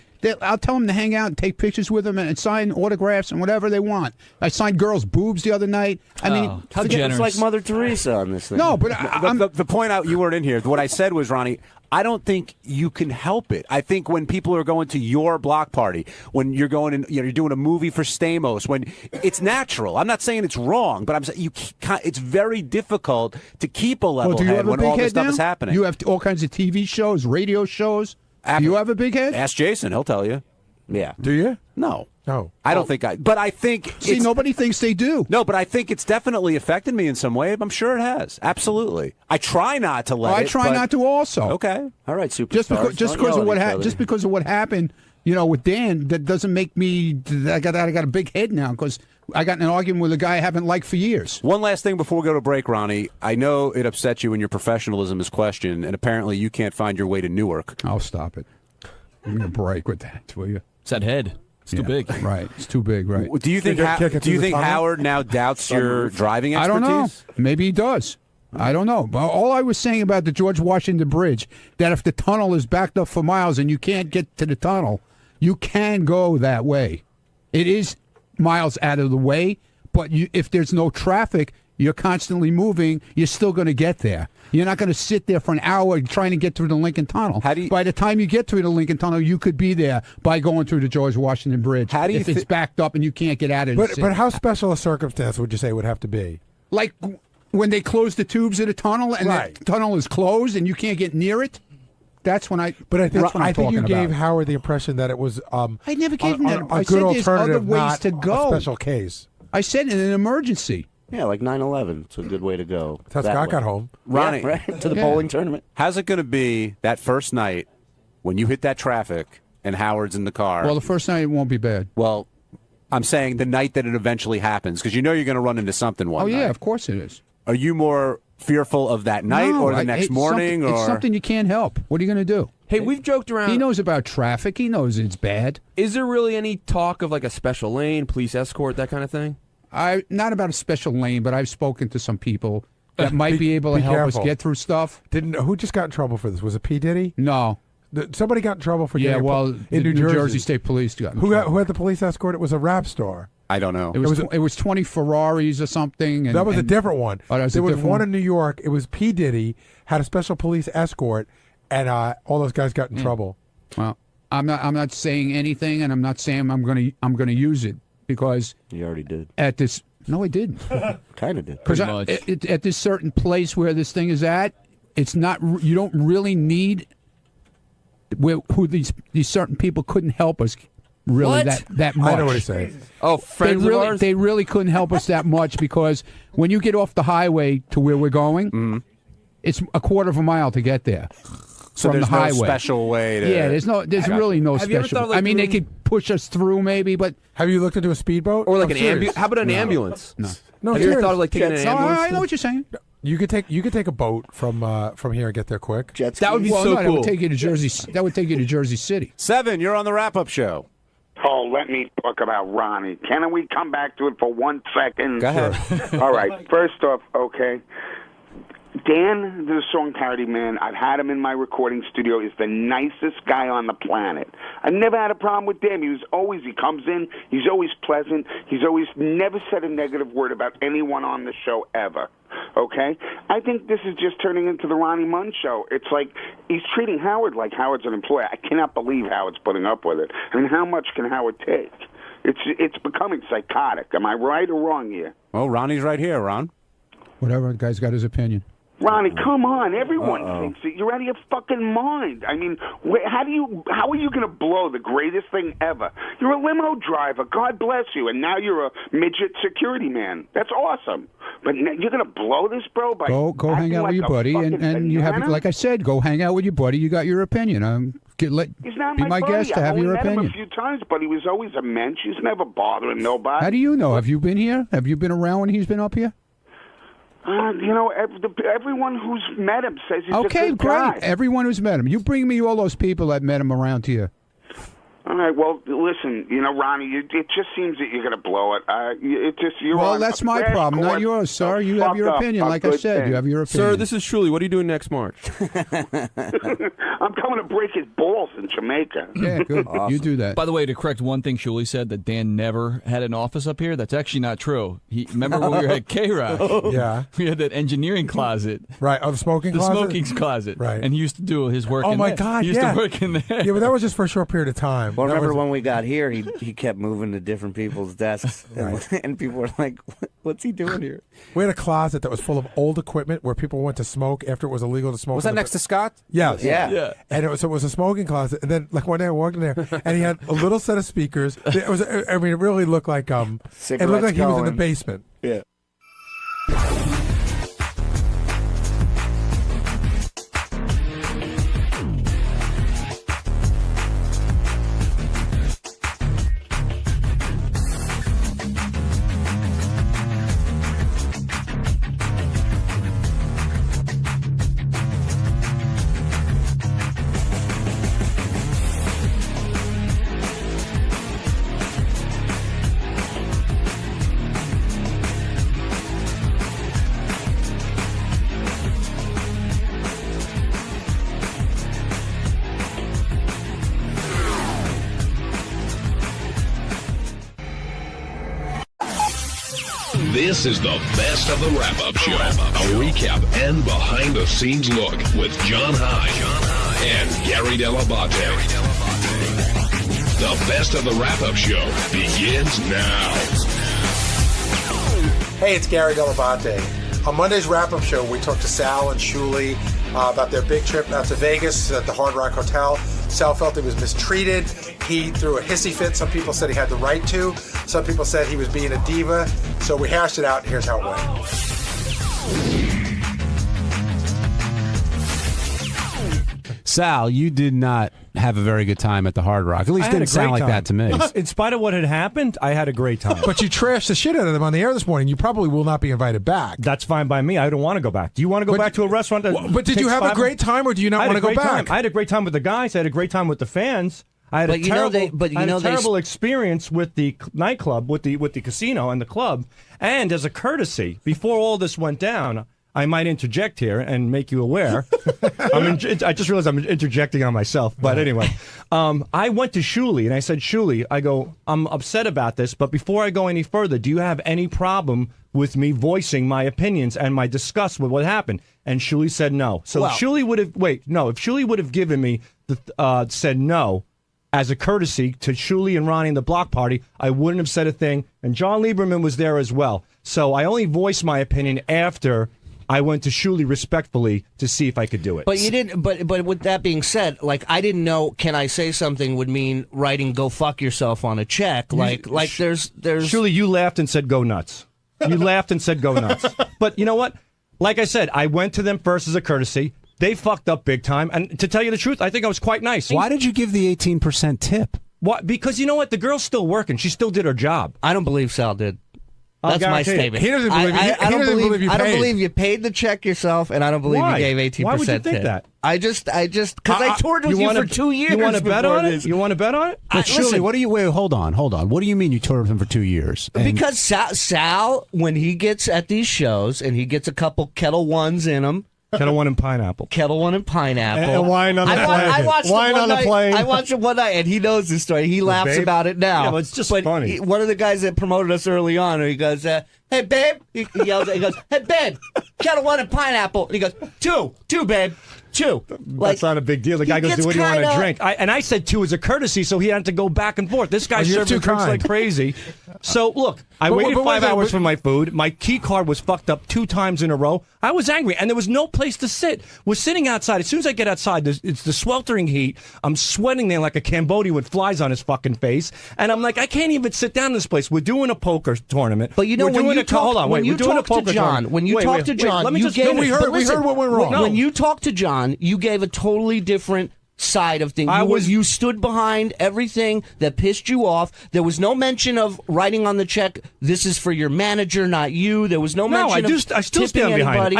I'll tell them to hang out and take pictures with them and sign autographs and whatever they want. I signed girls' boobs the other night. I mean, how generous. It's like Mother Teresa on this thing. No, but the point out you weren't in here. What I said was, Ronnie, I don't think you can help it. I think when people are going to your block party, when you're going and you're doing a movie for Stamos, when it's natural. I'm not saying it's wrong, but I'm saying it's very difficult to keep a level do you head have a when big all this head stuff now? is happening. You have all kinds of TV shows, radio shows. Do you have a big head? Ask Jason; he'll tell you. Yeah. Do you? No. No. I don't think I. But I think. See, nobody thinks they do. No, but I think it's definitely affected me in some way. I'm sure it has. Absolutely. I try not to let it. I try but- not to also. Okay. All right, super. Just because of what happened, with Dan, that doesn't make me. I got a big head now because I got in an argument with a guy I haven't liked for years. One last thing before we go to break, Ronnie. I know it upsets you when your professionalism is questioned, and apparently you can't find your way to Newark. I'll stop it. Give me a break with that, will you? It's that head. It's too big. Right. It's too big, right. Do you think Howard now doubts your driving I expertise? don't know. Maybe he does. I don't know. But all I was saying about the George Washington Bridge, that if the tunnel is backed up for miles and you can't get to the tunnel, you can go that way. It is miles out of the way, but if there's no traffic, you're constantly moving, you're still going to get there. You're not going to sit there for an hour trying to get through the Lincoln Tunnel. By the time you get through the Lincoln Tunnel, you could be there by going through the George Washington Bridge. If it's backed up and you can't get out of the city. But how special a circumstance would you say would have to be? Like when they close the tubes of the tunnel and the tunnel is closed and you can't get near it? That's when I. But I think that's what I'm talking you gave about. Howard the impression that it was. I never gave him that. A I good said there's other alternative, ways not to go. a special case. I said in an emergency. Yeah, like 9/11. It's a good way to go. That's how Scott got home. Ronnie, Yeah, right? To the bowling tournament. How's it going to be that first night when you hit that traffic and Howard's in the car? Well, the first night it won't be bad. Well, I'm saying the night that it eventually happens, because you're going to run into something one night. Oh, yeah, of course it is. Are you more fearful of that night or the next morning? It's something you can't help. What are you going to do? Hey, we've joked around. He knows about traffic. He knows it's bad. Is there really any talk of like a special lane, police escort, that kind of thing? Not about a special lane, but I've spoken to some people that might be able to help careful. us get through stuff. Who just got in trouble for this? Was it P. Diddy? No. Somebody got in trouble for Yeah, getting well, in the New Jersey. State Police got in Who trouble. had the police escort? It was a rap star. I don't know. It was 20 Ferraris or something. And, that was a different one. Oh, that was there a was different one in New York. It was P. Diddy had a special police escort, and all those guys got in trouble. Well, I'm not saying anything, and I'm not saying I'm gonna use it because you already did. At this, no, I didn't. Kind of did. Because at this certain place where this thing is at, it's not. You don't really need who these certain people couldn't help us really What? that much. I know what he's saying. Oh, friends of ours? They really couldn't help us that much because when you get off the highway to where we're going, it's a quarter of a mile to get there. So from there's the highway. no special way to. Yeah, there's really no Have you ever special. thought of, like, I mean, they doing- could push us through maybe, but Have you looked into a speedboat? Or like I'm an serious. ambulance? How about an ambulance? No. No, Have you ever serious. thought of like taking an No, ambulance? I know what you're saying. You could take a boat from here and get there quick. Jet That would be Well, so no, that cool. would take you to Jersey. That would take you to Jersey City. 7, you're on the wrap-up show. Oh, let me talk about Ronnie. Can we come back to it for 1 second? Go ahead. All right. First off, okay. Dan, the song parody man, I've had him in my recording studio, is the nicest guy on the planet. I've never had a problem with Dan. He comes in, he's always pleasant. He's always never said a negative word about anyone on the show ever. Okay? I think this is just turning into the Ronnie Munn show. It's like he's treating Howard like Howard's an employee. I cannot believe Howard's putting up with it. I mean, how much can Howard take? It's becoming psychotic. Am I right or wrong here? Well, Ronnie's right here, Ron. Whatever, the guy's got his opinion. Ronnie, come on! Everyone thinks it. You're out of your fucking mind. I mean, how are you going to blow the greatest thing ever? You're a limo driver. God bless you, and now you're a midget security man. That's awesome. But you're going to blow this, bro? By Go hang acting out like with your a buddy, fucking and you have, banana? like I said, go hang out with your buddy. You got your opinion. He's not be my buddy. guest to I've have only your met him opinion. a few times, but he was always a mensch. He's never bothering nobody. How do you know? Have you been here? Have you been around when he's been up here? Everyone who's met him says he's Okay, a good great. guy. Everyone who's met him. You bring me all those people that met him around here. All right. Well, listen. Ronnie, it just seems that you're going to blow it. You're Well, on that's a my crash problem, not course yours, sir. You have fuck your up opinion. a Like I good said, thing. you have your opinion. Sir, this is Shuli. What are you doing next March? I'm coming to break his balls in Jamaica. Yeah, good. You do that. By the way, to correct one thing Shuli said, that Dan never had an office up here, that's actually not true. Remember when we were at K-Rock? Yeah. We had that engineering closet. Right. Oh, the smoking The closet? smoking closet. Right. And he used to do his work Oh, in my there. God, He used yeah. to work in there. Yeah, but that was just for a short period of time. Well, That remember was- when we got here, he kept moving to different people's desks, and people were like, "What's he doing here?" We had a closet that was full of old equipment where people went to smoke after it was illegal to smoke. Was that next to Scott? Yes. Yeah. And it was a smoking closet. And then, like, one day I walked in there, and he had a little set of speakers. It was, it really looked like it looked Cigarettes like he was in the going. basement. Yeah. This is the best of the wrap-up show. A recap and behind-the-scenes look with John High and Gary Dell'Abate. The best of the wrap-up show begins now. Hey, it's Gary Dell'Abate. On Monday's wrap-up show, we talked to Sal and Shuli about their big trip out to Vegas at the Hard Rock Hotel. Sal felt he was mistreated. He threw a hissy fit. Some people said he had the right to. Some people said he was being a diva. So we hashed it out, and here's how it went. Sal, you did not have a very good time at the Hard Rock. At least I had didn't a sound great like that to me. In spite of what had happened, I had a great time. But you trashed the shit out of them on the air this morning. You probably will not be invited back. That's fine by me. I don't want to go back. Do you want to go back to a restaurant? But did you have a great time, or do you not want to go back? I had a great time with the guys. I had a great time with the fans. I had But a terrible, they terrible experience with the nightclub, with the casino and the club. And as a courtesy, before all this went down, I might interject here and make you aware. I just realized I'm interjecting on myself. But anyway, I went to Shuli and I said, Shuli, I'm upset about this, but before I go any further, do you have any problem with me voicing my opinions and my disgust with what happened? And Shuli said no. So if Shuli would have given me said no as a courtesy to Shuli and Ronnie and the block party, I wouldn't have said a thing. And John Lieberman was there as well. So I only voiced my opinion after I went to Shuli respectfully to see if I could do it. But you didn't. But with that being said, like I didn't know. Can I say something would mean writing "go fuck yourself" on a check? Like there's. Shuli, you laughed and said "go nuts." You laughed and said "go nuts." But you know what? Like I said, I went to them first as a courtesy. They fucked up big time, and to tell you the truth, I think I was quite nice. Why did you give the 18% tip? What? Because you know what? The girl's still working. She still did her job. I don't believe Sal did. I'll That's my guarantee it. statement. He doesn't believe I don't believe you I don't paid. believe you paid the check yourself, and I don't believe Why? you gave 18%. Why would you think tip. that? I just because I toured with you wanna- for 2 years. You want to bet before on this. it? You want to bet on it? But Shuli, what do you? Wait, hold on. What do you mean you toured with him for 2 years? And- Because Sal, when he gets at these shows and he gets a couple Kettle Ones in him. Kettle One and pineapple. Kettle One and pineapple. And wine on the plane. I watched Wine it one on the night. plane. I watched it one night, and he knows this story. He laughs babe? about it now. Yeah, but it's just funny. One of the guys that promoted us early on, he goes, "Hey, babe!" He yells. He goes, "Hey, babe! Kettle One and pineapple." And he goes, two, babe, two. That's not a big deal. The guy goes, "What do you want to drink?" And I said two as a courtesy, so he had to go back and forth. This guy you're served too drinks kind. like crazy. So look, I waited 5 hours for my food. My key card was fucked up 2 times in a row. I was angry, and there was no place to sit. We're sitting outside. As soon as I get outside, it's the sweltering heat. I'm sweating there like a Cambodian with flies on his fucking face, and I'm like, I can't even sit down in this place. We're doing a poker tournament. But you know, we're when doing you talk, hold on, wait, when you we're doing a talk to poker John, tournament. when you Wait, talk wait, to wait, John, let me you just gave. finish. But we heard what went wrong. When you talk to John, you gave a totally different side of things. You stood behind everything that pissed you off. There was no mention of writing on the check, "This is for your manager, not you." There was no mention I still tipping stand behind anybody.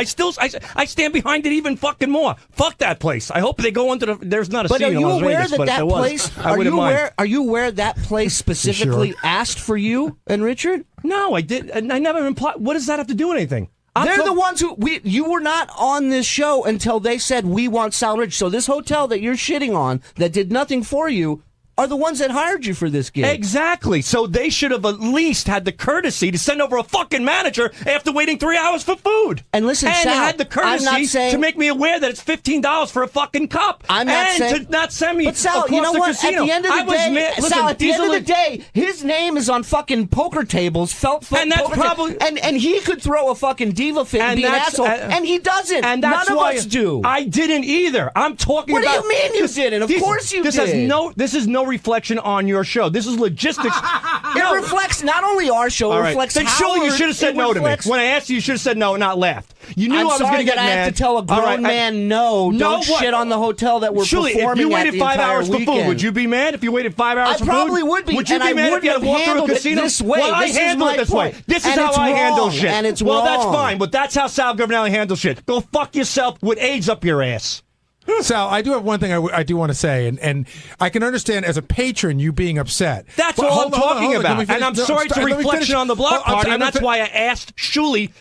it. I stand behind it even fucking more. Fuck that place. I hope they go under the. There's not a But scene are in you Las aware Vegas, that but that there was. place? I wouldn't mind. Are you aware that place specifically sure? asked for you and Richard? No, I did. And I never implied. What does that have to do with anything? They're the ones who you were not on this show until they said we want Sal Rich. So this hotel that you're shitting on that did nothing for you are the ones that hired you for this gig. Exactly. So they should have at least had the courtesy to send over a fucking manager after waiting 3 hours for food. And listen, and Sal, had the I'm not courtesy saying, to make me aware that it's $15 for a fucking cup. I'm not and saying, to not send me but Sal, across you know the what? casino. At the end of the day, Sal, at the end of the day, his name is on fucking poker tables, felt and that's poker probably and he could throw a fucking diva fit and be an asshole, and he doesn't. And that's none why of us do. I didn't either. I'm talking What about. do you mean you didn't? Of course you this did. This is no reflection on your show. This is logistics. It reflects not only our show, All it right. reflects Then surely you Howard, should have said it no to me. reflects- When I asked you, you should have said no and not laughed. You knew I'm I was sorry going to get that I mad. have to tell a grown All right, man no. Don't what? shit on the hotel that we're Surely, performing if you at waited the 5 entire hours for food, weekend. would you be mad if you waited 5 hours I for food? probably would be, Would you and be I mad would if you had have to walk through a handled it casino? this way. Well, I This is handle my it this way. point. This is And how it's I handle wrong, shit. and it's well, that's wrong. fine, but that's how Sal Governale handles shit. Go fuck yourself with AIDS up your ass. Sal, I do have one thing I do want to say, and I can understand as a patron you being upset. That's But all hold I'm on, hold on, talking hold on. Let about. me finish. And I'm No, sorry stop. to Let me reflection finish. on the block Oh, party, I'm and that's fin- why I asked Shuli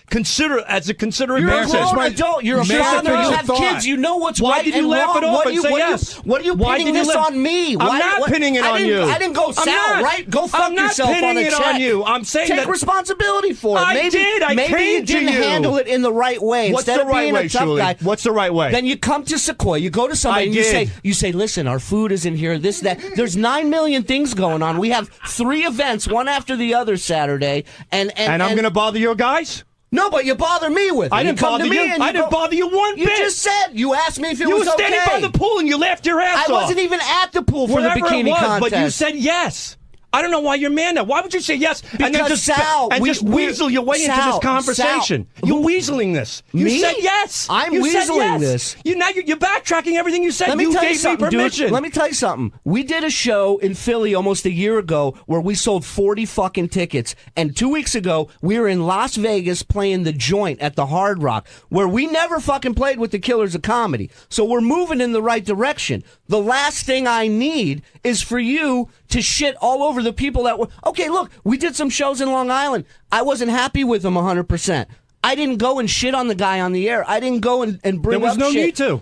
as a considerate You're a person. grown adult. You're a May I father. finish You the have thought? kids. You know what's Why right did you and laugh wrong. it off What and are you, say what yes? What are you Why pinning did you this laugh- on me? I'm not pinning it on you. I didn't go, I'm Sal, not. right? Go fuck I'm not yourself on pinning a it check. on you. I'm saying Take that- responsibility for it. I Maybe, did. I maybe came you to didn't you. handle it in the right way. What's Instead the of right being way, a tough Shuli? guy, What's the right way? Then you come to Sequoia. You go to somebody and you say, listen, our food is in here. This, that. There's 9 million things going on. We have 3 events, one after the other Saturday, and I'm going to bother your guys? No, but you bother me with it. I didn't come bother to me you. and I didn't bother you one You bit. just said. You asked me if it You was were standing okay. by the pool and you laughed your ass off. I wasn't even at the pool for Whatever the bikini it was, contest. but you said yes. I don't know why you're mad now. Why would you say yes and then Because just Sal, weasel your way into this conversation? You're weaseling this. You Me? said yes. I'm you said weaseling yes. this. You're backtracking everything you said. Let me you tell you gave me something, permission. dude. Let me tell you something. We did a show in Philly almost a year ago where we sold 40 fucking tickets. And 2 weeks ago, we were in Las Vegas playing the Joint at the Hard Rock, where we never fucking played with the Killers of Comedy. So we're moving in the right direction. The last thing I need is for you to shit all over the people that were... Okay, look, we did some shows in Long Island. I wasn't happy with them 100%. I didn't go and shit on the guy on the air. I didn't go and bring up There was no shit. need to.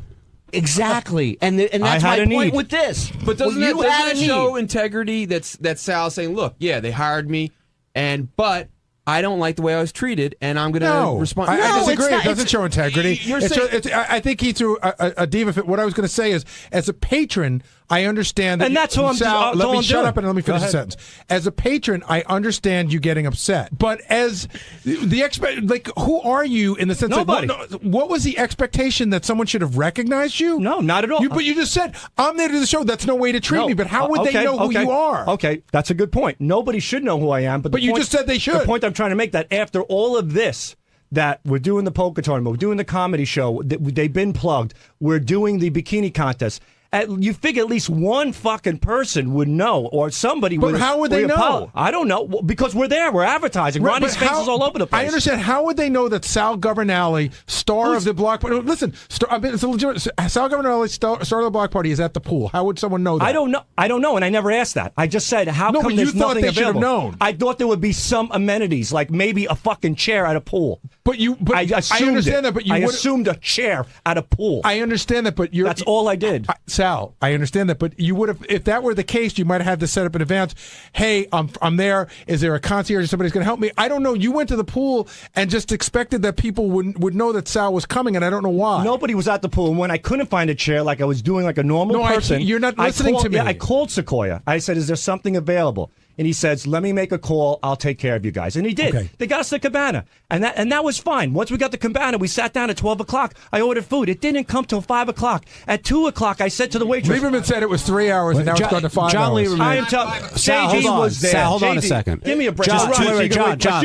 Exactly, and that's I had my a point need. with this. But doesn't Well, that show integrity? That's Sal saying, "Look, yeah, they hired me, but I don't like the way I was treated, and I'm going to respond. I disagree. It's not- It doesn't show integrity. You're saying, I think he threw a diva fit. What I was going to say is, as a patron, I understand that. And that's what Sal, let me shut up and let me finish the ahead. sentence. As a patron, I understand you getting upset, but as who are you in the sense Nobody. that what was the expectation that someone should have recognized you? No, not at all. But you just said I'm there to do the show. That's no way to treat me. But how would they know who you are? Okay, that's a good point. Nobody should know who I am. But you just said they should. The point I'm trying to make, that after all of this, that we're doing the poker tournament, we're doing the comedy show, they've been plugged, we're doing the bikini contest. You figure at least one fucking person would know, or somebody would. But how would they know? I don't know, because we're there. We're advertising. Right, Ronnie's but face is all over the place. I understand. How would they know that Sal Governale, star of the block party? Listen, it's a legitimate. Sal Governale, star of the block party, is at the pool. How would someone know that? I don't know, and I never asked that. I just said, how No, come but there's you thought nothing they should have available? known. I thought there would be some amenities, like maybe a fucking chair at a pool. But I assumed understand that. But you I would've- assumed a chair at a pool. I understand that, but that's all I did. Sal, I understand that, but you would have, if that were the case, you might have had this set up in advance. Hey, I'm there. Is there a concierge? Somebody's going to help me? I don't know. You went to the pool and just expected that people would know that Sal was coming, and I don't know why. Nobody was at the pool, and when I couldn't find a chair, like I was doing like a normal person, you're not listening to me. Yeah, I called Sequoia. I said, "Is there something available?" And he says, "Let me make a call. I'll take care of you guys." And he did. Okay. They got us the cabana, and that was fine. Once we got the cabana, we sat down at 12 o'clock. I ordered food. It didn't come till 5 o'clock. At 2 o'clock, I said to the waitress, Lieberman said it was 3 hours, and now it's gone to 5 John hours. Lieberman. I am telling Sal, JD hold on. was there. Sal, hold on a JD, second. Give me a break. John,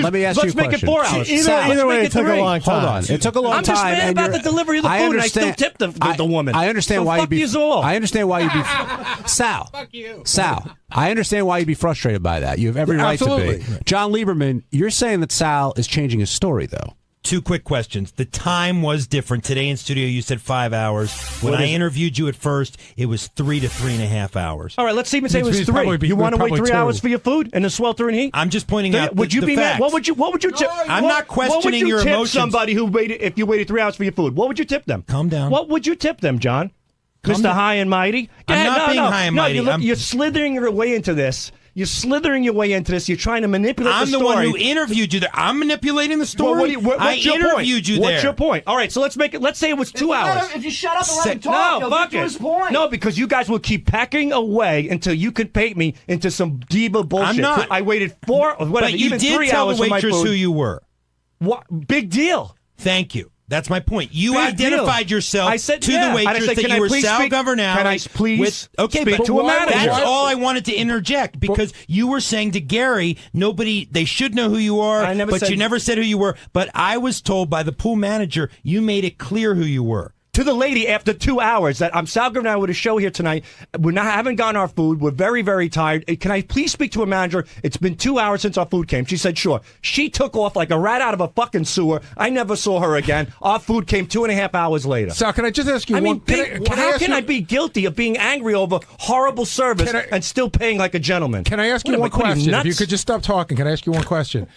let me ask you a Let's make it question. 4 hours. Either way, it took a long time. Hold on. It took a long time. I'm just mad and about you're- the delivery of the food, and I still tipped the woman. I understand So why fuck you'd be. yous all. I understand why you'd be. Sal. Sal. I understand why you'd be frustrated by that. You have every right Absolutely. to be. John Lieberman, you're saying that Sal is changing his story, though. Two quick questions. The time was different. Today in studio, you said 5 hours. When What I is it? interviewed you at first, it was 3 to 3.5 hours. All right, let's even say it Which was means 3. probably You want to wait probably 3 2. hours for your food in the sweltering heat? I'm just pointing out Would you the be mad? facts. What would you tip? I'm not questioning your What would you tip emotions. somebody who waited if you waited 3 hours for your food? What would you tip them? Calm down. What would you tip them, John? Calm Mr. down. High and Mighty? Go I'm ahead. not No, being no. high and No, mighty. you're slithering your way into this. You're slithering your way into this. You're trying to manipulate I'm the the story. one who interviewed you there. I'm manipulating the story. What's I your interviewed point? you there. What's your point? All right, so let's make it. Let's say it was 2 hours. If you shut up and let him talk, No, he'll fuck get to it. his point. No, because you guys will keep packing away until you can paint me into some diva bullshit. I'm not. I waited 4 or whatever, But you even did 3 tell hours the for my waitress food. who you were. What? Big deal. Thank you. That's my point. You Big identified deal. yourself I said, to yeah. the And I waitress said, that can you I were please Sal speak- Governale. can I please okay, speak but to a manager? That's all I wanted to interject because you were saying to Gary, they should know who you are, but you never said who you were. But I was told by the pool manager, you made it clear who you were. To the lady after 2 hours that I'm Sal Governale with a show here tonight. Haven't gotten our food. We're very, very tired. Can I please speak to a manager? It's been 2 hours since our food came. She said, sure. She took off like a rat out of a fucking sewer. I never saw her again. Our food came 2.5 hours later. Sal, can I just ask you one? How can I be guilty of being angry over horrible service and still paying like a gentleman? Can I ask you one question? If you could just stop talking, can I ask you one question?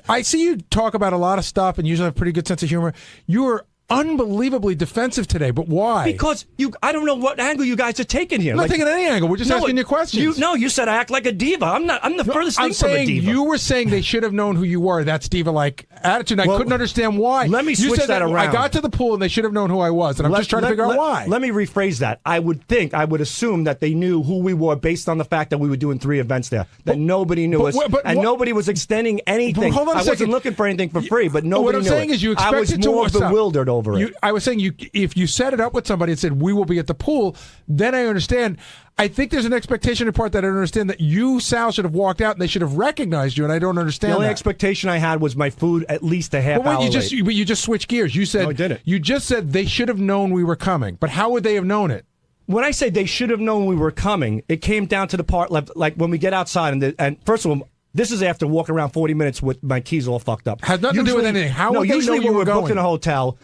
I see you talk about a lot of stuff and usually have a pretty good sense of humor. You are unbelievably defensive today, but why? Because I don't know what angle you guys are taking here. I'm not taking any angle. We're just asking you questions. You said I act like a diva. I'm the furthest thing I'm from a saying diva. you were saying they should have known who you were. That's diva-like attitude. I couldn't understand why. Let me You switch said that around. I got to the pool and they should have known who I was, and I'm just trying to figure out why. Let me rephrase that. I would assume that they knew who we were based on the fact that we were doing 3 events there. That nobody knew us, and nobody was extending anything. Hold on a I wasn't second. looking for anything for free, but nobody what I'm knew saying it. is you I was expected more to bewildered over it. I was saying if you set it up with somebody and said we will be at the pool, then I understand. I think there's an expectation part that I don't understand that you, Sal, should have walked out and they should have recognized you, and I don't understand The only that. expectation I had was my food at least a half hour late. You just switched gears. You said No, I didn't. You just said they should have known we were coming, but how would they have known it? When I say they should have known we were coming, it came down to the part like when we get outside and first of all, this is after walking around 40 minutes with my keys all fucked up. Has nothing to do with anything. How would they usually know you when were we're booked going? in a hotel,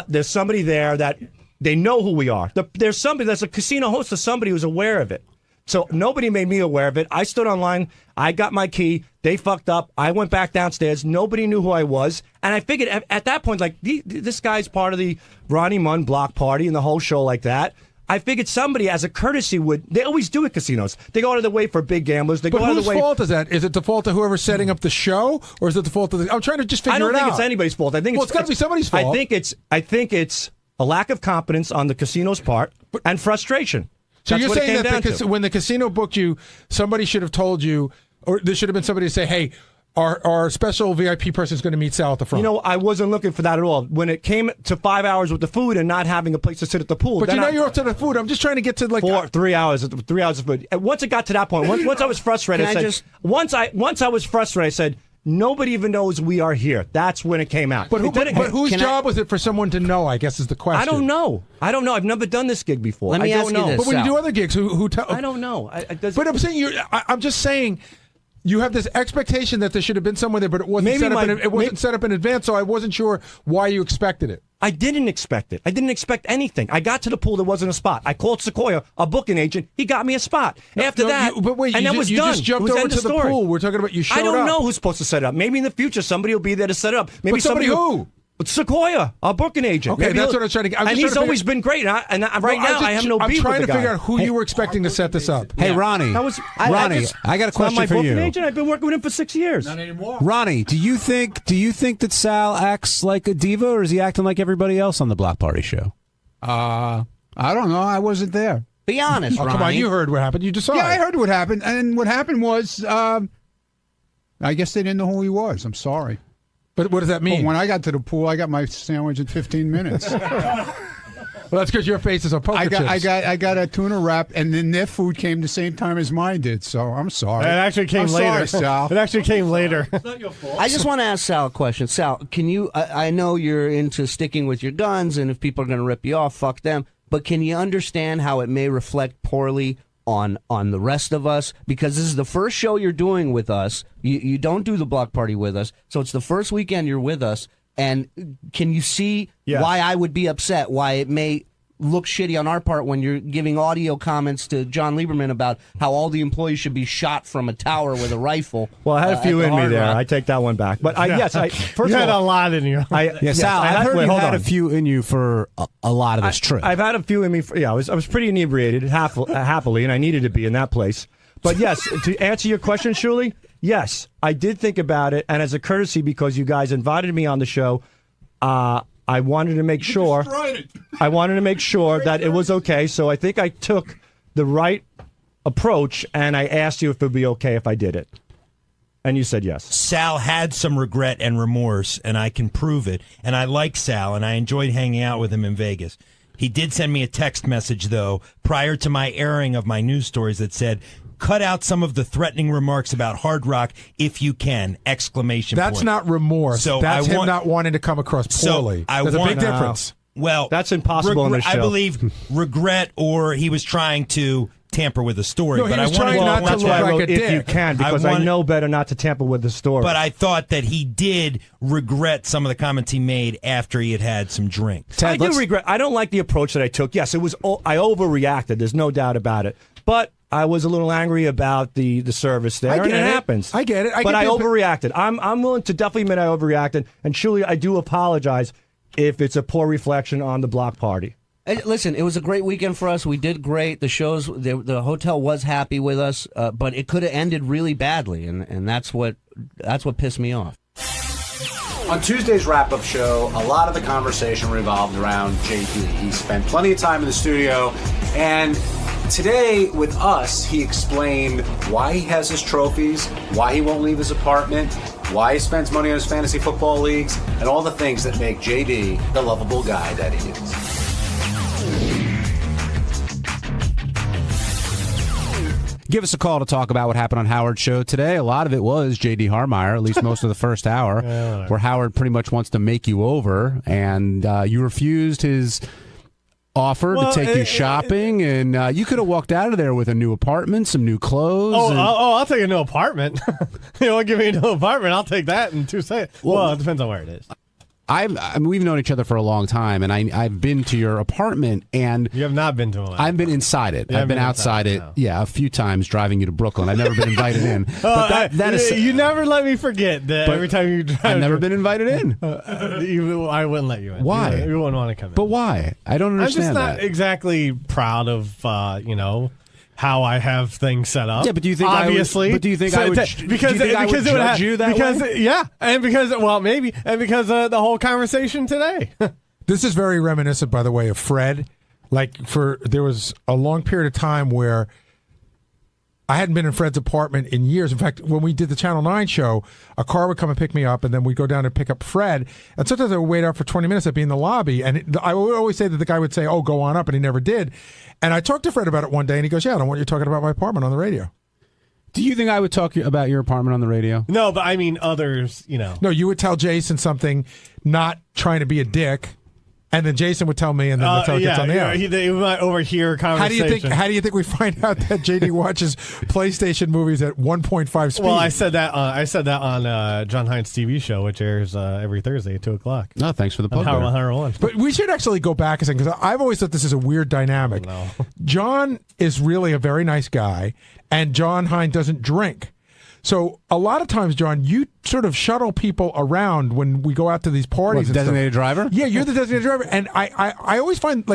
there's somebody there that they know who we are. There's a casino host or somebody who's aware of it. So nobody made me aware of it. I stood online. I got my key. They fucked up. I went back downstairs. Nobody knew who I was. And I figured at that point, like, this guy's part of the Ronnie Munn block party and the whole show like that. I figured somebody, as a courtesy, would. They always do at casinos. They go out of the way for big gamblers. They But go out of whose the way. fault is that? Is it the fault of whoever's setting up the show, or is it the fault of the? I'm trying to just figure it out. I don't think it's anybody's fault. I think it's got to be somebody's fault. I think it's a lack of competence on the casino's part and frustration. So That's you're what it saying came that down to. when the casino booked you, somebody should have told you, or there should have been somebody to say, "Hey, our special VIP person is going to meet Sal at the front." You know, I wasn't looking for that at all. When it came to 5 hours with the food and not having a place to sit at the pool, But then you're up to the food. I'm just trying to get to like 3 hours. 3 hours of food. And once it got to that point, once I was frustrated, Can I I said. just- Once I was frustrated, I said. Nobody even knows we are here. That's when it came out. But whose job was it for someone to know? I guess is the question. I don't know. I've never done this gig before. Let me I ask don't you know. this, But when you Sal. do other gigs, who tell? I don't know. But I'm saying I'm just saying. You have this expectation that there should have been someone there, but it wasn't set up in advance, so I wasn't sure why you expected it. I didn't expect it. I didn't expect anything. I got to the pool, there wasn't a spot. I called Sequoia, a booking agent. He got me a spot. After that, but wait, and you that was you done. just jumped It was over end to of the story. pool. We're talking about you showed up. I don't know who's supposed to set it up. Maybe in the future somebody will be there to set it up. Maybe But somebody who? Sequoia, our booking agent. Okay, Maybe that's he'll- what I was trying to get. And he's always been great. Right now, I have no beef with the guy. I'm trying to figure out who you were expecting to set this up. Hey, Ronnie. Ronnie, I got a question my for booking you. agent. I've been working with him for 6 years. Not anymore. Ronnie, do you think that Sal acts like a diva, or is he acting like everybody else on the Block Party show? I don't know. I wasn't there. Be honest, Oh, Ronnie. come on, you heard what happened. You just saw Yeah, I it. heard what happened, and what happened was, I guess they didn't know who he was. I'm sorry. But what does that mean? But when I got to the pool, I got my sandwich in 15 minutes. Well, that's because your face is a poker I chips. got a tuna wrap, and then their food came the same time as mine did. So I'm sorry. It actually came I'm later. Sorry, Sal. It actually came later. I just want to ask Sal a question. Sal, can you? I know you're into sticking with your guns, and if people are going to rip you off, fuck them. But can you understand how it may reflect poorly on the rest of us? Because this is the first show you're doing with us. You don't do the block party with us, so it's the first weekend you're with us. And can you see why I would be upset? Why it may look shitty on our part when you're giving audio comments to John Lieberman about how all the employees should be shot from a tower with a rifle. Well, I had a few at the in me Hard there. Rock. I take that one back. But first You of had all, a lot in you. Sal, I've heard wait, you hold had on. a few in you for a lot of this trip. I've had a few in me. I was pretty inebriated, happily, and I needed to be in that place. But yes, to answer your question, Shuli, yes, I did think about it, and as a courtesy, because you guys invited me on the show, I wanted to make sure. I wanted to make sure that it was okay. So I think I took the right approach, and I asked you if it would be okay if I did it, and you said yes. Sal had some regret and remorse, and I can prove it. And I like Sal, and I enjoyed hanging out with him in Vegas. He did send me a text message, though, prior to my airing of my news stories that said, "Cut out some of the threatening remarks about Hard Rock if you can!" Exclamation That's point. not remorse. So That's I him want- not wanting to come across poorly. There's a big difference. Well, that's impossible in this I show. believe regret, or he was trying to tamper with the story. No, he but was I wanted trying not to That's look why I like wrote a if dick. you can, because I wanted- know better not to tamper with the story. But I thought that he did regret some of the comments he made after he had had some drinks. I do regret. I don't like the approach that I took. Yes, it was. I overreacted. There's no doubt about it. But I was a little angry about the service there, I get and it it. happens. I get it. But I overreacted. I'm willing to definitely admit I overreacted. And surely I do apologize if it's a poor reflection on the block party. Hey, listen, it was a great weekend for us. We did great. The shows, the hotel was happy with us, but it could have ended really badly, and that's what pissed me off. On Tuesday's wrap-up show, a lot of the conversation revolved around JD. He spent plenty of time in the studio, and today with us, he explained why he has his trophies, why he won't leave his apartment, why he spends money on his fantasy football leagues, and all the things that make JD the lovable guy that he is. Give us a call to talk about what happened on Howard's show today. A lot of it was J.D. Harmeyer, at least most of the first hour, where Howard pretty much wants to make you over, and you refused his offer to take you shopping, and you could have walked out of there with a new apartment, some new clothes. I'll take a new apartment. You want to give me a new apartment? I'll take that in 2 seconds. Well, it depends on where it is. I mean, we've known each other for a long time, and I've been to your apartment, and you have not been to one. I've been inside it. I've been outside it, a few times driving you to Brooklyn. I've never been invited in. But that is, you never let me forget that every time you drive. I've never been invited in. I wouldn't let you in. Why? You wouldn't want to come in. But why? I don't understand I'm just not exactly proud of, how I have things set up. Yeah, but do you think obviously? I would judge you that way? Yeah, and because of the whole conversation today. This is very reminiscent, by the way, of Fred. There was a long period of time where I hadn't been in Fred's apartment in years. In fact, when we did the Channel 9 show, a car would come and pick me up, and then we'd go down and pick up Fred. And sometimes I would wait out for 20 minutes. I'd be in the lobby, and I would always say that the guy would say, "Oh, go on up," and he never did. And I talked to Fred about it one day, and he goes, "Yeah, I don't want you talking about my apartment on the radio." Do you think I would talk about your apartment on the radio? No, but I mean others, No, you would tell Jason something, not trying to be a dick. And then Jason would tell me, and then that's how it gets on the air. He might overhear a conversation. How do you think we find out that JD watches PlayStation movies at 1.5 speed? Well, I said that on John Hines' TV show, which airs every Thursday at 2:00. No, thanks for the plug. 101. But we should actually go back a second, because I've always thought this is a weird dynamic. No. John is really a very nice guy, and John Hines doesn't drink. So a lot of times, John, you sort of shuttle people around when we go out to these parties. What, designated driver? Yeah, you're the designated driver. And I always find,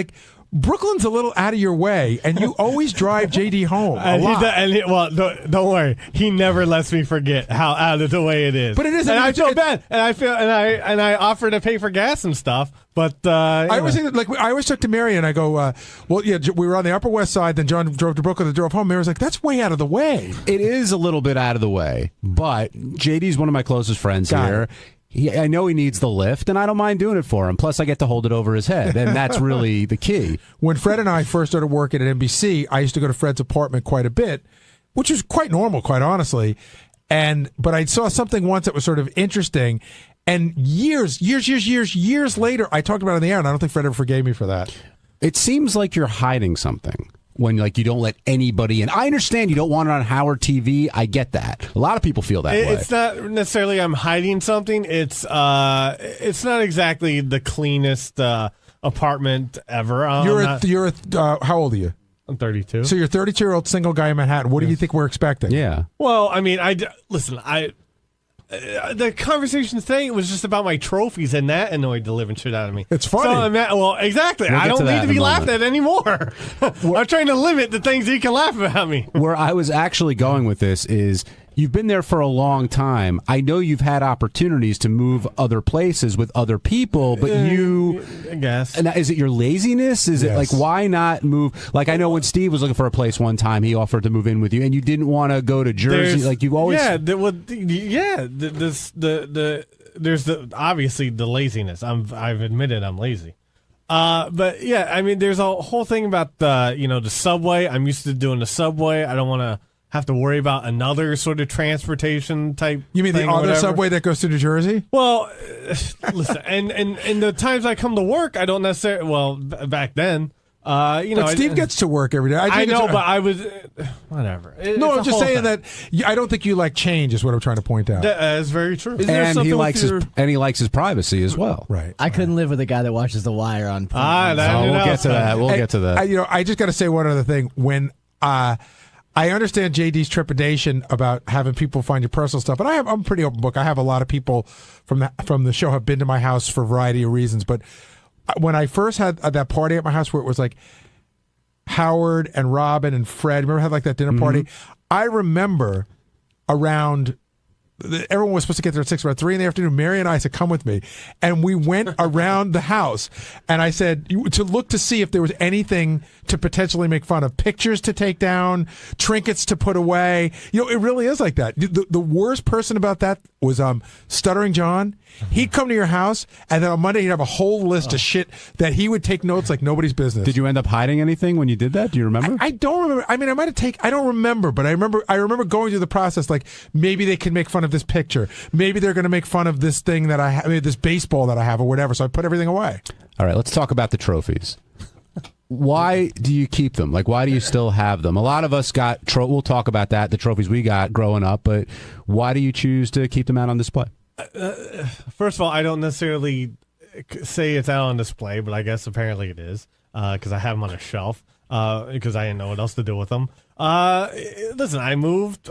Brooklyn's a little out of your way, and you always drive JD home a lot. Don't worry. He never lets me forget how out of the way it is. But it is, and I feel bad, and I offer to pay for gas and stuff. But I always think I always talk to Mary, and I go, we were on the Upper West Side. Then John drove to Brooklyn and drove home. Mary's like, that's way out of the way. It is a little bit out of the way, but JD's one of my closest friends here. I know he needs the lift, and I don't mind doing it for him. Plus, I get to hold it over his head, and that's really the key. When Fred and I first started working at NBC, I used to go to Fred's apartment quite a bit, which was quite normal, quite honestly. But I saw something once that was sort of interesting, and years later, I talked about it on the air, and I don't think Fred ever forgave me for that. It seems like you're hiding something. When you don't let anybody in. I understand you don't want it on Howard TV. I get that. A lot of people feel that way. It's not necessarily I'm hiding something. It's not exactly the cleanest apartment ever. How old are you? I'm 32. So you're a 32-year-old single guy in Manhattan. What do you think we're expecting? Yeah. Well, I mean, the conversation today was just about my trophies, and that annoyed the living shit out of me. It's funny. So exactly. I don't need to be laughed at anymore. I'm trying to limit the things you can laugh about me. Where I was actually going with this is you've been there for a long time. I know you've had opportunities to move other places with other people, but I guess. And is it your laziness? Is it why not move? Like, I know when Steve was looking for a place one time, he offered to move in with you, and you didn't want to go to Jersey. You always. There's obviously the laziness. I've admitted I'm lazy. But yeah, I mean, there's a whole thing about the subway. I'm used to doing the subway. I don't want to have to worry about another sort of transportation type. You mean the other subway that goes to New Jersey? Well, listen, and the times I come to work, I don't necessarily. Well, back then, But Steve gets to work every day. I know, but I was whatever. I'm just saying that I don't think you like change. Is what I'm trying to point out. That is very true. And he likes his privacy as well. Right. I couldn't live with a guy that watches The Wire on. We'll get to that. We'll get to that. I just got to say one other thing. When I understand JD's trepidation about having people find your personal stuff, and I'm a pretty open book. I have a lot of people from the show have been to my house for a variety of reasons. But when I first had that party at my house where it was like Howard and Robin and Fred, remember I had like that dinner party? I remember everyone was supposed to get there at 6, around 3 in the afternoon. Mary and I said, come with me. And we went around the house. And I said, to look to see if there was anything to potentially make fun of. Pictures to take down, trinkets to put away. It really is like that. The worst person about that was Stuttering John. He'd come to your house, and then on Monday he'd have a whole list of shit that he would take notes like nobody's business. Did you end up hiding anything when you did that? Do you remember? I don't remember. I mean, I don't remember, but I remember going through the process, like maybe they can make fun of this picture. Maybe they're going to make fun of this thing that I have, this baseball that I have or whatever. So I put everything away. All right, let's talk about the trophies. Why do you keep them? Like, why do you still have them? A lot of us got, we'll talk about that, the trophies we got growing up, but why do you choose to keep them out on display? First of all, I don't necessarily say it's out on display, but I guess apparently it is because I have them on a shelf because I didn't know what else to do with them. Listen, I moved.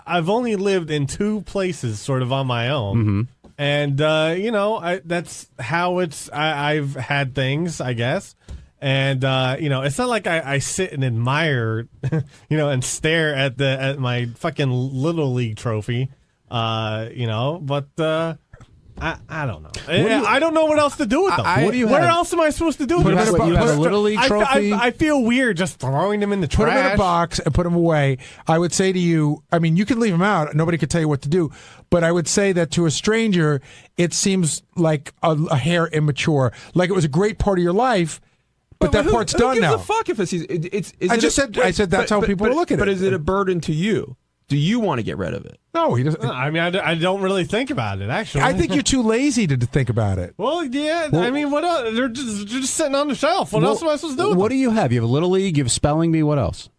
I've only lived in 2 places sort of on my own. And, that's how I've had things, I guess. And, it's not like I sit and admire, and stare at my fucking Little League trophy, but, I don't know. I don't know what else to do with them. What else am I supposed to do with them? You have a Little League trophy? I feel weird just throwing them in the trash. Put them in a box and put them away. I would say to you, I mean, you can leave them out. Nobody could tell you what to do. But I would say that to a stranger, it seems like a hair immature. Like it was a great part of your life, but that part's done now. Who gives a fuck if it's I said that's how people are looking at it. But is it a burden to you? Do you want to get rid of it? No, he doesn't. I mean, I don't really think about it, actually. I think you're too lazy to think about it. Well, yeah. I mean, what else? They're just sitting on the shelf. What else am I supposed to do with What them? do you have? You have a Little League, you have Spelling Bee, what else?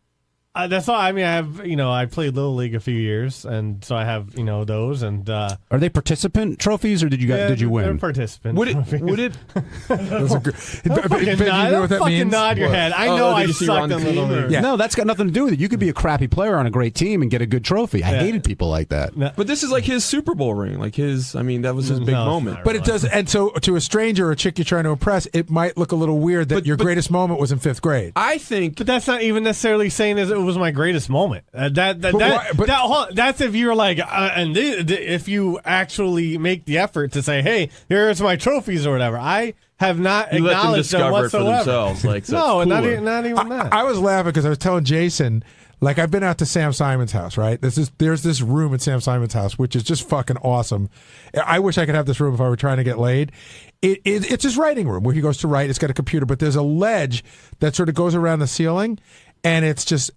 That's all. I mean, I have, I played Little League a few years, and so I have, those. And are they participant trophies, or did you win? They're participant. Would it? Fucking nod your head. I know I sucked in Little League. Yeah. No, that's got nothing to do with it. You could be a crappy player on a great team and get a good trophy. I hated people like that. But this is like his Super Bowl ring. Like that was his big moment. But it does, and so to a stranger or a chick you're trying to impress, it might look a little weird that your greatest moment was in 5th grade. I think, but that's not even necessarily saying as it was my greatest moment. That's if you're like, if you actually make the effort to say, "Hey, here's my trophies" or whatever. I have not acknowledged them whatsoever. For themselves. Like, no, not even that. I was laughing because I was telling Jason. Like, I've been out to Sam Simon's house, right? There's this room at Sam Simon's house, which is just fucking awesome. I wish I could have this room if I were trying to get laid. It's his writing room where he goes to write. It's got a computer, but there's a ledge that sort of goes around the ceiling, and it's just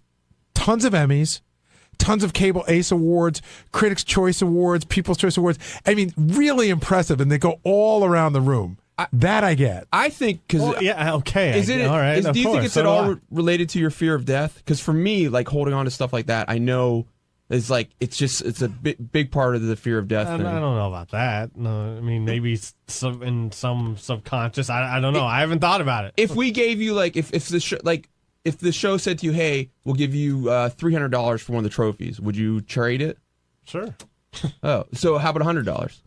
tons of Emmys, tons of Cable Ace Awards, Critics' Choice Awards, People's Choice Awards. I mean, really impressive, and they go all around the room. That I get. I think because all right. Do you think it's at all related to your fear of death? Because for me, like holding on to stuff like that, I know is like it's a big part of the fear of death thing. I don't know about that. No, I mean maybe in some subconscious. I don't know. I haven't thought about it. If we gave you if the show said to you, "Hey, we'll give you $300 for one of the trophies," would you trade it? Sure. Oh, so how about $100?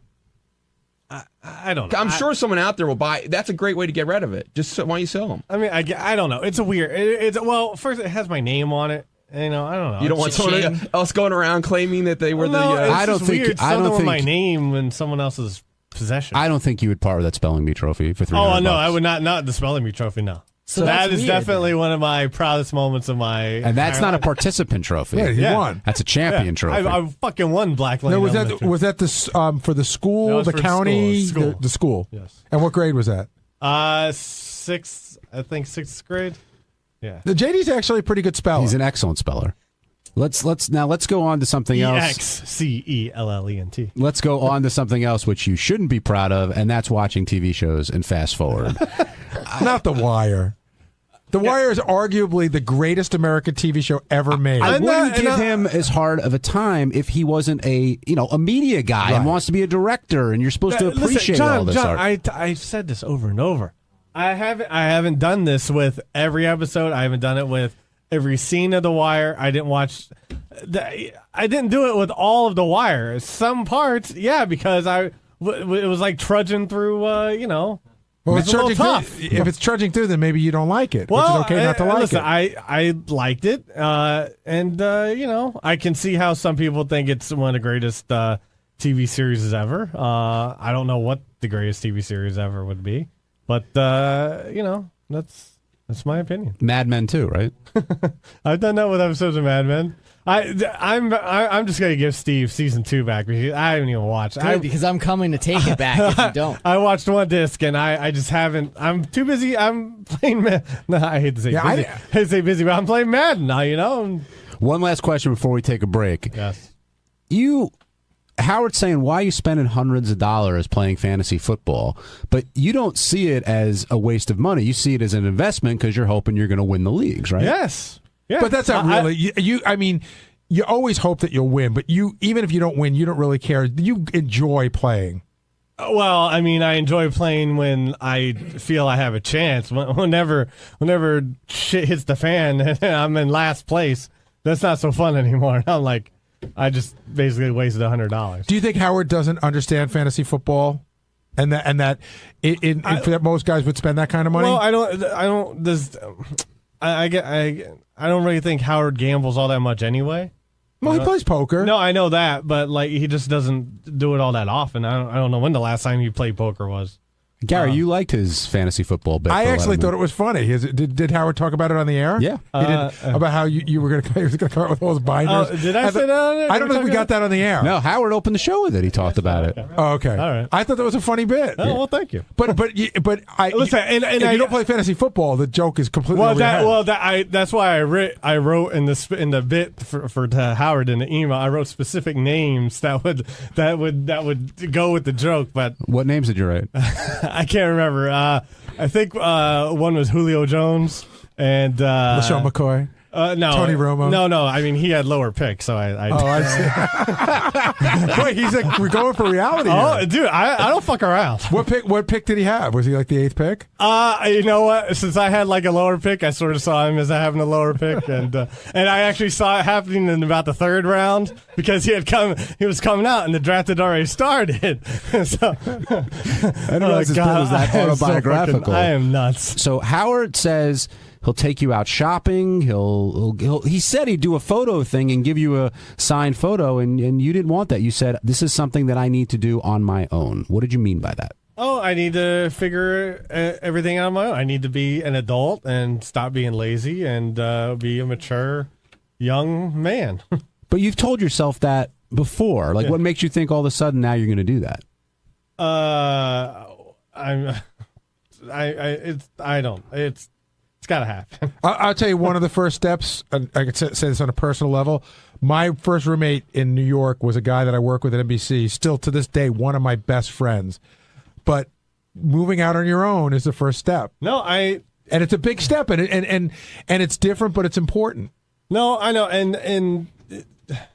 I don't know. I'm sure someone out there will buy. That's a great way to get rid of it. Just why don't you sell them? I mean, I don't know. It's a weird. First it has my name on it. I don't know. You don't want someone else going around claiming that they were the. I don't think. Weird. I don't think my name in someone else's possession. I don't think you would part with that Spelling Bee trophy for $300. Oh no, I would not. Not the Spelling Bee trophy. No. So that is definitely one of my proudest moments of my. And that's not a participant trophy. Yeah, you won. That's a champion trophy. I fucking won Black Lane. No, was that the for the school, the county, the school? Yes. And what grade was that? Sixth. I think 6th grade. Yeah. The JD's actually a pretty good speller. He's an excellent speller. Let's go on to something else. EXCELLENT. Let's go on to something else which you shouldn't be proud of, and that's watching TV shows and fast forward. Not The Wire. The Wire is arguably the greatest American TV show ever made. I wouldn't give him as hard of a time if he wasn't a media guy and wants to be a director, and you're supposed to appreciate all this art. I've said this over and over. I haven't done this with every episode. I haven't done it with every scene of The Wire. I didn't watch. I didn't do it with all of The Wire. Some parts, yeah, because it was like trudging through. Well, it's a little tough. If it's trudging through, then maybe you don't like it. Well, which is okay not to like it. I liked it, and I can see how some people think it's one of the greatest TV series ever. I don't know what the greatest TV series ever would be, but that's my opinion. Mad Men too, right? I've done that with episodes of Mad Men. I'm just gonna give Steve season 2 back because I haven't even watched. Because I'm coming to take it back if you don't. I watched one disc and I just haven't. I'm too busy. I'm playing. No, I hate to say busy. I hate to say busy, but I'm playing Madden now. One last question before we take a break. Yes. Howard's saying, why are you spending hundreds of dollars playing fantasy football? But you don't see it as a waste of money. You see it as an investment because you're hoping you're going to win the leagues, right? Yes. Yeah. But that's not really. I mean, you always hope that you'll win, but even if you don't win, you don't really care. You enjoy playing. Well, I mean, I enjoy playing when I feel I have a chance. Whenever shit hits the fan and I'm in last place, that's not so fun anymore. I'm like, I just basically wasted $100. Do you think Howard doesn't understand fantasy football, and that that most guys would spend that kind of money? Well, I don't really think Howard gambles all that much anyway. Well, he plays poker. No, I know that, but like he just doesn't do it all that often. I don't know when the last time he played poker was. Gary, you liked his fantasy football bet. I actually thought it was funny. Did Howard talk about it on the air? Yeah. He did, about how you were going to come out with all those binders. Did I say that on it? I don't know if we got that on the air. No, Howard opened the show with it. He talked about it. Oh, okay. All right. I thought that was a funny bit. Oh, well, thank you. But I listen, and if you don't play fantasy football, the joke is completely over your head. That's why I wrote in the bit for Howard in the email. I wrote specific names that would go with the joke. But what names did you write? I can't remember. I think one was Julio Jones and LaShawn McCoy. No, Tony Romo. No. I mean, he had lower picks, so I see. Wait, he's like, we're going for reality. Oh, here. dude, I don't fuck around. What pick did he have? Was he like the 8th pick? You know what? Since I had like a lower pick, I sort of saw him as having a lower pick, and I actually saw it happening in about the 3rd round because he was coming out, and the draft had already started. So, I didn't realize this bit was that autobiographical. I am nuts. So Howard says he'll take you out shopping. He said he'd do a photo thing and give you a signed photo, and you didn't want that. You said, this is something that I need to do on my own. What did you mean by that? Oh, I need to figure everything out on my own. I need to be an adult and stop being lazy and be a mature young man. But you've told yourself that before. Like, what makes you think all of a sudden now you're going to do that? It's got to happen. I'll tell you one of the first steps. I could say this on a personal level. My first roommate in New York was a guy that I work with at NBC. Still to this day, one of my best friends. But moving out on your own is the first step. And it's a big step, and it's different, but it's important. No, I know, and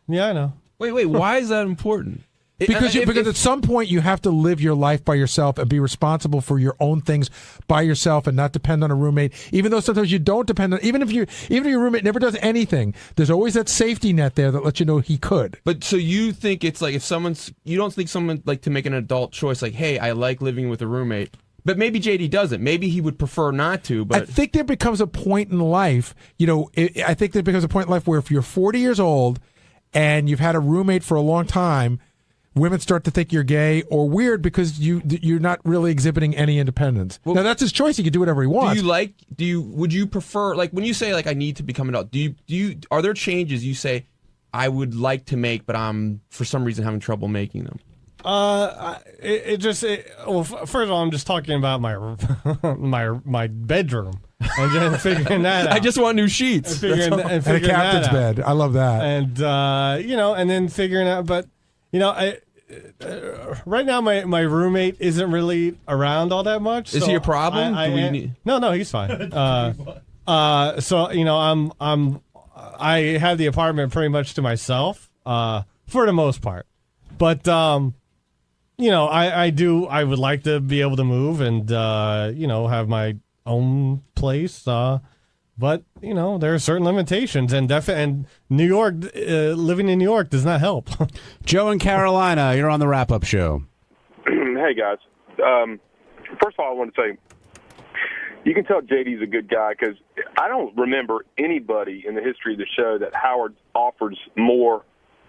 yeah, I know. Wait, why is that important? Because at some point you have to live your life by yourself and be responsible for your own things by yourself and not depend on a roommate. Even though sometimes you don't depend on, even if your roommate never does anything, there's always that safety net there that lets you know he could. But so you think it's like you don't think someone like to make an adult choice like, hey, I like living with a roommate. But maybe JD doesn't. Maybe he would prefer not to. But I think there becomes a point in life, I think there becomes a point in life where if you're 40 years old and you've had a roommate for a long time, women start to think you're gay or weird because you're not really exhibiting any independence. Well, now that's his choice; he can do whatever he wants. Would you prefer, like when you say like I need to become an adult? Are there changes you say I would like to make, but I'm for some reason having trouble making them? Well, first of all, I'm just talking about my bedroom and just figuring that out. I just want new sheets and a captain's bed. I love that. And and then figuring out, but. Right now my roommate isn't really around all that much. Is he a problem? No, he's fine. I have the apartment pretty much to myself for the most part, but I would like to be able to move and have my own place. But there are certain limitations, and New York, living in New York does not help. Joe in Carolina, you're on the wrap-up show. Hey guys, first of all, I want to say you can tell JD's a good guy because I don't remember anybody in the history of the show that Howard offers more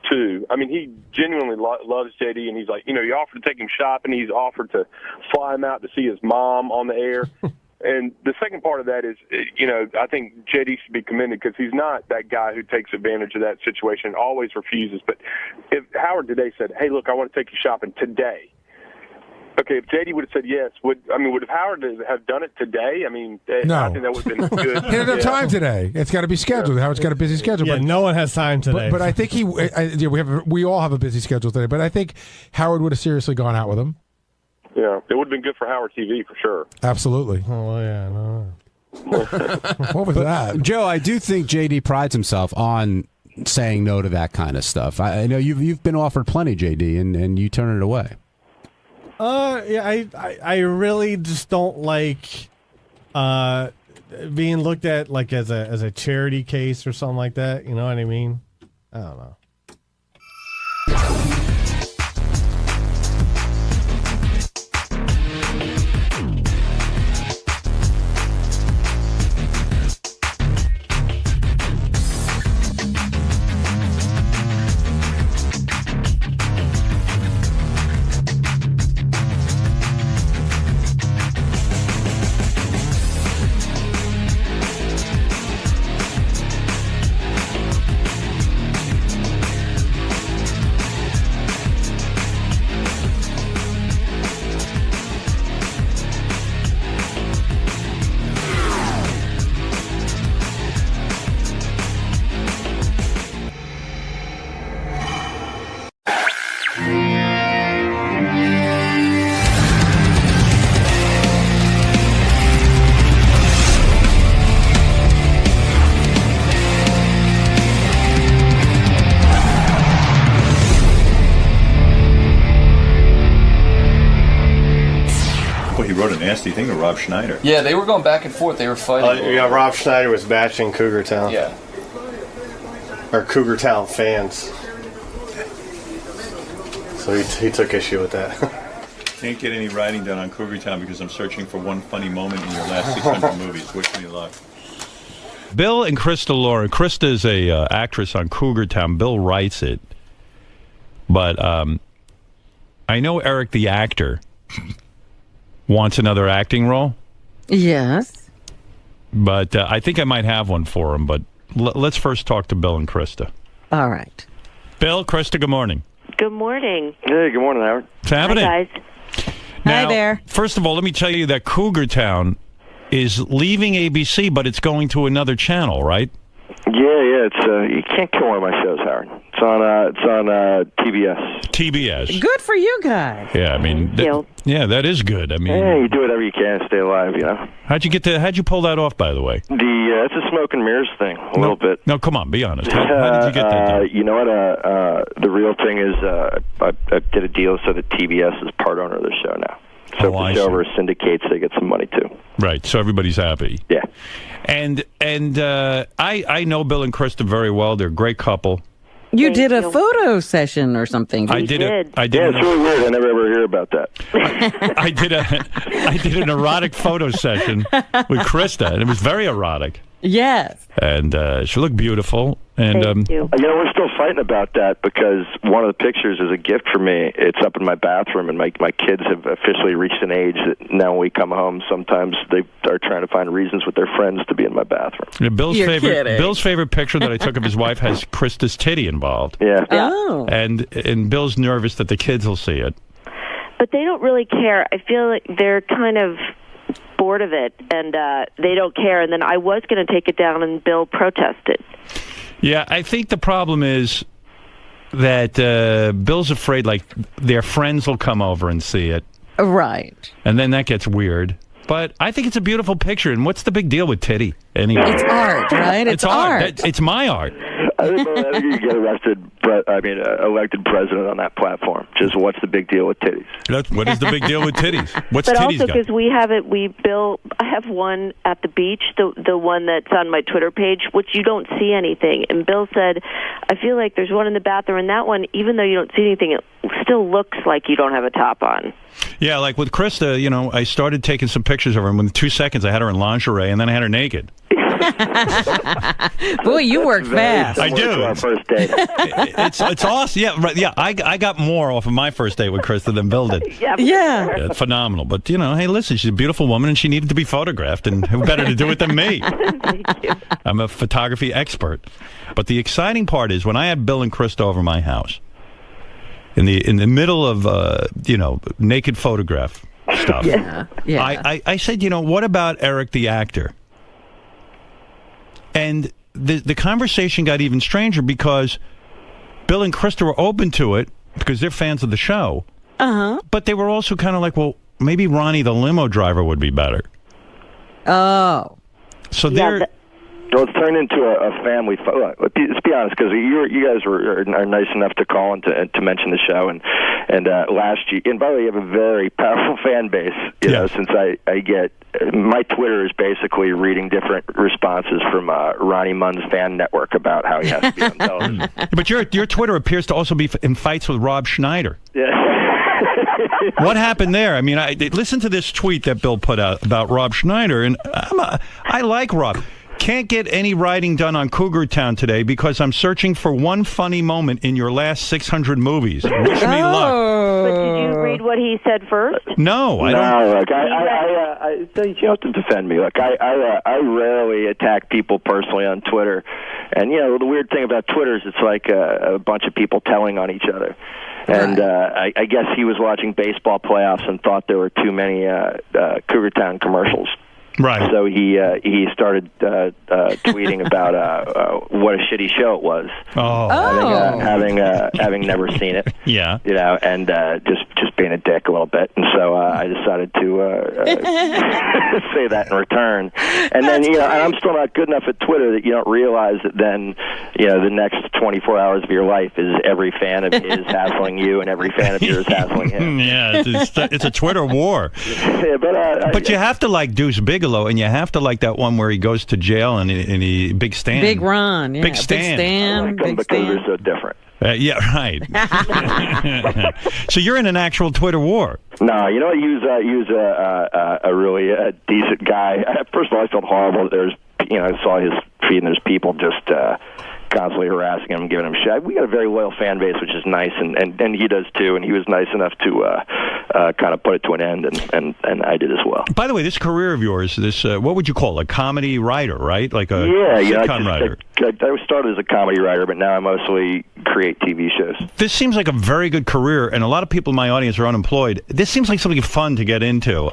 to. I mean, he genuinely loves JD, and he's like, he offered to take him shopping, he's offered to fly him out to see his mom on the air. And the second part of that is, I think JD should be commended because he's not that guy who takes advantage of that situation, always refuses. But if Howard today said, hey, look, I want to take you shopping today. Okay, if JD would have said yes, would Howard have done it today? I mean, no. I think that would have been good. He doesn't have time today. It's got to be scheduled. Howard's got a busy schedule. Yeah, no one has time today. But I think we all have a busy schedule today. But I think Howard would have seriously gone out with him. Yeah, it would have been good for Howard TV for sure. Absolutely. Oh, yeah, no. What was that? Joe, I do think JD prides himself on saying no to that kind of stuff. I know you've been offered plenty, JD, and you turn it away. Yeah, I really just don't like being looked at like as a charity case or something like that. You know what I mean? I don't know. Nasty thing to Rob Schneider. Yeah, they were going back and forth. They were fighting. Yeah, Rob Schneider was bashing Cougar Town. Yeah. Or Cougar Town fans. So he took issue with that. Can't get any writing done on Cougar Town because I'm searching for one funny moment in your last 600 movies. Wish me luck. Bill and Krista Lauren. Krista is a actress on Cougar Town. Bill writes it. But I know Eric the actor wants another acting role. Yes. But I think I might have one for him. But let's first talk to Bill and Krista. All right. Bill, Krista, good morning. Good morning. Hey, good morning, Howard. What's happening? Hi, guys. Now, Hi there. First of all, let me tell you that Cougar Town is leaving ABC, but it's going to another channel, right? Yeah, it's you can't kill one of my shows, Howard. It's on TBS. TBS. Good for you guys. Yeah, I mean, yeah, that is good. I mean, yeah, you do whatever you can to stay alive, you know. How'd you pull that off, by the way? It's a smoke and mirrors thing, a little bit. No, come on, be honest. How did you get that done? You know what? The real thing is, I did a deal so that TBS is part owner of the show now. So if the show ever syndicates, they get some money too. Right. So everybody's happy. Yeah. And I know Bill and Krista very well. They're a great couple. You did a photo session or something. I did. Yeah, it's really weird. I never ever hear about that. I did an erotic photo session with Krista, and it was very erotic. Yes. And she looked beautiful. And Thank you. You know, we're still fighting about that because one of the pictures is a gift for me. It's up in my bathroom, and my kids have officially reached an age that now when we come home, sometimes they are trying to find reasons with their friends to be in my bathroom. Yeah, Bill's favorite picture that I took of his wife has Krista's titty involved. Yeah. Oh. And Bill's nervous that the kids will see it. But they don't really care. I feel like they're kind of bored of it, and they don't care. And then I was going to take it down, and Bill protested. Yeah, I think the problem is that Bill's afraid, like, their friends will come over and see it. Right. And then that gets weird. But I think it's a beautiful picture, and what's the big deal with titty? Anyway, it's art, right? It's art. It's my art. I think you get elected president on that platform. Just what's the big deal with titties? What is the big deal with titties? What's but titties also got? because I have one at the beach, the one that's on my Twitter page, which you don't see anything. And Bill said, I feel like there's one in the bathroom, and that one, even though you don't see anything, it still looks like you don't have a top on. Yeah, like with Krista, you know, I started taking some pictures of her, and within 2 seconds I had her in lingerie, and then I had her naked. Boy, you work fast. I do. Our first date. It's awesome. Yeah, right. Yeah, I got more off of my first date with Krista than Bill did. Yeah. It's phenomenal. But you know, hey, listen, she's a beautiful woman, and she needed to be photographed, and who better to do it than me? Thank you. I'm a photography expert. But the exciting part is when I had Bill and Krista over my house, in the middle of naked photograph stuff. Yeah. I said, what about Eric the actor? And the conversation got even stranger because Bill and Krista were open to it because they're fans of the show. Uh-huh. But they were also kind of like, well, maybe Ronnie the limo driver would be better. Oh. So Well, it's turned into a family. Let's be honest, because you guys are nice enough to call and to mention the show, and last year. And by the way, you have a very powerful fan base. You know, since I get my Twitter is basically reading different responses from Ronnie Munn's fan network about how he has to be on television. But your Twitter appears to also be in fights with Rob Schneider. Yeah. What happened there? I mean, listen to this tweet that Bill put out about Rob Schneider, and I like Rob. Can't get any writing done on Cougar Town today because I'm searching for one funny moment in your last 600 movies. Wish me luck. But did you read what he said first? No, I don't. No, look, you don't have to defend me. Look, I rarely attack people personally on Twitter, and the weird thing about Twitter is it's like a bunch of people telling on each other. And I guess he was watching baseball playoffs and thought there were too many Cougar Town commercials. Right. So he started tweeting about what a shitty show it was. Having never seen it. Yeah. And just being a dick a little bit. And so I decided to say that in return. And then I'm still not good enough at Twitter that you don't realize that then the next 24 hours of your life is every fan of his hassling you and every fan of yours hassling him. Yeah, it's a Twitter war. Yeah, but you have to like Deuce Bigelow, and you have to like that one where he goes to jail and he Big Stan. Big Ron. Yeah. Big Stan. Because they're so different. Yeah, right. So you're in an actual Twitter war. No, he was a really decent guy. First of all, I felt horrible that I saw his feed and there's people just constantly harassing him, giving him shit. We got a very loyal fan base, which is nice, and he does too. And he was nice enough to kind of put it to an end, and I did as well. By the way, this career of yours, what would you call it? A comedy writer, right? Like a sitcom writer. I started as a comedy writer, but now I mostly create TV shows. This seems like a very good career, and a lot of people in my audience are unemployed. This seems like something fun to get into.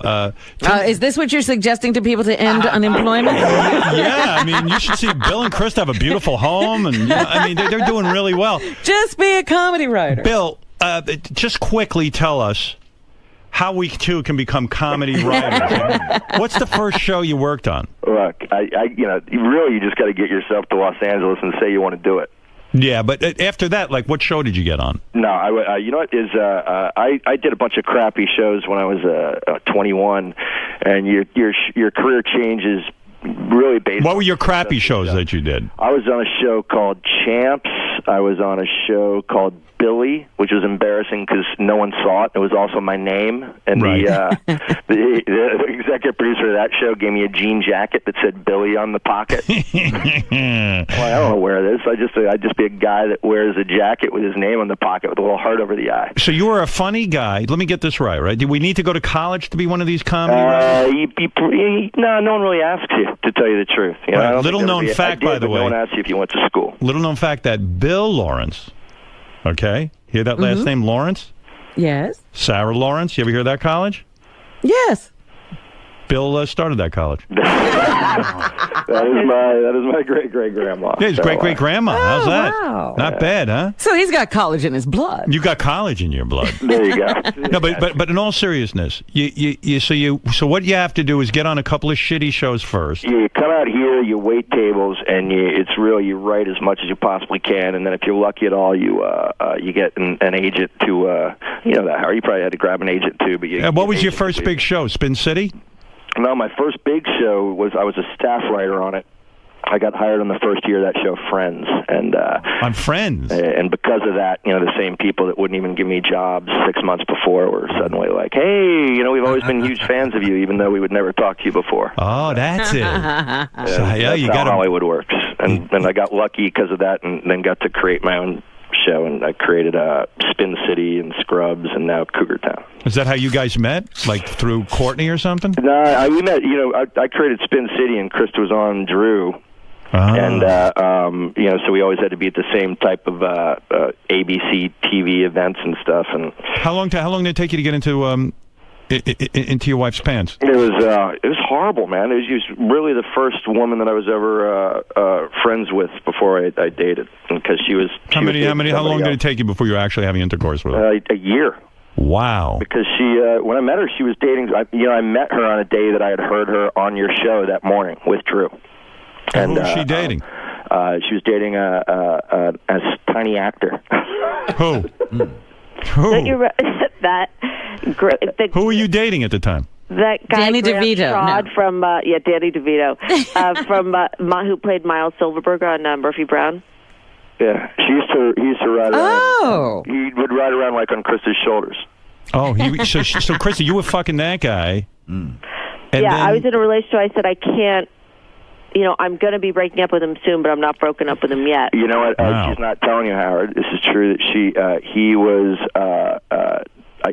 Is this what you're suggesting to people to end unemployment? Yeah, I mean, you should see Bill and Krista have a beautiful home, and they're doing really well. Just be a comedy writer. Bill, just quickly tell us how we too can become comedy writers. What's the first show you worked on? Look, you just got to get yourself to Los Angeles and say you want to do it. Yeah, but after that, like, what show did you get on? No, I did a bunch of crappy shows when I was 21, and your career changes really based. What were your crappy shows that you did? I was on a show called Champs. I was on a show called Billy, which was embarrassing because no one saw it. It was also my name, and the executive producer of that show gave me a jean jacket that said Billy on the pocket. Well, I don't know where it is. I'd just be a guy that wears a jacket with his name on the pocket with a little heart over the eye. So you were a funny guy. Let me get this right? Did we need to go to college to be one of these comedy writers? No one really asks you, to tell you the truth. Little known fact, by the way. No one asks you if you went to school. Little known fact that Bill Lawrence. Okay, hear that last name, Lawrence? Yes. Sarah Lawrence, you ever hear that college? Yes. Bill started that college. That is my great-great-grandma. Yeah, his great-great-grandma. How's that? Wow. Not bad, huh? So he's got college in his blood. You got college in your blood. There you go. No, but in all seriousness, so what you have to do is get on a couple of shitty shows first. You come out here, you wait tables, and you write as much as you possibly can, and then if you're lucky at all, you get an agent to that. You probably had to grab an agent too. But what was your first big show? Spin City? No, my first big show was I was a staff writer on it. I got hired on the first year of that show, Friends, and on Friends, and because of that, the same people that wouldn't even give me jobs 6 months before were suddenly like, "Hey, we've always been huge fans of you, even though we would never talk to you before." Oh, that's it. That's how Hollywood works, and I got lucky because of that, and then got to create my own show, and I created Spin City and Scrubs, and now Cougar Town. Is that how you guys met? Like through Courtney or something? No, we met. I created Spin City, and Krista was on Drew. And so we always had to be at the same type of ABC TV events and stuff. And how long did it take you to get into your wife's pants? It was horrible, man. She was really the first woman that I was ever friends with before I dated, because she was. How long did it take you before you were actually having intercourse with her? A year. Wow. Because when I met her, she was dating. I met her on a day that I had heard her on your show that morning with Drew. And who was she dating? She was dating a tiny actor. Who? Who were you dating at the time? That guy Danny Grant DeVito, Trod no. from Danny DeVito from who played Miles Silverberg on Murphy Brown. Yeah, he used to ride around. Oh, he would ride around like on Krista's shoulders. Oh, so Krista, you were fucking that guy. And I was in a relationship. I said I can't. I'm going to be breaking up with him soon, but I'm not broken up with him yet. You know what? Wow. She's not telling you, Howard. This is true. That he was.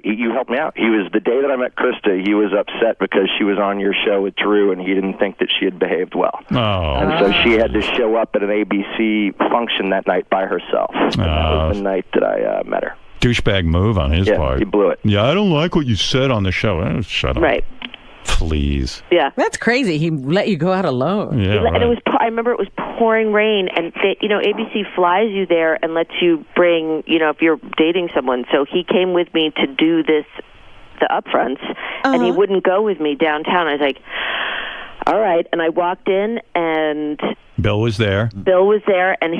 You helped me out. He was the day that I met Krista. He was upset because she was on your show with Drew, and he didn't think that she had behaved well. Oh. And so she had to show up at an ABC function that night by herself. And that was the night that I met her. Douchebag move on his part. He blew it. Yeah, I don't like what you said on the show. Shut up. Right. Please. Yeah. that's crazy. He let you go out alone. Yeah, And it was. I remember it was pouring rain, and ABC flies you there and lets you bring, if you're dating someone. So he came with me to do the upfronts, and he wouldn't go with me downtown. I was like, all right. And I walked in, and Bill was there. And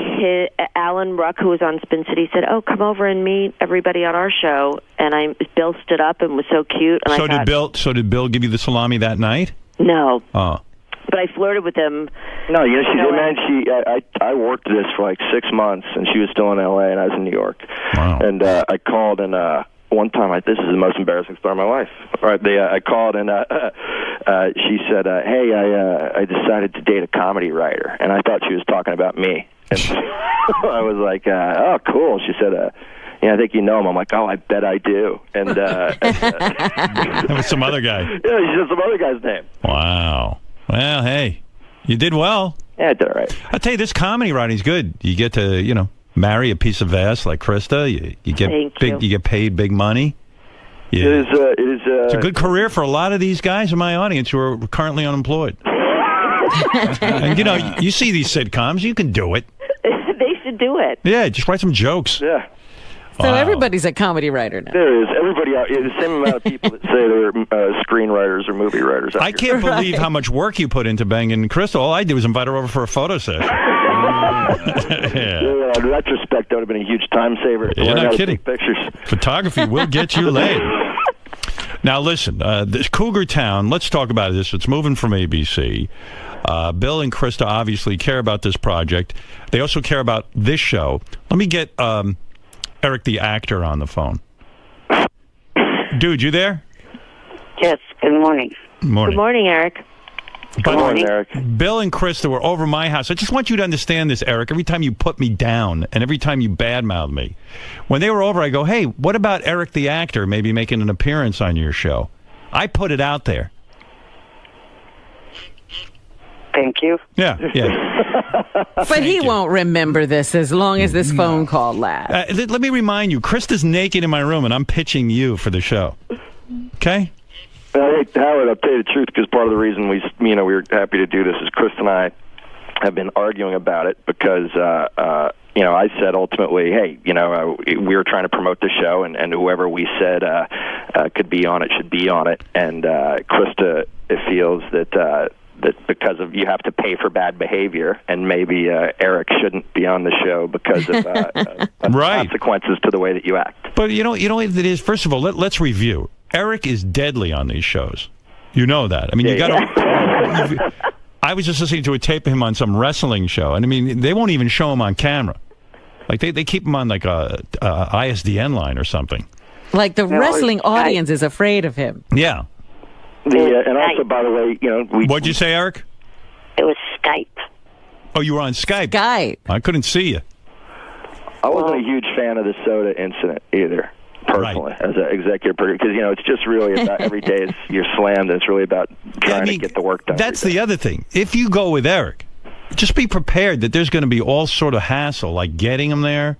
Alan Ruck, who was on Spin City, said, "Oh, come over and meet everybody on our show." And Bill stood up and was so cute. And So did Bill give you the salami that night? No. Oh. But I flirted with him. No, she did, man. I worked this for like 6 months, and she was still in L.A., and I was in New York. Wow. And I called, and one time, this is the most embarrassing story of my life. All right, I called, and she said, "Hey, I decided to date a comedy writer," and I thought she was talking about me. And I was like, "Oh, cool." She said, "Yeah, I think you know him." I'm like, "Oh, I bet I do." And that was some other guy. Yeah, she said some other guy's name. Wow. Well, hey, you did well. Yeah, I did all right. I'll tell you, this comedy writing's good. You get to, marry a piece of ass like Krista. You get you get paid big money. Yeah. It's a good career for a lot of these guys in my audience who are currently unemployed. And you see these sitcoms, you can do it. They should do it. Yeah, just write some jokes. Yeah. So everybody's a comedy writer now. There is. Everybody out. The same amount of people that say they're screenwriters or movie writers. I can't believe how much work you put into banging Crystal. All I did was invite her over for a photo session. Yeah, in retrospect, that would have been a huge time saver. You're not kidding. Pictures. Photography will get you laid. Now, listen, this Cougar Town, let's talk about this. It's moving from ABC. Bill and Krista obviously care about this project. They also care about this show. Let me get Eric the actor on the phone. Dude, you there? Yes, good morning. Morning. Good morning, Eric. Good morning, Eric. Bill and Krista were over my house. I just want you to understand this, Eric. Every time you put me down and every time you badmouth me, when they were over, I go, "Hey, what about Eric the actor maybe making an appearance on your show?" I put it out there. Thank you. Yeah. But he won't remember this as long as this phone call lasts. Let me remind you, Krista's naked in my room, and I'm pitching you for the show. Okay? Hey, Howard, I'll tell you the truth, because part of the reason we were happy to do this is Chris and I have been arguing about it because, I said ultimately, hey, we were trying to promote the show, and whoever we said could be on it should be on it. And Krista feels that because of you have to pay for bad behavior, and maybe Eric shouldn't be on the show because of consequences to the way that you act. But you know what it is. First of all, let's review. Eric is deadly on these shows. You know that. I mean, you got to. I was just listening to a tape of him on some wrestling show, and I mean, they won't even show him on camera. Like they keep him on like a ISDN line or something. Like the wrestling audience is afraid of him. Yeah. And also, by the way, what'd you say, Eric? It was Skype. Oh, you were on Skype. Skype. I couldn't see you. I wasn't a huge fan of the soda incident either, personally, as an executive producer, because it's just really about every day you're slammed, and it's really about trying to get the work done. That's the other thing. If you go with Eric, just be prepared that there's going to be all sort of hassle, like getting him there.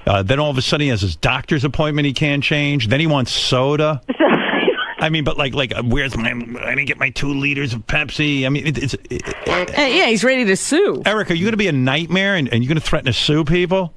Then all of a sudden he has his doctor's appointment he can't change. Then he wants soda. I mean, but like, where's I didn't get my 2 liters of Pepsi. I mean, Yeah, he's ready to sue. Eric, are you going to be a nightmare and you're going to threaten to sue people?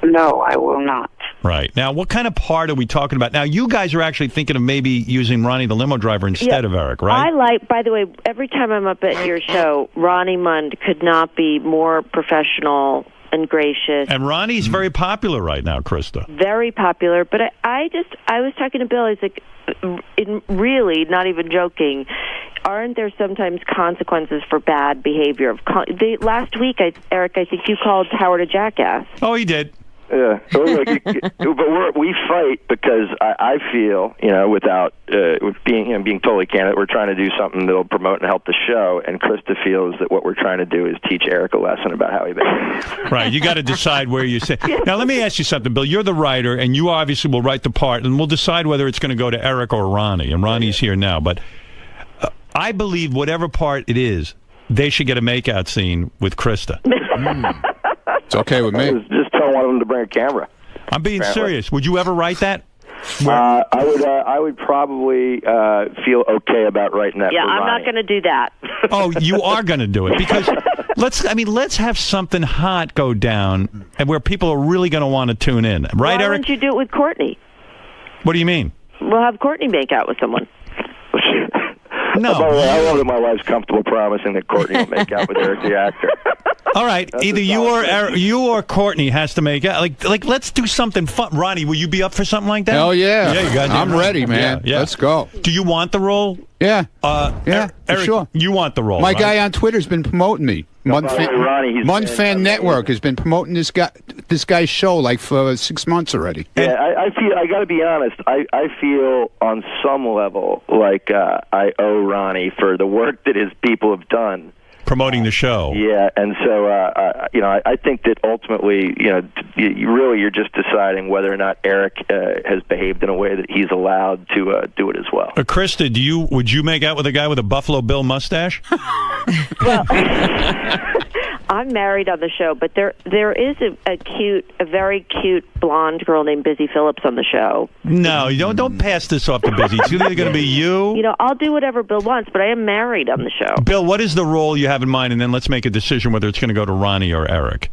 No, I will not. Right. Now, what kind of part are we talking about? Now, you guys are actually thinking of maybe using Ronnie the limo driver instead of Eric, right? By the way, every time I'm up at your show, Ronnie Mund could not be more professional and gracious. And Ronnie's very popular right now, Krista. Very popular. But I was talking to Bill. I was like, really, not even joking, aren't there sometimes consequences for bad behavior? Last week, Eric, I think you called Howard a jackass. Oh, he did. Yeah, but we fight because I feel, without being totally candid, we're trying to do something that'll promote and help the show, and Krista feels that what we're trying to do is teach Eric a lesson about how he behaves. Right, you got to decide where you say. Now, let me ask you something, Bill. You're the writer, and you obviously will write the part, and we'll decide whether it's going to go to Eric or Ronnie, and Ronnie's here now, but I believe whatever part it is, they should get a makeout scene with Krista. It's okay with me. Just tell one of them to bring a camera. I'm being serious. Would you ever write that? I would probably feel okay about writing that. Yeah, for I'm Ronnie. not going to do that. Oh, you are going to do it because let's have something hot go down and where people are really going to want to tune in, right, Why Eric? Why wouldn't you do it with Courtney? What do you mean? We'll have Courtney make out with someone. No. By the way, I love that my wife's comfortable promising that Courtney will make out with Eric the actor. All right, either you or Courtney has to make out. Like let's do something fun. Ronnie, will you be up for something like that? Hell yeah. Yeah, you got. I'm ready, man. Yeah. Let's go. Do you want the role? Yeah. Eric, for sure. You want the role? My right? guy on Twitter's been promoting me. Munfan Network has been promoting this guy's show like for 6 months already. Yeah, I feel. I got to be honest. I feel on some level like I owe Ronnie for the work that his people have done promoting the show. Yeah, and so I think that ultimately, you're just deciding whether or not Eric has behaved in a way that he's allowed to do it as well. Krista, would you make out with a guy with a Buffalo Bill mustache? Well, I'm married on the show, but there is a very cute blonde girl named Busy Phillips on the show. No, you don't pass this off to Busy. It's either going to be you. I'll do whatever Bill wants, but I am married on the show. Bill, what is the role you have in mind, and then let's make a decision whether it's going to go to Ronnie or Eric.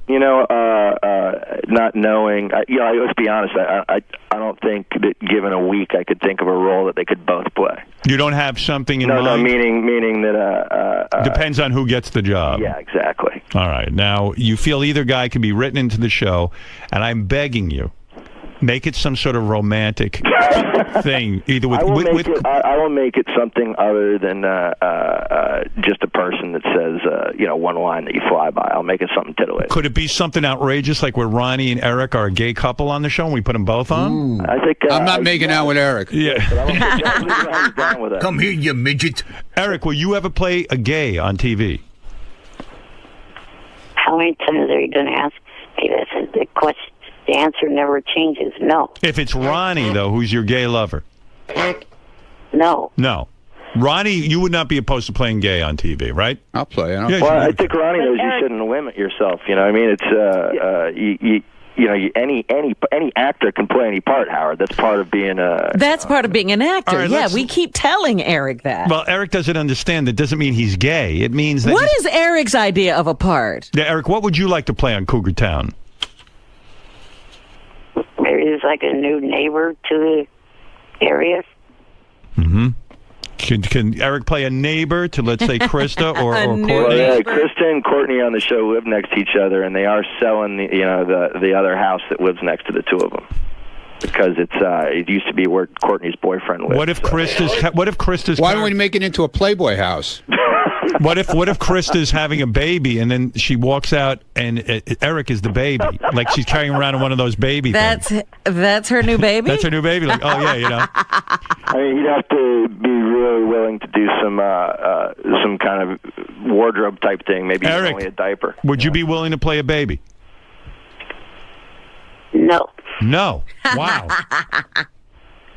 Not knowing, let's be honest. I don't think that given a week I could think of a role that they could both play. You don't have something in mind? No, meaning that... depends on who gets the job. Yeah, exactly. All right. Now, you feel either guy can be written into the show, and I'm begging you, make it some sort of romantic thing. Either with I will make it something other than just a person that says, one line that you fly by. I'll make it something titillating. Could it be something outrageous like where Ronnie and Eric are a gay couple on the show and we put them both on? I think I'm not making out with Eric. Yeah. Come here, you midget. Eric, will you ever play a gay on TV? How many times are you going to ask me this? And the question, the answer never changes. No. If it's Ronnie, though, who's your gay lover? No. No. Ronnie, you would not be opposed to playing gay on TV, right? I'll play it. I think Ronnie knows you shouldn't limit yourself. You know what I mean? It's any actor can play any part, Howard. That's part of being a... That's part of being an actor. Right, yeah, we keep telling Eric that. Well, Eric doesn't understand. That doesn't mean he's gay. It means that... What is Eric's idea of a part? Yeah, Eric, what would you like to play on Cougar Town? Maybe it's like a new neighbor to the area. Mm-hmm. Can Eric play a neighbor to, let's say, Krista or Courtney? Well, yeah, Krista and Courtney on the show live next to each other, and they are selling the other house that lives next to the two of them because it used to be where Courtney's boyfriend lived. What if Krista's? Why don't we make it into a Playboy house? What if Krista's having a baby and then she walks out and Eric is the baby, like she's carrying around one of those baby things. That's her new baby. That's her new baby. Like, oh yeah, I mean, you'd have to be really willing to do some kind of wardrobe type thing. Maybe Eric, only a diaper. Would you be willing to play a baby? No. No. Wow.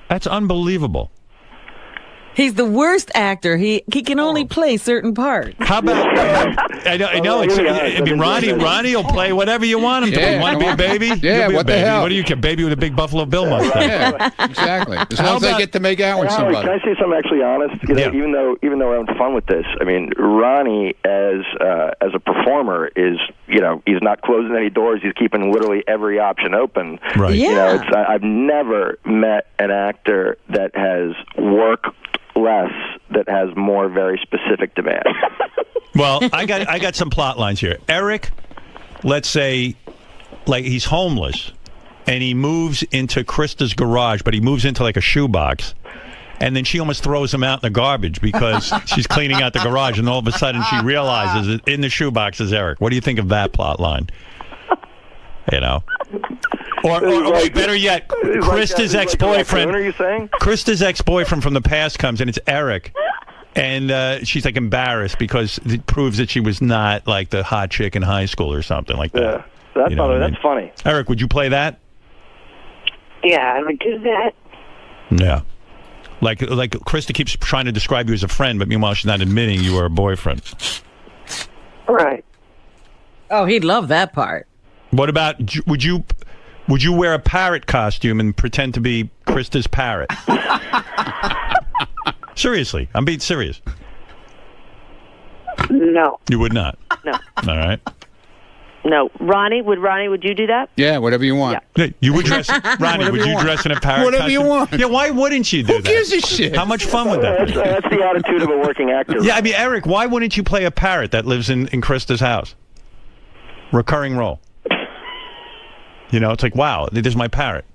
That's unbelievable. He's the worst actor. He can only play certain parts. How about? I know. I mean, Ronnie will play whatever you want him to. Yeah, You want to be a baby? Yeah, You'll be what a the baby. hell? What do you care? Baby with a big Buffalo Bill mustache. Yeah, exactly. As long as I get to make out with Howard, somebody. can I say something actually honest? You know, even though we're having fun with this, I mean, Ronnie as a performer is, you know, he's not closing any doors. He's keeping literally every option open. Right. You know, I've never met an actor that has worked less, that has more very specific demands. Well, I got some plot lines here. Eric, let's say, like he's homeless, and he moves into Krista's garage, but he moves into like a shoebox. And then she almost throws him out in the garbage because she's cleaning out the garage, and all of a sudden she realizes that in the shoebox is Eric. What do you think of that plot line? You know? Or wait, better yet, Krista's ex-boyfriend. Are you saying? Krista's ex-boyfriend from the past comes, and it's Eric. And she's like embarrassed because it proves that she was not like the hot chick in high school or something like that. Yeah, that's, You know what I mean? that's funny. Eric, would you play that? Yeah, I would do that. Yeah. Like Krista keeps trying to describe you as a friend, but meanwhile she's not admitting you are a boyfriend. Right. Oh, he'd love that part. What about would you wear a parrot costume and pretend to be Krista's parrot? Seriously, I'm being serious. No. You would not. No. All right. No. Ronnie, would you do that? Yeah, whatever you want. Hey, you would dress, Ronnie. Whatever Would you you want. dress in a parrot? Whatever you costume? want. Yeah. Why wouldn't you do Who that? gives a shit? How much fun would that be? That's the attitude of a working actor. Yeah, I mean, Eric, why wouldn't you play a parrot that lives in Krista's house? Recurring role. You know, it's like, wow, this is my parrot.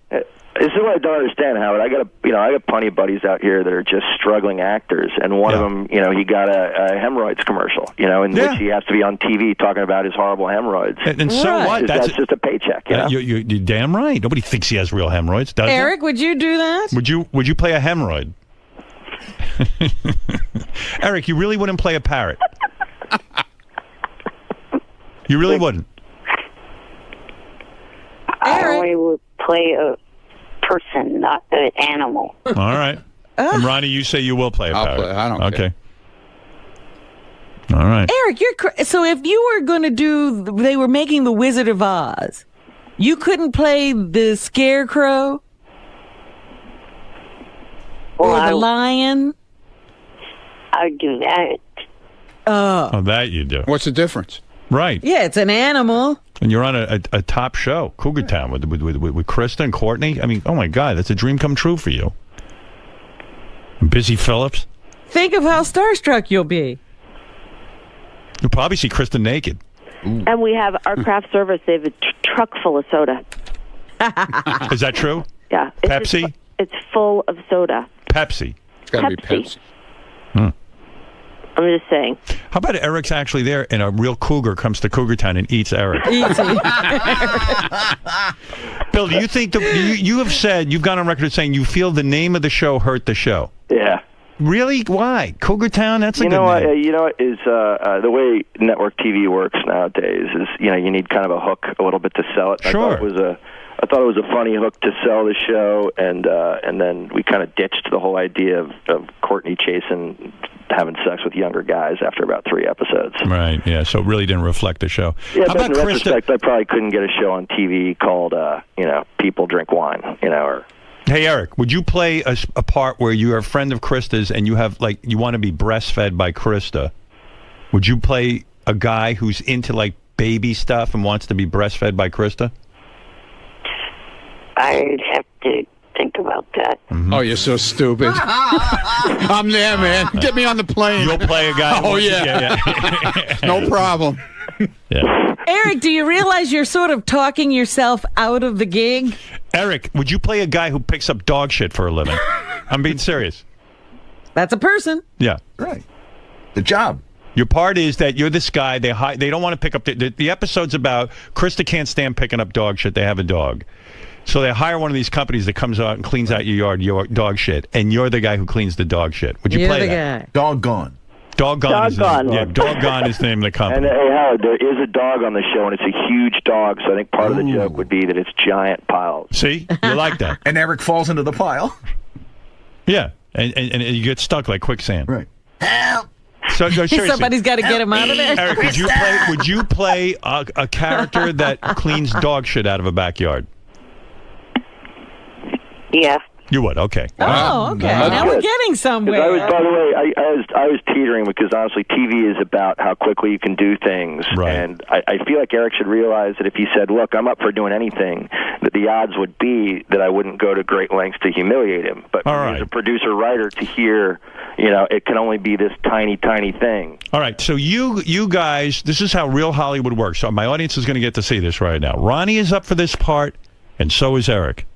This is what I don't understand, Howard. I got plenty of buddies out here that are just struggling actors, and one of them, you know, he got a hemorrhoids commercial, you know, in which he has to be on TV talking about his horrible hemorrhoids. And so what? That's just a paycheck. You know? You're damn right. Nobody thinks he has real hemorrhoids, does Eric, would you do that? he? Would you play a hemorrhoid? Eric, you really wouldn't play a parrot. You really wouldn't. I would play a person, not an animal. All right. And Ronnie, you say you will play a parrot. I don't care. All right. Eric, so if you were going to they were making The Wizard of Oz, you couldn't play the Scarecrow or the lion? I'd do that. Oh, that you do. What's the difference? Right. Yeah, it's an animal. And you're on a top show, Cougar Town, with Krista and Courtney. I mean, oh my God, that's a dream come true for you. Busy Phillips. Think of how starstruck you'll be. You'll probably see Krista naked. And we have our craft service. They have a truck full of soda. Is that true? Yeah. Pepsi? It's full of soda. Pepsi. It's got to be Pepsi. I'm just saying. How about Eric's actually there and a real cougar comes to Cougar Town and eats Eric? Bill, do you think you have said, you've gone on record saying you feel the name of the show hurt the show? Yeah. Really? Why? Cougar Town? That's a good name. You know what is the way network TV works nowadays is, you know, you need kind of a hook a little bit to sell it. Sure. I thought it was a funny hook to sell the show, and then we kind of ditched the whole idea of Courtney chasing, having sex with younger guys after about 3 episodes. Right, yeah, so it really didn't reflect the show. Yeah, How but about in Krista? retrospect, I probably couldn't get a show on TV called, People Drink Wine, you know, or... Hey, Eric, would you play a part where you're a friend of Krista's and you have, like, you want to be breastfed by Krista? Would you play a guy who's into, like, baby stuff and wants to be breastfed by Krista? I'd have to think about that. Mm-hmm. Oh, you're so stupid. I'm there, man. Get me on the plane. You'll play a guy. Oh, yeah. No problem. Yeah. Eric, do you realize you're sort of talking yourself out of the gig? Eric, would you play a guy who picks up dog shit for a living? I'm being serious. That's a person. Yeah. Right. The job. Your part is that you're this guy. They don't want to pick up the episode's about Krista can't stand picking up dog shit. They have a dog. So they hire one of these companies that comes out and cleans out your yard, your dog shit, and you're the guy who cleans the dog shit. Would you play that? Guy. Doggone. Doggone is the name. Yeah, Doggone is the name of the company. And hey, Howard, there is a dog on the show, and it's a huge dog, so I think part of the joke would be that it's giant piles. See? You like that. And Eric falls into the pile. Yeah. and you get stuck like quicksand. Right. So no, seriously. Somebody's got to get him out of there. Eric, would you play a character that cleans dog shit out of a backyard? Yeah. You would, okay. Oh, okay. Now we're getting somewhere. By the way, I was teetering because honestly, TV is about how quickly you can do things, and I feel like Eric should realize that if he said, "Look, I'm up for doing anything," that the odds would be that I wouldn't go to great lengths to humiliate him. But as a producer writer, to hear, it can only be this tiny thing. All right, so you guys, this is how real Hollywood works. So my audience is going to get to see this right now. Ronnie is up for this part, and so is Eric.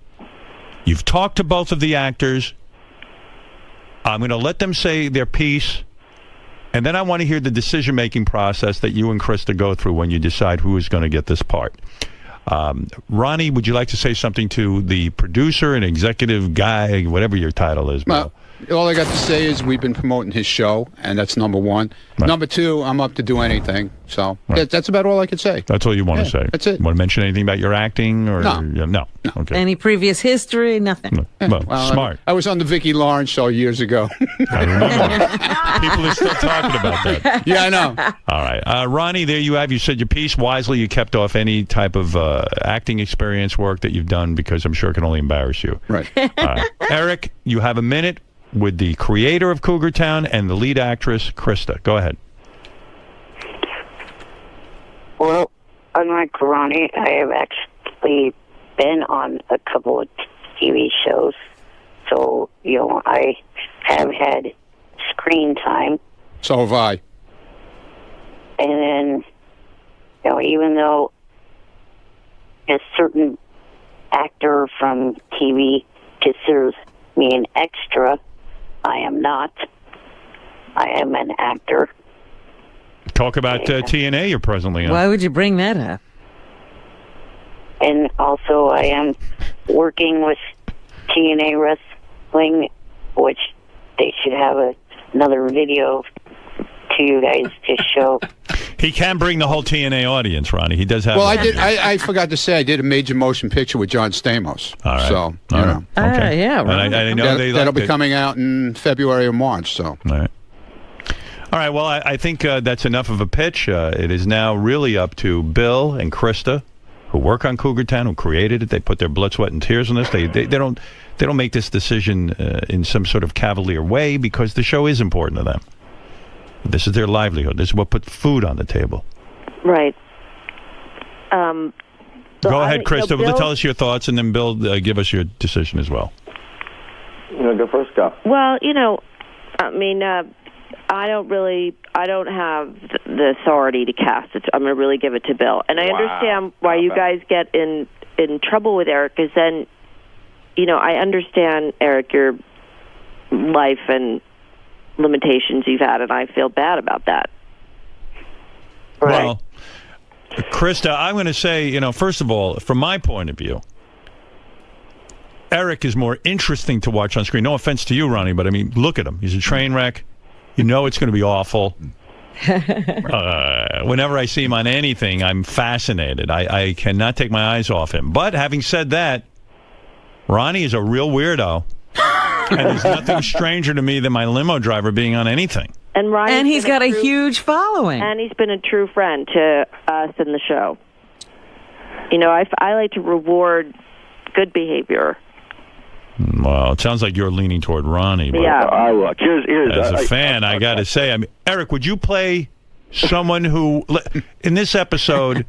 You've talked to both of the actors. I'm going to let them say their piece, and then I want to hear the decision-making process that you and Krista go through when you decide who is going to get this part. Ronnie, would you like to say something to the producer and executive guy, whatever your title is? Well, all I got to say is we've been promoting his show, and that's number one. Right. Number two, I'm up to do anything. So that's about all I could say. That's all you want to say? That's it. Want to mention anything about your acting? Or No. Okay. Any previous history? Nothing. Well, smart. I was on the Vicki Lawrence show years ago. I remember. People are still talking about that. Yeah, I know. All right. Ronnie, there you have. You said your piece. Wisely, you kept off any type of acting experience work that you've done because I'm sure it can only embarrass you. Right. All right. Eric, you have a minute with the creator of Cougar Town and the lead actress, Krista. Go ahead. Well, unlike Ronnie, I have actually been on a couple of TV shows. So, I have had screen time. So have I. And then, even though a certain actor from TV considers me an extra, I am not. I am an actor. Talk about TNA you're presently on. Why would you bring that up? And also, I am working with TNA Wrestling, which they should have another video to you guys to show. He can bring the whole TNA audience, Ronnie. He does have. Well, I forgot to say I did a major motion picture with John Stamos. All right. So you know. Okay. Yeah. And I know that'll be coming out in February or March. So. All right. All right. Well, I think that's enough of a pitch. It is now really up to Bill and Krista, who work on Cougar Town, who created it. They put their blood, sweat, and tears on this. They don't make this decision in some sort of cavalier way because the show is important to them. This is their livelihood. This is what put food on the table. Right. Go ahead, Krista. Tell us your thoughts, and then Bill, give us your decision as well. Go first, go. Well, I don't have the authority to cast it. I'm going to really give it to Bill. And I understand why you guys get in trouble with Eric, because then, I understand, Eric, your life and limitations you've had, and I feel bad about that. Right. Well, Krista, I'm going to say, first of all, from my point of view, Eric is more interesting to watch on screen. No offense to you, Ronnie, but I mean, look at him. He's a train wreck. You know it's going to be awful. Whenever I see him on anything, I'm fascinated. I cannot take my eyes off him. But having said that, Ronnie is a real weirdo. And there's nothing stranger to me than my limo driver being on anything. And he's got a huge following. And he's been a true friend to us in the show. I like to reward good behavior. Well, it sounds like you're leaning toward Ronnie. But yeah. I look. As a fan, I got to say, Eric, would you play someone who, in this episode,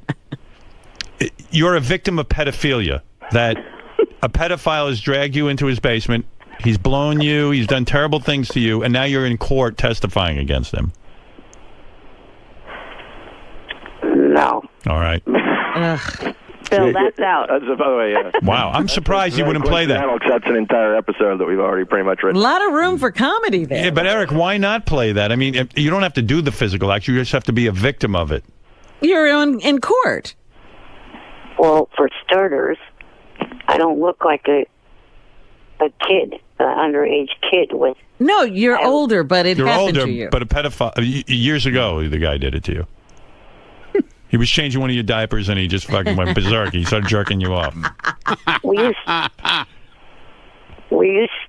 you're a victim of pedophilia, that a pedophile has dragged you into his basement, he's blown you, he's done terrible things to you, and now you're in court testifying against him? No. All right. Bill, that's out. By the way, yeah. Wow, I'm surprised you wouldn't play that. That's an entire episode that we've already pretty much written. A lot of room for comedy there. Yeah, but Eric, why not play that? I mean, you don't have to do the physical act. You just have to be a victim of it. You're in court. Well, for starters, I don't look like a kid, an underage kid with... No, you're older, but it happened older, to you. But a pedophile... Years ago, the guy did it to you. He was changing one of your diapers, and he just fucking went berserk. He started jerking you off. We used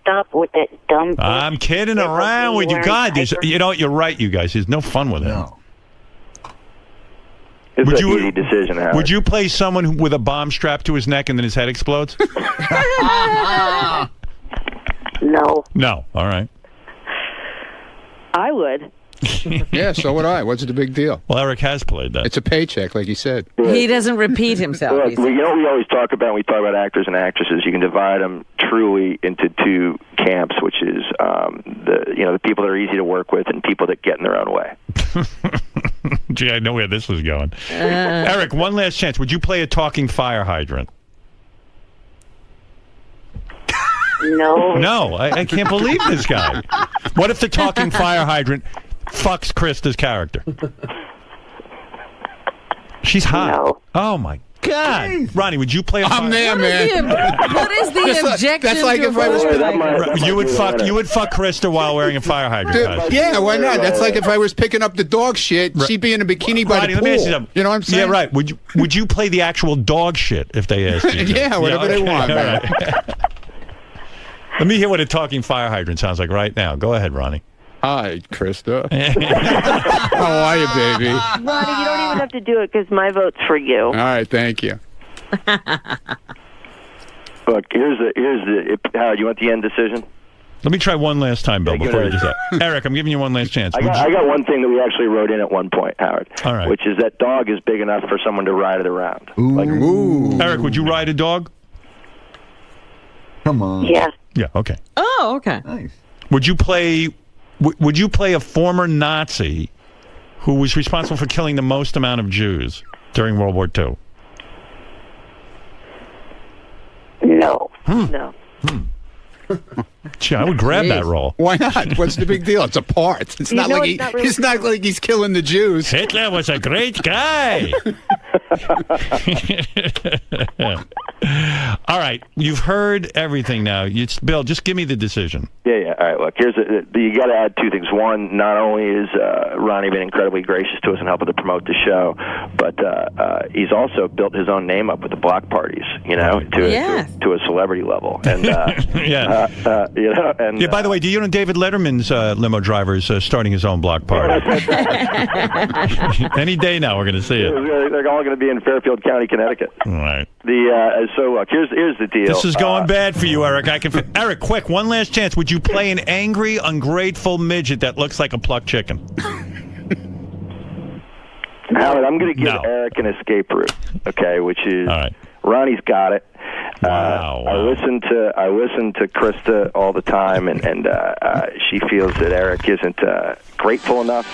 stop with that dumb. I'm kidding around with you. God, you know what? You're right, you guys. There's no fun with him. It's an easy decision, Howard. Would you play someone with a bomb strapped to his neck and then his head explodes? No. No. All right. I would. Yeah, so would I. What's the big deal? Well, Eric has played that. It's a paycheck, like he said. He doesn't repeat himself. Look, we always talk about when we talk about actors and actresses. You can divide them truly into two camps, which is the people that are easy to work with and people that get in their own way. Gee, I know where this was going. Eric, one last chance. Would you play a talking fire hydrant? No. No, I can't believe this guy. What if the talking fire hydrant fucks Krista's character? She's hot. No. Oh my God, Ronnie, would you play? I'm there, man. What is the objection? That's like if I was. You would fuck Krista while wearing a fire hydrant. guys. Yeah, why not? That's like if I was picking up the dog shit, she'd be in a bikini by Ronnie, the let me ask you pool. something. You know what I'm saying? Yeah, right. Would you play the actual dog shit if they asked you? Yeah, whatever they want, all man. right. Let me hear what a talking fire hydrant sounds like right now. Go ahead, Ronnie. Hi, Krista. How are you, baby? Ronnie, you don't even have to do it because my vote's for you. All right, thank you. Look, here's the Howard, you want the end decision? Let me try one last time, Bill, before you do that. Eric, I'm giving you one last chance. I got one thing that we actually wrote in at one point, Howard. All right. Which is that dog is big enough for someone to ride it around. Ooh. Eric, would you ride a dog? Come on. Yeah. Yeah, okay. Oh, okay. Nice. Would you play a former Nazi who was responsible for killing the most amount of Jews during World War II? No. No. Gee, I would grab that role. Why not? What's the big deal? It's a part. It's not like it's not like he's killing the Jews. Hitler was a great guy. All right, you've heard everything now. Bill, just give me the decision. Yeah. All right, look, here's you got to add two things. One, not only is Ronnie been incredibly gracious to us and helping to promote the show, but he's also built his own name up with the block parties, to a celebrity level. And yeah. By the way, do you know David Letterman's limo driver is starting his own block party? Any day now, we're going to see it. They're all going to be in Fairfield County, Connecticut. All right. So look, here's the deal. This is going bad for you, Eric. Eric, quick, one last chance. Would you play an angry, ungrateful midget that looks like a plucked chicken? Howard, I'm going to give Eric an escape route, okay? Which is Ronnie's got it. Wow. I listen to Krista all the time, and she feels that Eric isn't grateful enough.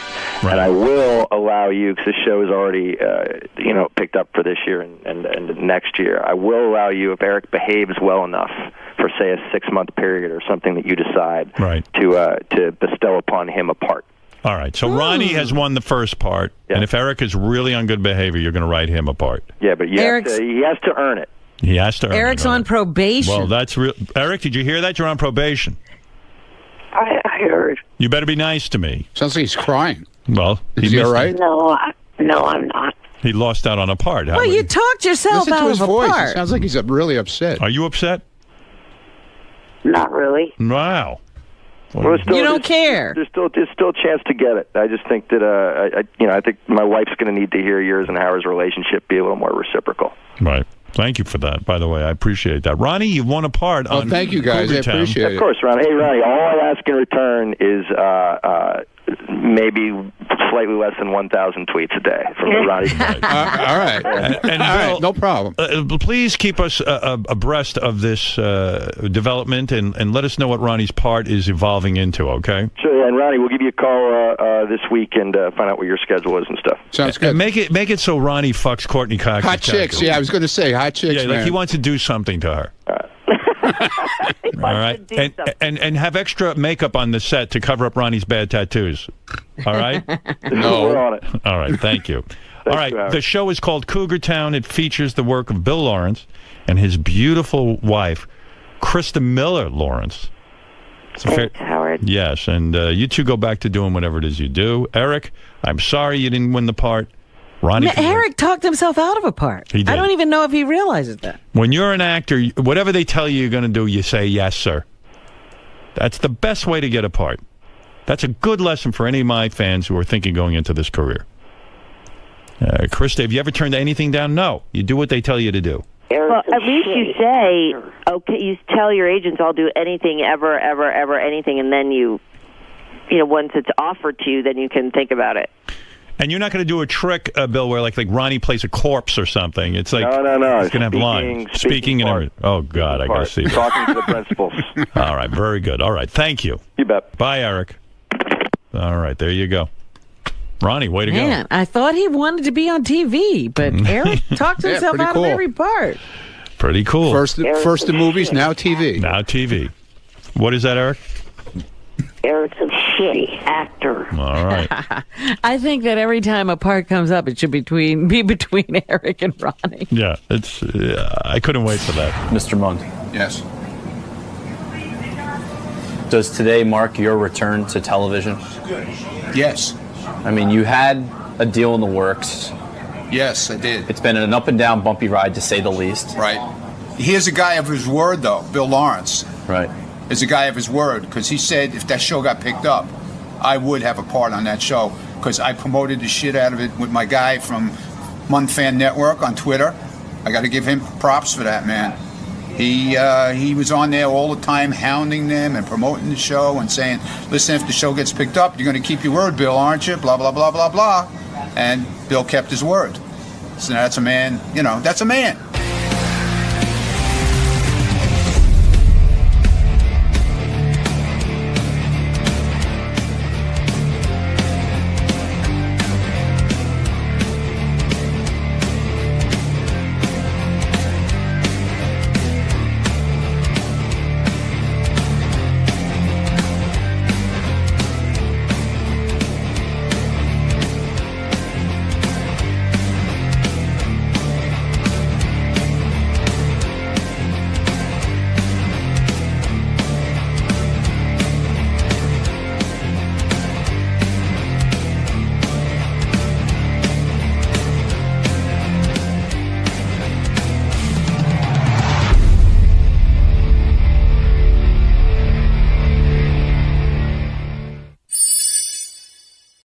Right. And I will allow you, because the show is already picked up for this year and next year. I will allow you, if Eric behaves well enough for, say, a 6-month period or something that you decide to bestow upon him a part. All right, so Ronnie has won the first part, and if Eric is really on good behavior, you're going to write him a part. Yeah, but he has to earn it. He has to earn Eric's it. on probation. Well, that's real. Eric, did you hear that? You're on probation. I heard. You better be nice to me. Sounds like he's crying. Well, is he all right? No, I'm not. He lost out on a part. Well, you talked yourself Listen out to his of a voice. part. It sounds like he's really upset. Are you upset? Not really. Wow. Well, you don't care. There's still a chance to get it. I just think that I think my wife's going to need to hear yours and Howard's relationship be a little more reciprocal. Right. Thank you for that, by the way. I appreciate that. Ronnie, you've won a part on thank you, guys. Cougar I appreciate Town. it. Of course, Ronnie. Hey, Ronnie, all I ask in return is maybe slightly less than 1,000 tweets a day from Ronnie. All right. And all Bill, right, no problem. Please keep us abreast of this development and let us know what Ronnie's part is evolving into, okay? Sure, and Ronnie, we'll give you a call this week and find out what your schedule is and stuff. Sounds good. And make it so Ronnie fucks Courtney Cox. Hot chicks. Yeah, I was going to say hot chicks. Yeah, like he wants to do something to her. All right, and have extra makeup on the set to cover up Ronnie's bad tattoos. All right. No, we're on it. All right, thank you. All right, the show is called Cougar Town. It features the work of Bill Lawrence and his beautiful wife, Krista Miller Lawrence. Thanks, Howard. Yes, and you two go back to doing whatever it is you do. Eric, I'm sorry you didn't win the part. Ronnie, Eric talked himself out of a part. He did. I don't even know if he realizes that. When you're an actor, whatever they tell you you're going to do, you say yes, sir. That's the best way to get apart. That's a good lesson for any of my fans who are thinking going into this career. Krista, have you ever turned anything down? No. You do what they tell you to do. Well, at least you say, okay, you tell your agents, I'll do anything, ever, anything, and then you know, once it's offered to you, then you can think about it. And you're not going to do a trick, Bill, where like Ronnie plays a corpse or something. It's like no. He's going to have lines, speaking and everything. Oh God, I got to see that. Talking to the principals. All right, very good. All right, thank you. You bet. Bye, Eric. All right, there you go. Ronnie, way to go. Man, I thought he wanted to be on TV, but Eric talked himself out of every part. Pretty cool. First the movies, now TV. Now TV. What is that, Eric? Eric's a shitty actor. All right. I think that every time a part comes up, it should be between Eric and Ronnie. Yeah, it's. I couldn't wait for that. Mr. Mund. Yes. Does today mark your return to television? Yes. I mean, you had a deal in the works. Yes, I did. It's been an up and down, bumpy ride, to say the least. Right. Here's a guy of his word, though, Bill Lawrence. Right. Is a guy of his word, because he said if that show got picked up, I would have a part on that show, because I promoted the shit out of it with my guy from Mund Fan Network on Twitter. I got to give him props for that, man. He was on there all the time hounding them and promoting the show and saying, listen, if the show gets picked up, you're going to keep your word, Bill, aren't you? Blah, blah, blah, blah, blah. And Bill kept his word. So that's a man, that's a man.